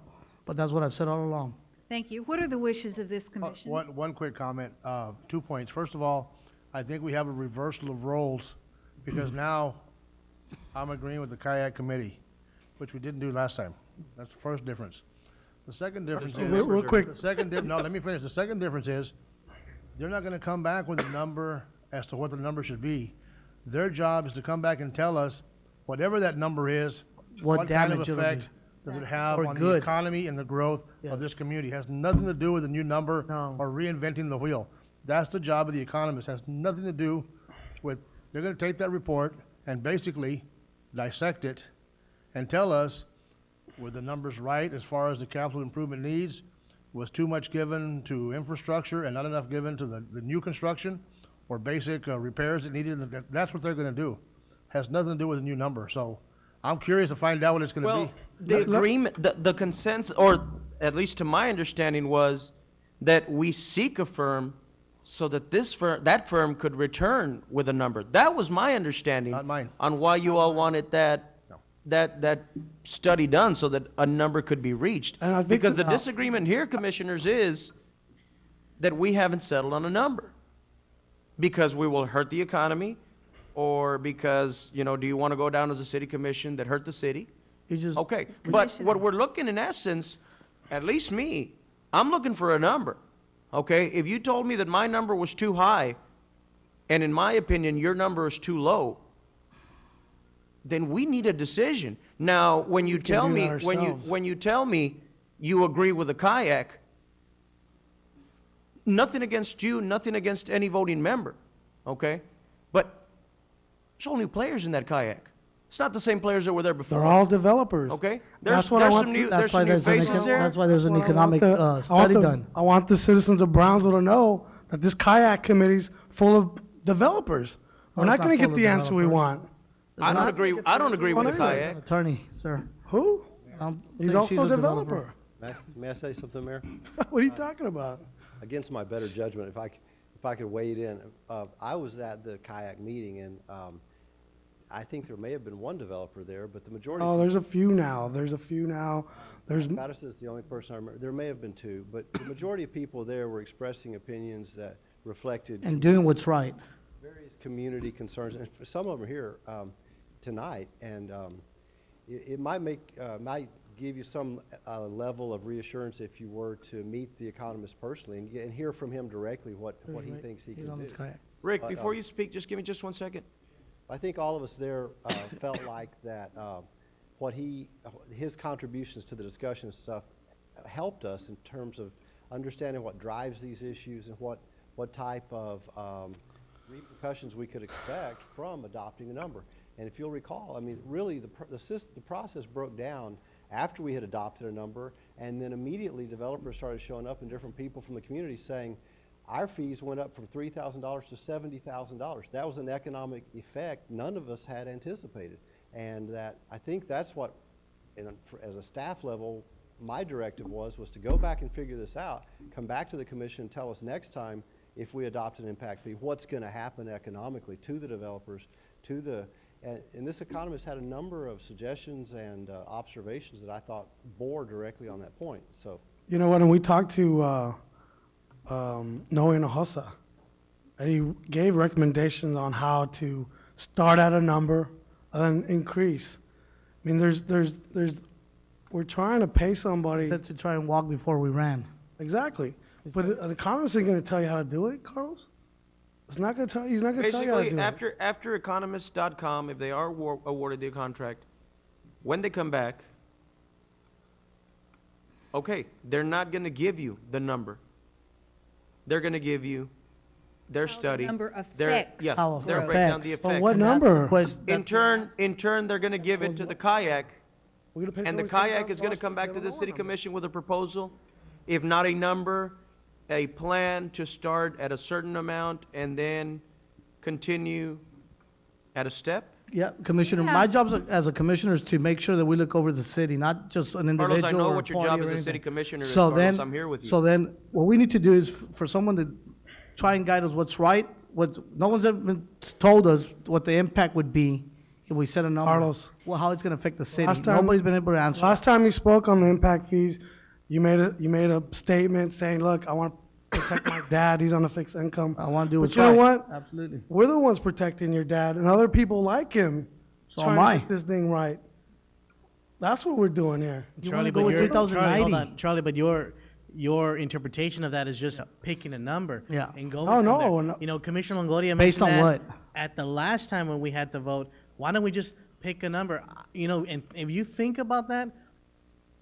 but that's what I've said all along. Thank you. What are the wishes of this commission? One quick comment, 2 points. First of all, I think we have a reversal of roles, because now I'm agreeing with the kayak committee, which we didn't do last time. That's the first difference. The second difference is. Real quick. No, let me finish. The second difference is, they're not gonna come back with a number as to what the number should be. Their job is to come back and tell us, whatever that number is, What what kind of damage it'll effect do. does it have Or on the good. economy and the growth of this community? Has nothing to do with a new number or reinventing the wheel. That's the job of the economist. Has nothing to do with, they're gonna take that report and basically dissect it and tell us, were the numbers right as far as the capital improvement needs? Was too much given to infrastructure and not enough given to the new construction or basic repairs that needed? That's what they're gonna do. Has nothing to do with a new number. So I'm curious to find out what it's gonna Well, be. the agreement, the consensus, or at least to my understanding, was that we seek a firm so that that firm could return with a number. That was my understanding. Not mine. On why you all wanted that study done, so that a number could be reached. And I think Because the that- disagreement here, commissioners, is that we haven't settled on a number. Because we will hurt the economy, or because, do you want to go down as a city commission that hurt the city? Okay, but what we're looking, in essence, at least me, I'm looking for a number, okay? If you told me that my number was too high, and in my opinion, your number is too low, then we need a decision. Now, when you tell do me, that when ourselves. you tell me you agree with the kayak, nothing against you, nothing against any voting member, okay? But there's all new players in that kayak. It's not the same players that were there before. They're all developers. Okay? That's what I There's want. some new, That's there's why some new there's an faces there. That's why there's an That's what I economic want the- I want study the- done. I want the citizens of Brownsville to know that this kayak committee's full of developers. We're No, not it's not gonna full get of the answer we developers. want. I don't agree with the kayak. Attorney, sir. Who? He's think she's also a a developer. May I say something, Mayor? What are you talking about? Against my better judgment, if I could wade in, I was at the kayak meeting, and I think there may have been one developer there, but the majority. Oh, there's a few now. There's Patterson's the only person I remember. There may have been two, but the majority of people there were expressing opinions that reflected. And doing what's right. Various community concerns, and for some of them here tonight, and it might give you some level of reassurance if you were to meet the economist personally and hear from him directly what he thinks he can do. Rick, before you speak, just give me just 1 second. I think all of us there felt like that his contributions to the discussion and stuff helped us in terms of understanding what drives these issues and what type of repercussions we could expect from adopting a number. And if you'll recall, I mean, really the process broke down after we had adopted a number, and then immediately developers started showing up and different people from the community saying, our fees went up from $3,000 to $70,000. That was an economic effect none of us had anticipated. And that, I think that's what, as a staff level, my directive was to go back and figure this out, come back to the commission and tell us next time if we adopt an impact fee, what's going to happen economically to the developers, and this economist had a number of suggestions and observations that I thought bore directly on that point. So, You know what, and we talked to Noe Hinojosa, and he gave recommendations on how to start at a number and then increase. I mean, we're trying to pay somebody. Said to try and walk before we ran. Exactly. But an economist isn't going to tell you how to do it, Carlos. He's not going to tell you how to do it. Basically, after economists.com, if they are awarded the contract, when they come back, okay, they're not going to give you the number. They're going to give you their study. number affects they'll break down the effects. But what number? In turn, they're going to give it to the kayak, and the kayak is going to come back to the city commission with a proposal, if not a number, a plan to start at a certain amount and then continue at a step. Yeah, Commissioner, my job as a commissioner is to make sure that we look over the city, not just an individual Carlos, I know or what your party job or as a anything. city commissioner is, So Carlos, then, I'm here with you. So then, what we need to do is for someone to try and guide us what's right, no one's ever told us what the impact would be if we set a number. Carlos. Well, how it's gonna affect the city. Last time- Nobody's been able to answer. Last time you spoke on the impact fees, you made a statement saying, look, I want to protect my dad, he's on a fixed income. I wanna do But what's you know right. what? Absolutely. We're the ones protecting your dad, and other people like him So trying am I. to get this thing right. That's what we're doing here. wanna go with 3,090. Hold on, Charlie, but your interpretation of that is just picking a number. Yeah. And going Oh, from no, there. no. You know, Commissioner Longoria Based mentioned on that what? at the last time when we had to vote. Why don't we just pick a number? You know, and if you think about that,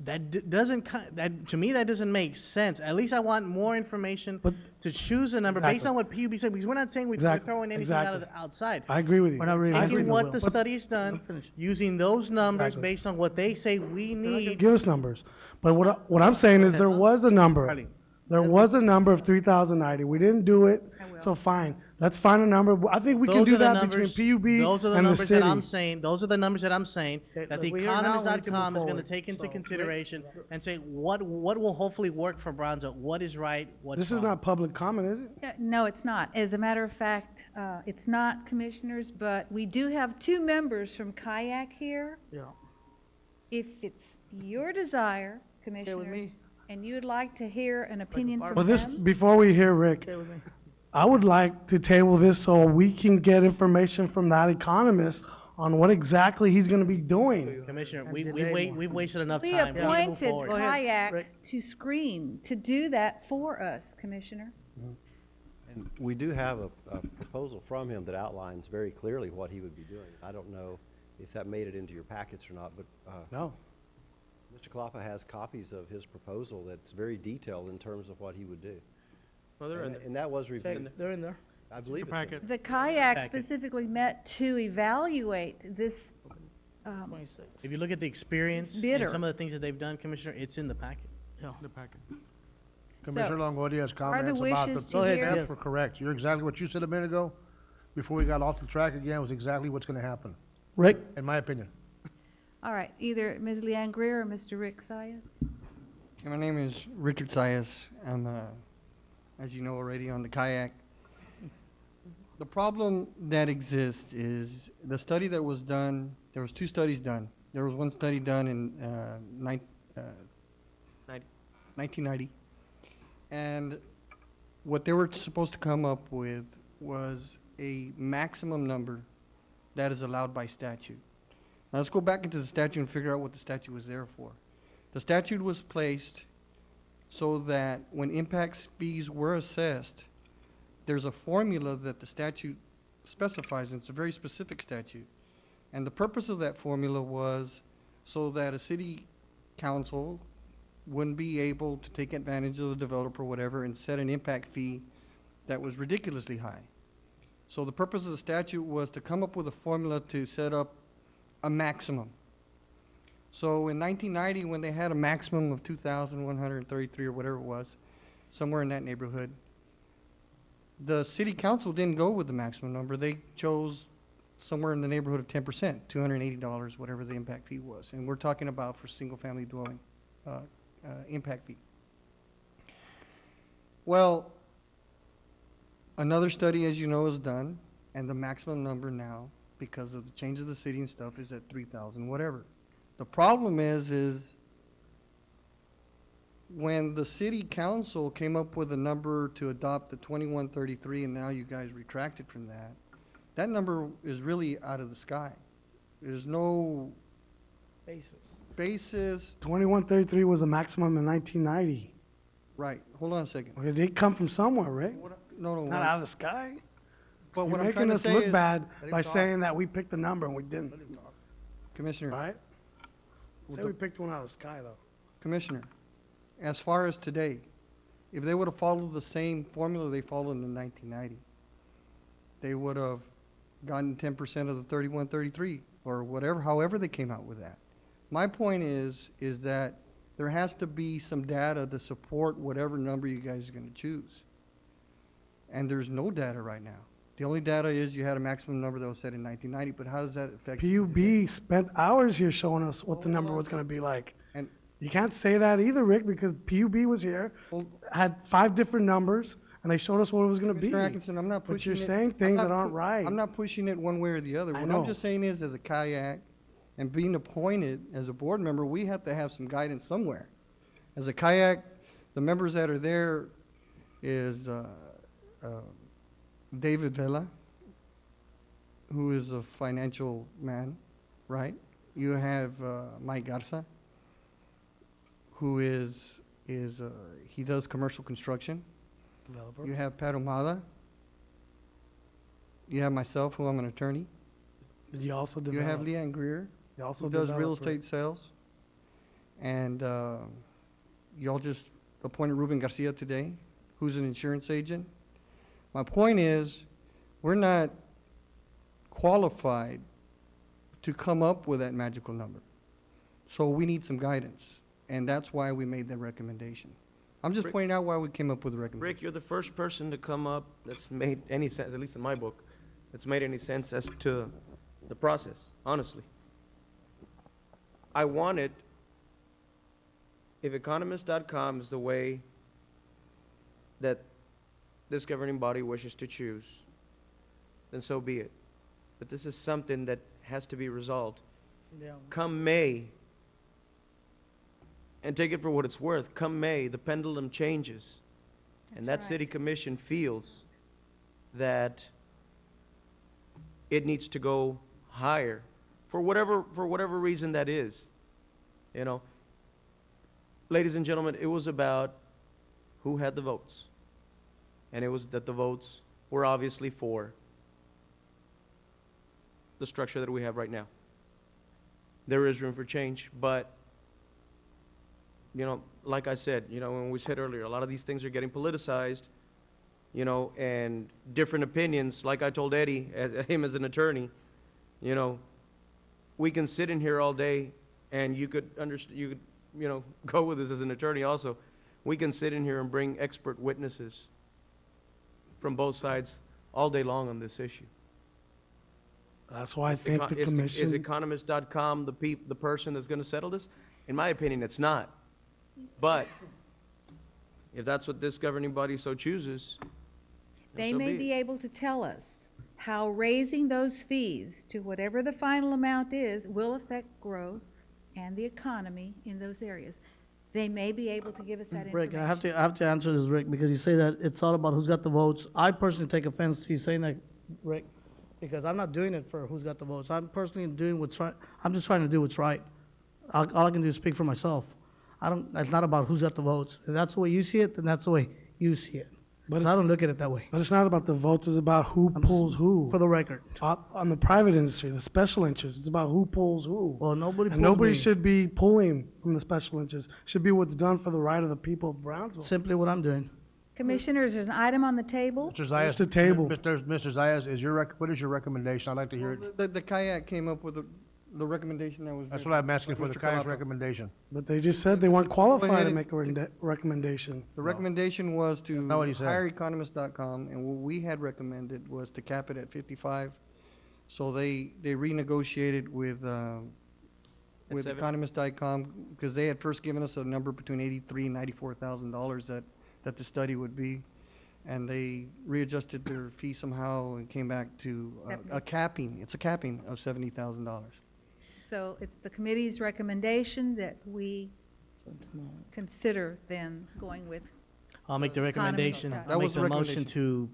to me, that doesn't make sense. At least I want more information to choose a number based Exactly. on what PUB said, because we're not saying we're Exactly, throwing anything out of exactly. outside. I agree with you. We're not really- I agree Taking with what you. the But study's done, using those numbers Exactly. based on what they say we need. give us numbers. But what I'm saying is there was a number. Charlie. There was a number of 3,090. We didn't do it, so fine. Let's find a number. I think we can Those do are the that numbers- between PUB Those are the and the numbers that I'm city. saying, those are the numbers that I'm saying, that the look, we're here now, we need to move economist.com is gonna forward. take into So- consideration and say, what will hopefully work for Brownsville? What is right, what's This is wrong? not public comment, is it? No, it's not. As a matter of fact, it's not, commissioners, but we do have two members from Kayak here. Yeah. If it's your desire, commissioners, and you'd like to hear an opinion from Well, this, them, before we hear Rick, I would like to table this so we can get information from that economist on what exactly he's gonna be doing. Commissioner, we've wasted enough we time. We need to move appointed forward. Kayak to screen, to do that for us, Commissioner. and we do have a proposal from him that outlines very clearly what he would be doing. I don't know if that made it into your packets or not, but No. Mr. Kalapa has copies of his proposal that's very detailed in terms of what he would do. Well, they're in And that was reviewed. They're in there. I believe it's in there. The Kayak Packet. specifically met to evaluate this, If you look at the experience and bitter. some of the things that they've done, Commissioner, it's in the packet. The packet. Commissioner Longoria's comments about wishes the to hear- steps were correct. You're exactly what you said a minute ago, before we got off the track again, was exactly what's gonna happen. Rick? in my opinion. All right, either Ms. Leanne Greer or Mr. Rick Sayas. My name is Richard Sayas. I'm, as you know already, on the kayak. The problem that exists is the study that was done, there was two studies done. There was one study done in 1990. And what they were supposed to come up with was a maximum number that is allowed by statute. Now let's go back into the statute and figure out what the statute was there for. The statute was placed so that when impact fees were assessed, there's a formula that the statute specifies, and it's a very specific statute. And the purpose of that formula was so that a city council wouldn't be able to take advantage of the developer or whatever and set an impact fee that was ridiculously high. So the purpose of the statute was to come up with a formula to set up a maximum. So in 1990, when they had a maximum of 2,133 or whatever it was, somewhere in that neighborhood, the city council didn't go with the maximum number. They chose somewhere in the neighborhood of 10%, $280, whatever the impact fee was. And we're talking about for single-family dwelling impact fee. Well, another study, as you know, is done, and the maximum number now, because of the change of the city and stuff, is at 3,000, whatever. The problem is when the city council came up with a number to adopt the 2133, and now you guys retracted from that, that number is really out of the sky. There's no basis. 2133 was the maximum in 1990. Right. Hold on a second. Okay, they come from somewhere, right? No. It's not out of the sky. But You're what I'm making trying to us say look is, bad by saying that we picked the number and we didn't. Commissioner. Right? Well, Say we picked one out of the sky, though. Commissioner, as far as today, if they would have followed the same formula they followed in 1990, they would have gotten 10% of the 3133 or whatever, however they came out with that. My point is that there has to be some data to support whatever number you guys are going to choose. And there's no data right now. The only data is you had a maximum number that was set in 1990, but how does that affect you today? PUB spent hours here showing us what the number was going to be like. And you can't say that either, Rick, because PUB was here, had 5 different numbers, and they showed us what it was going to be. Mr. Atkinson, I'm not pushing But you're it. saying things that aren't right. I'm not pushing it one way or the other. I What know. I'm just saying is, as a kayak and being appointed as a board member, we have to have some guidance somewhere. As a kayak, the members that are there is David Vela, who is a financial man, right? You have Mike Garza, who he does commercial construction. Developer. You have Pat Omada. You have myself, who I'm an attorney. Did you also You have develop? Leanne Greer, You also who does real develop, right? estate sales. And y'all just appointed Ruben Garcia today, who's an insurance agent. My point is, we're not qualified to come up with that magical number. So we need some guidance, and that's why we made that recommendation. I'm just Rick- pointing out why we came up with the recommendation. Rick, you're the first person to come up that's made any sense, at least in my book, that's made any sense as to the process, honestly. I wanted, if economist.com is the way that this governing body wishes to choose, then so be it. But this is something that has to be resolved. Yeah. Come May, and take it for what it's worth, come May, the pendulum changes. And that city commission feels that it needs to go higher for whatever reason that is. You know, ladies and gentlemen, it was about who had the votes. And it was that the votes were obviously for the structure that we have right now. There is room for change, but you know, like I said, you know, when we said earlier, a lot of these things are getting politicized, you know, and different opinions, like I told Eddie, him as an attorney, you know, we can sit in here all day and you could you know, go with us as an attorney also. We can sit in here and bring expert witnesses from both sides all day long on this issue. That's why I think the Is commission. economist.com the person that's gonna settle this? In my opinion, it's not. But if that's what this governing body so chooses, then They so may be be it. able to tell us how raising those fees to whatever the final amount is will affect growth and the economy in those areas. They may be able to give us that Rick, information. I have to answer this, Rick, because you say that it's all about who's got the votes. I personally take offense to you saying that, Rick, because I'm not doing it for who's got the votes. I'm personally doing what's right. I'm just trying to do what's right. All I can do is speak for myself. It's not about who's got the votes. If that's the way you see it, then that's the way you see it. But I don't look at it that way. But it's not about the votes, it's about who pulls who. For the record. On the private industry, the special interests, it's about who pulls who. Well, nobody And pulls nobody me. should be pulling from the special interests. Should be what's done for the right of the people of Brownsville. Simply what I'm doing. Commissioners, there's an item on the table. Mr. Zayas, the table. Mr. Zayas, what is your recommendation? I'd like to hear it. The kayak came up with the recommendation that was. That's made what I'm asking by for, the Mr. kayak's Calapa. recommendation. But they just said they weren't ahead qualified to and- make a recommendation. The recommendation was to not what he said. hire economist.com, and what we had recommended was to cap it at 55. So they renegotiated with 70? economist.com, because they had first given us a number between $83,000 and $94,000 that the study would be. And they readjusted their fee somehow and came back to a capping, it's a capping of $70,000. So it's the committee's recommendation that we consider then going with. I'll make the Economy. recommendation. That I'll make was the the motion recommendation.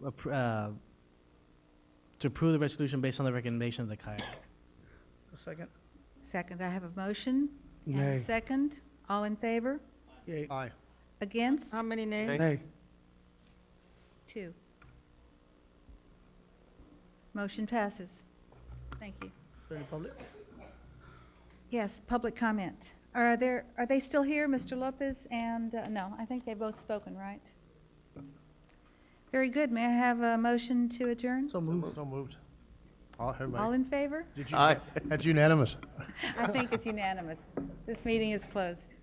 to approve the resolution based on the recommendation of the kayak. A second. Second, I have a motion and Nay. a second. All in favor? Aye. Against? How many nays? Hey, 2. Motion passes. Thank you. Any public? Yes, public comment. Are they still here, Mr. Lopez and, no, I think they've both spoken, right? Very good. May I have a motion to adjourn? So moved. So moved. Everybody. All in favor? Did you- Aye. That's unanimous. I think it's unanimous. This meeting is closed.